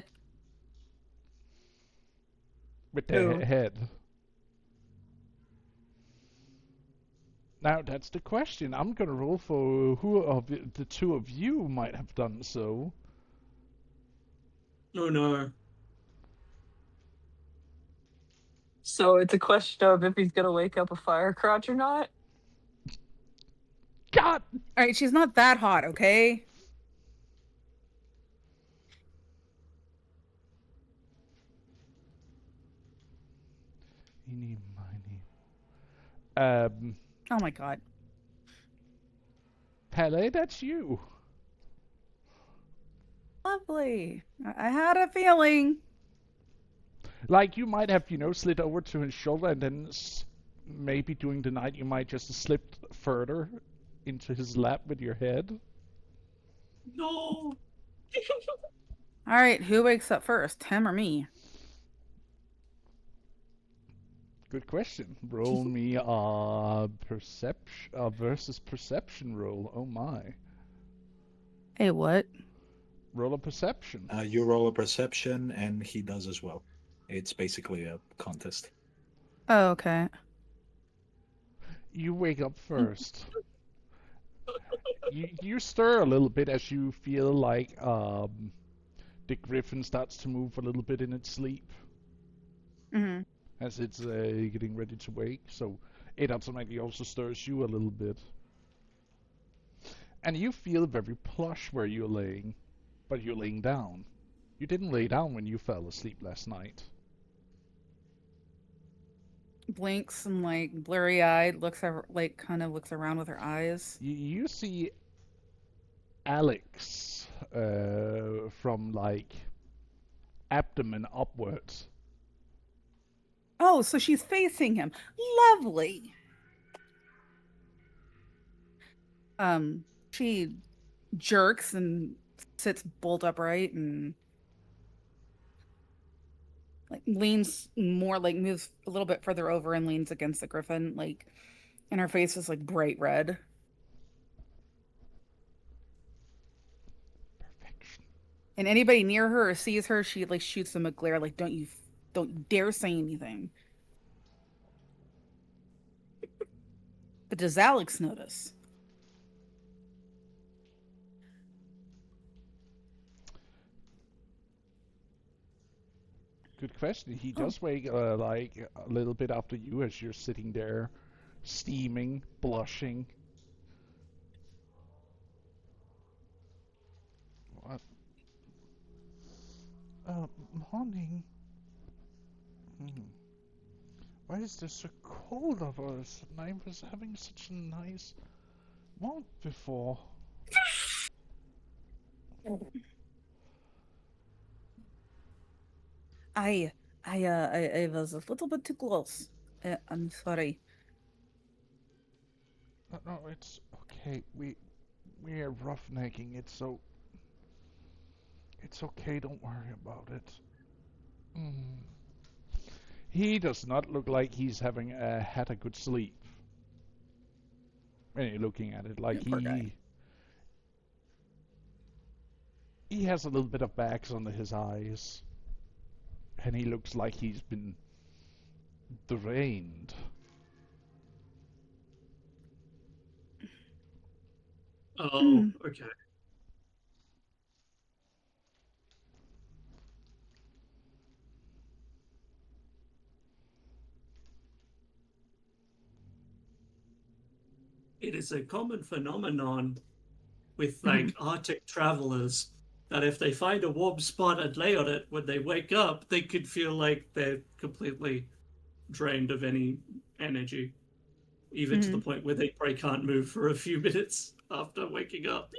with their Ew. head. Now, that's the question. I'm gonna roll for who of the two of you might have done so. Oh no. So it's a question of if he's gonna wake up a fire crotch or not. God! All right, she's not that hot, okay? Eeny, miny. Oh my god. Pele, that's you. Lovely. I had a feeling. Like, you might have, slid over to his shoulder and then maybe during the night you might just slip further into his lap with your head. No. All right, who wakes up first, him or me? Good question. Roll me a perception versus perception roll. Oh my. Hey, what? Roll a perception. You roll a perception, and he does as well. It's basically a contest. Oh, okay. You wake up first. you stir a little bit as you feel like the griffin starts to move a little bit in its sleep Mm-hmm. as it's getting ready to wake. So it automatically also stirs you a little bit. And you feel very plush where you're laying, but you're laying down. You didn't lay down when you fell asleep last night. Blinks and like blurry-eyed, kind of looks around with her eyes. You see Alex from like abdomen upwards. Oh, so she's facing him. Lovely. She jerks and sits bolt upright and like leans more, like moves a little bit further over and leans against the griffin, like, and her face is like bright red. Perfection. And anybody near her or sees her, she like shoots them a glare, like, don't you dare say anything. But does Alex notice? Good question. He does wake like a little bit after you as you're sitting there, steaming, blushing. What? Morning. Why is this so cold of us? And I was having such a nice month before. I was a little bit too close. I'm sorry. No, it's okay. We're roughnecking it, so it's okay. Don't worry about it. He does not look like he's having had a good sleep. When you're looking at it, like Poor guy. he has a little bit of bags under his eyes, and he looks like he's been drained. Oh, okay. It is a common phenomenon with like Arctic travelers that if they find a warm spot and lay on it, when they wake up, they could feel like they're completely drained of any energy, even to the point where they probably can't move for a few minutes after waking up.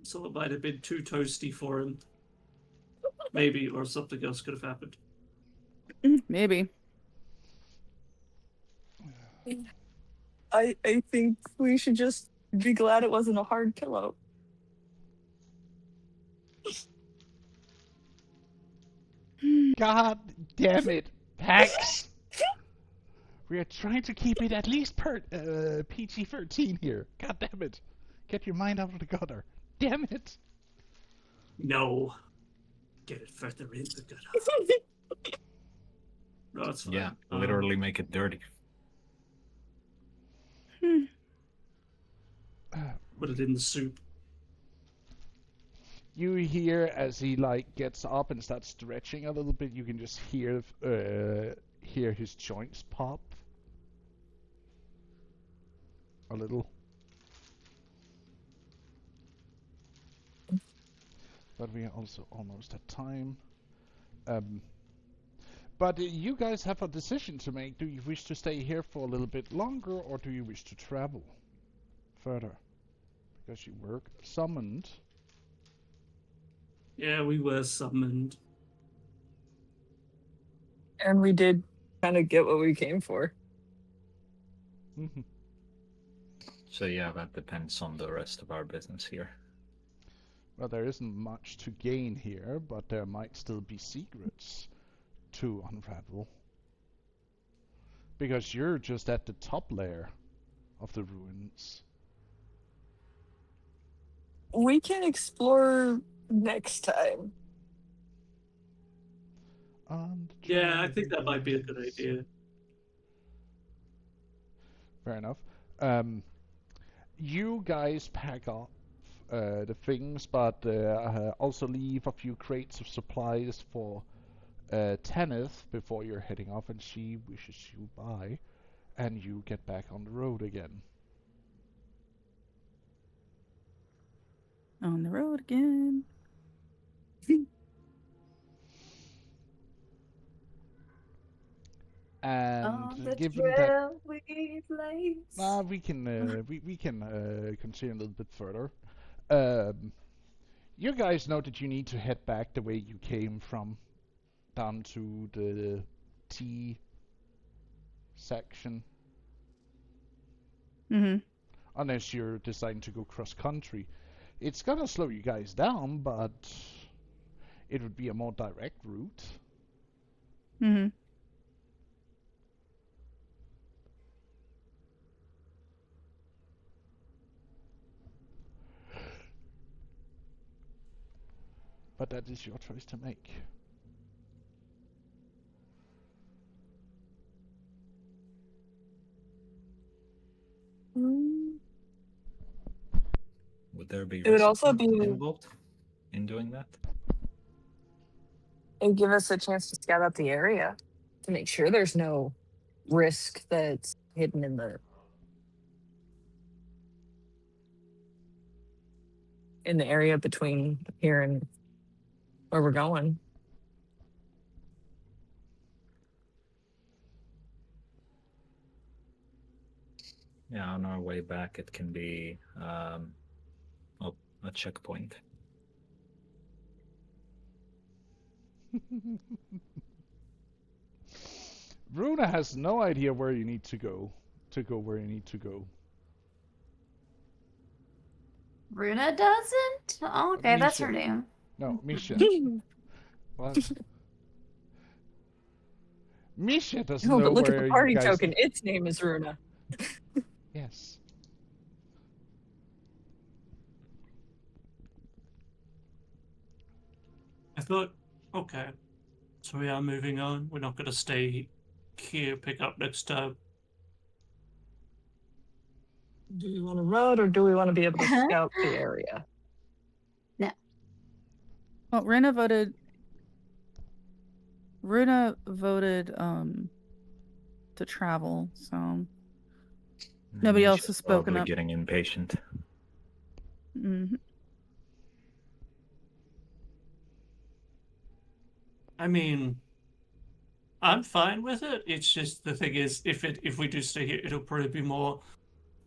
So it might have been too toasty for him. Maybe, or something else could have happened. Maybe. I think we should just be glad it wasn't a hard pillow. God damn it, Pax! We are trying to keep it at least PG-13 here. God damn it! Get your mind out of the gutter. Damn it! No. Get it further in the gutter. No, it's fine. Yeah, literally make it dirty. Put it in the soup. You hear as he like gets up and starts stretching a little bit. You can just hear his joints pop a little. But we are also almost at time. But you guys have a decision to make. Do you wish to stay here for a little bit longer, or do you wish to travel further? Because you were summoned. Yeah, we were summoned. And we did kind of get what we came for. Mm-hmm. So yeah, that depends on the rest of our business here. Well, there isn't much to gain here, but there might still be secrets to unravel. Because you're just at the top layer of the ruins. We can explore next time. Yeah, I think that might be a good idea. Fair enough. You guys pack up the things, but also leave a few crates of supplies for Tanith before you're heading off, and she wishes you bye, and you get back on the road again. On the road again. And given that, we can we can continue a little bit further. You guys know that you need to head back the way you came from, down to the T section. Mm-hmm. Unless you're deciding to go cross country. It's gonna slow you guys down, but it would be a more direct route. Mm-hmm. But that is your choice to make. Would there be It would risk also be- involved in doing that? And give us a chance to scout out the area to make sure there's no risk that's hidden in the area between here and where we're going. Yeah, on our way back, it can be a checkpoint. Runa has no idea where you need to go where you need to go. Runa doesn't? Oh, okay, that's her Misha. name. No, Misha. What? Misha doesn't No, know but look at where the you party guys token. Its name is Runa. Yes. I thought, okay, so we are moving on. We're not going to stay here, pick up next time. Do we want to road or do we want to be able to scout the area? Well, Runa voted to travel, so nobody else has spoken Probably up. getting impatient. Mm-hmm. I mean, I'm fine with it. It's just the thing is, if we do stay here, it'll probably be more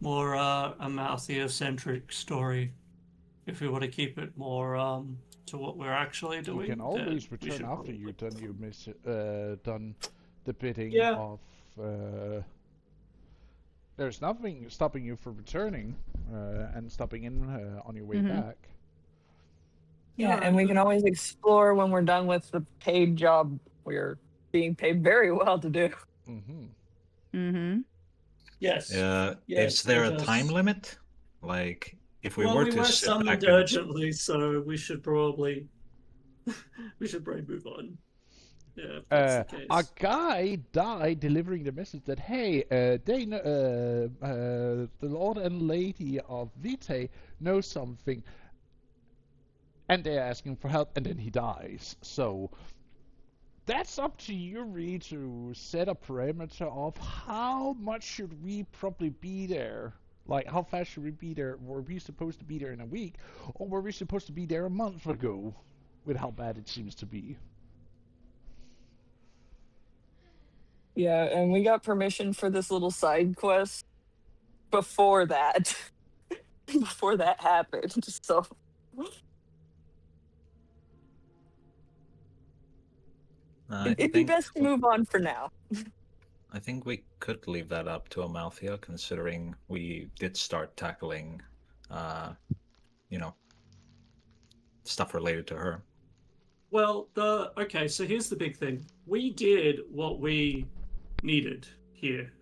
a Malthea-centric story. If we want to keep it more to what we're actually doing, You can then always we return should after probably- you've done the bidding Yeah. of. There's nothing stopping you from returning and stopping in on your way Mhm. back. Yeah, and we can always explore when we're done with the paid job we're being paid very well to do. Mm-hmm. Mm-hmm. Yes. Yes, is there a time limit? Like, if we well, were we to were sit summoned back and urgently, so we should probably move on. Yeah, if that's the case. A guy died delivering the message that, hey, they know, the Lord and Lady of Vitae know something. and they're asking for help, and then he dies. So that's up to you, really, to set a parameter of how much should we probably be there. Like, how fast should we be there? Were we supposed to be there in a week, or were we supposed to be there a month ago, with how bad it seems to be? Yeah, and we got permission for this little side quest before that. Before that happened. So it'd be best to move on for now. I think we could leave that up to Amalthea, considering we did start tackling, stuff related to her. Well, okay, so here's the big thing. We did what we needed here.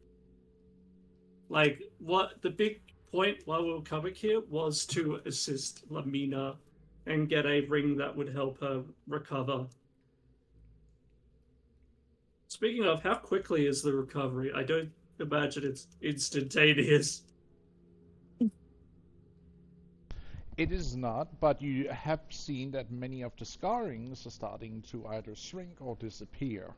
Like, what the big point while we were coming here was to assist Lamina and get a ring that would help her recover. Speaking of, how quickly is the recovery? I don't imagine it's instantaneous. It is not, but you have seen that many of the scarrings are starting to either shrink or disappear.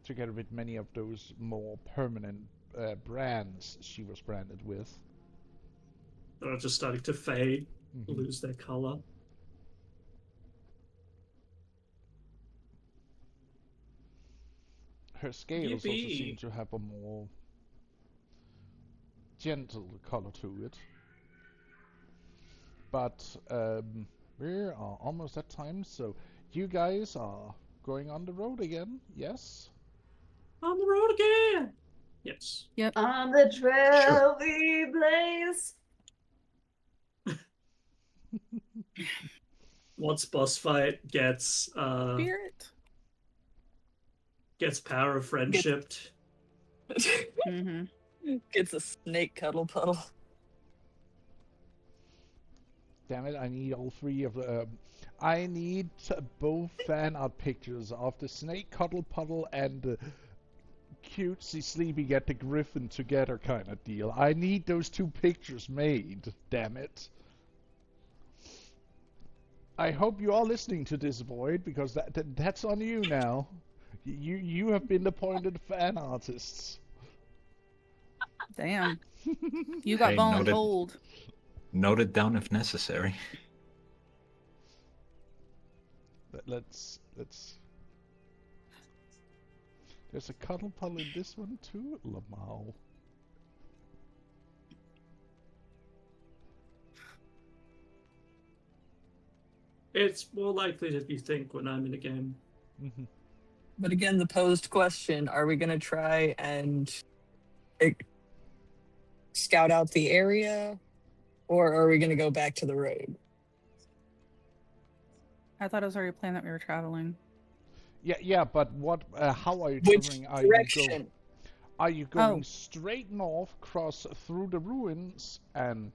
Together with many of those more permanent brands she was branded with. They're just starting to fade, lose their color. Her scales also seem to have a more gentle color to it. But we are almost at time, so you guys are going on the road again, yes? On the road again! Yes. Yep. On the trail we blaze. Once boss fight gets Spirit. Gets power of friendship. Mm-hmm. Gets a snake cuddle puddle. Damn it, I need all three of the... I need both fan art pictures of the snake cuddle puddle and the cutesy sleeping at the griffin together kind of deal. I need those two pictures made, damn it. I hope you are listening to this, Void, because that's on you now. You have been appointed fan artists. Damn. You got voluntold. Note it down if necessary. Let's. There's a cuddle puddle in this one too, Lamau. It's more likely than you think when I'm in a game. Mm-hmm. But again, the posed question, are we going to try and scout out the area, or are we going to go back to the road? I thought it was already planned that we were traveling. Yeah, but what? How are you Which traveling? direction? Are you going straight north, cross through the ruins, and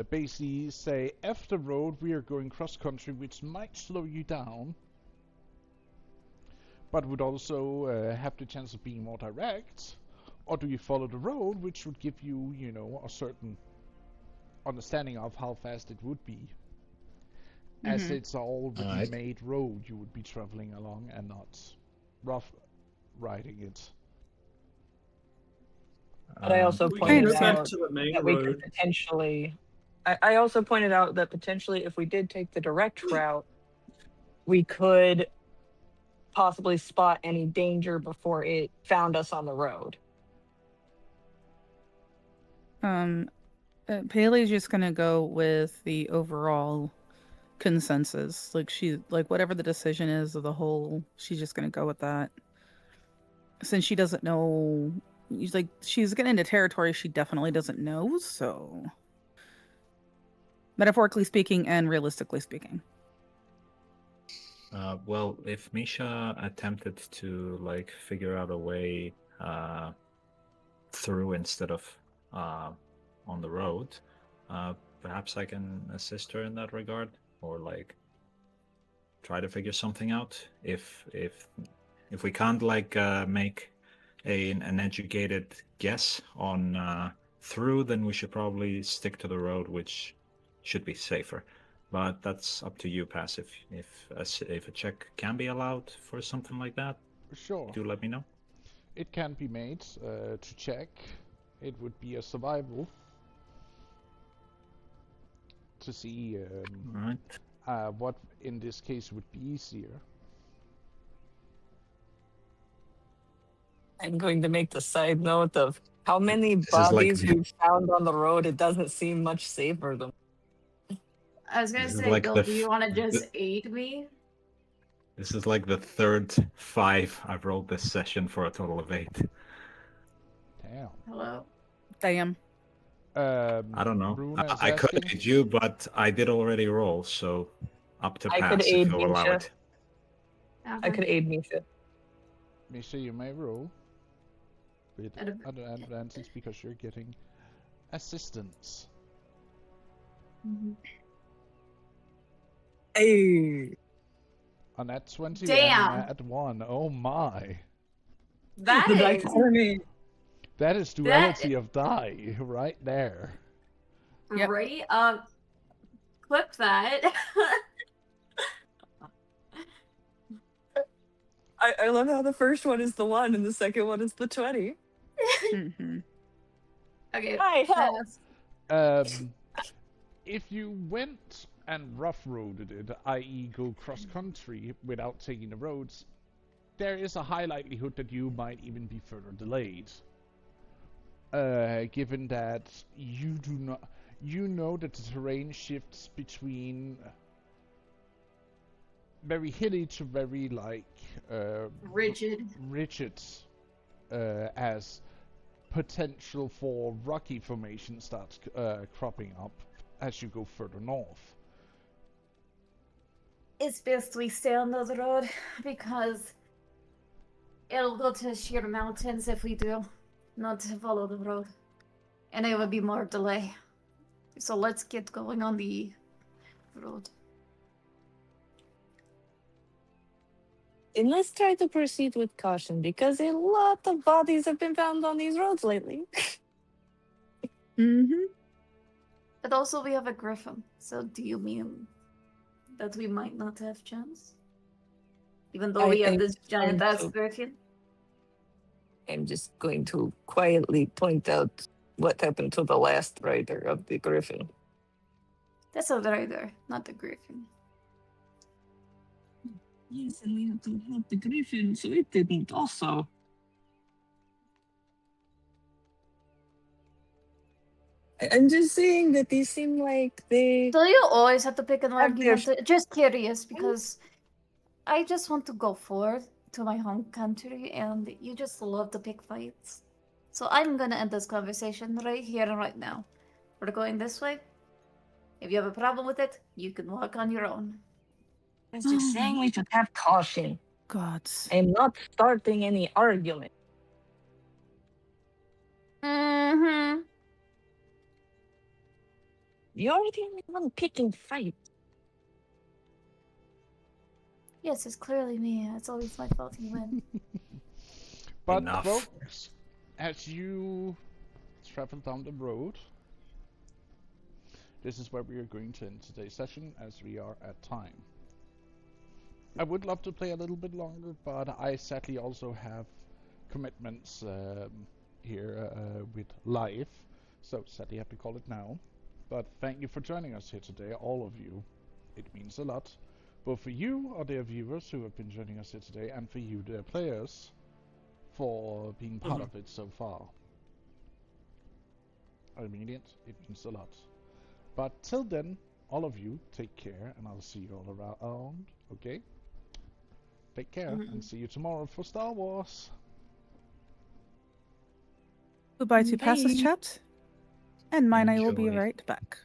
basically say, F the road, we are going cross-country, which might slow you down, but would also have the chance of being more direct? Or do you follow the road, which would give you, a certain understanding of how fast it would be? As it's already made road you would be traveling along and not rough riding it. But I also pointed out that we could potentially... I also pointed out that potentially if we did take the direct route, we could possibly spot any danger before it found us on the road. Paley's just gonna go with the overall consensus. Like whatever the decision is of the whole, she's just gonna go with that. Since she doesn't know, she's getting into territory she definitely doesn't know, so metaphorically speaking and realistically speaking. Well, if Misha attempted to figure out a way through instead of on the road, perhaps I can assist her in that regard, or try to figure something out. If we can't make an educated guess on through, then we should probably stick to the road, which should be safer. But that's up to you, Pass. If a check can be allowed for something like that, Sure. do let me know. It can be made to check. It would be a survival to see Right. what in this case would be easier. I'm going to make the side note of how many This is like bodies the- we've found on the road. It doesn't seem much safer than. I was gonna This is say, like Bill, the do you f- want to the- just aid me? This is like the third 5 I've rolled this session for a total of 8. Damn. Hello? Damn. I don't know. Runa is I could asking- aid you, but I did already roll, so up to I Pass could if aid he'll allow Misha. it. I could aid Misha. Misha, you may roll with At a- other advantage because you're getting assistance. Hey. On that 20 Damn. and at 1. Oh my. That The is dichotomy. That is duality of die right there. Yep. right. Clip that. I love how the first one is the 1 and the second one is the 20. Hmm. Okay. Hi, help. pass. If you went and rough roaded it, i.e. go cross country without taking the roads, there is a high likelihood that you might even be further delayed. Given that you know that the terrain shifts between very hilly to very Rigid. rigid, as potential for rocky formation starts cropping up as you go further north. It's best we stay on the road because it'll go to sheer mountains if we do not follow the road. And it would be more delay. So let's get going on the road. And let's try to proceed with caution because a lot of bodies have been found on these roads lately. Mm-hmm. But also we have a griffin. So do you mean that we might not have chance? Even though I we have think this giant ass so. griffin? I'm just going to quietly point out what happened to the last rider of the griffin. That's a rider, not the griffin. Yes, and we have to help the griffin, so it didn't also. I'm just saying that they seem like they. Do you always have to pick an Have their argument? Just curious, because I just want to go forward to my home country, and you just love to pick fights. So I'm gonna end this conversation right here and right now. We're going this way. If you have a problem with it, you can walk on your own. I'm just saying we should have caution. Gods. I'm not starting any argument. Mm-hmm. You're the only one picking fights. Yes, it's clearly me. It's always my fault you win. But Enough. folks, as you travel down the road, this is where we are going to end today's session, as we are at time. I would love to play a little bit longer, but I sadly also have commitments here with life, so sadly I have to call it now. But thank you for joining us here today, all of you. It means a lot, both for you, our dear viewers who have been joining us here today, and for you, dear players, for being part of it so far. I mean it means a lot. But till then, all of you, take care, and I'll see you all around, okay? Take care, and see you tomorrow for Star Wars. Goodbye to Passes Bye. chat. And mine, I will be Enjoy. right back.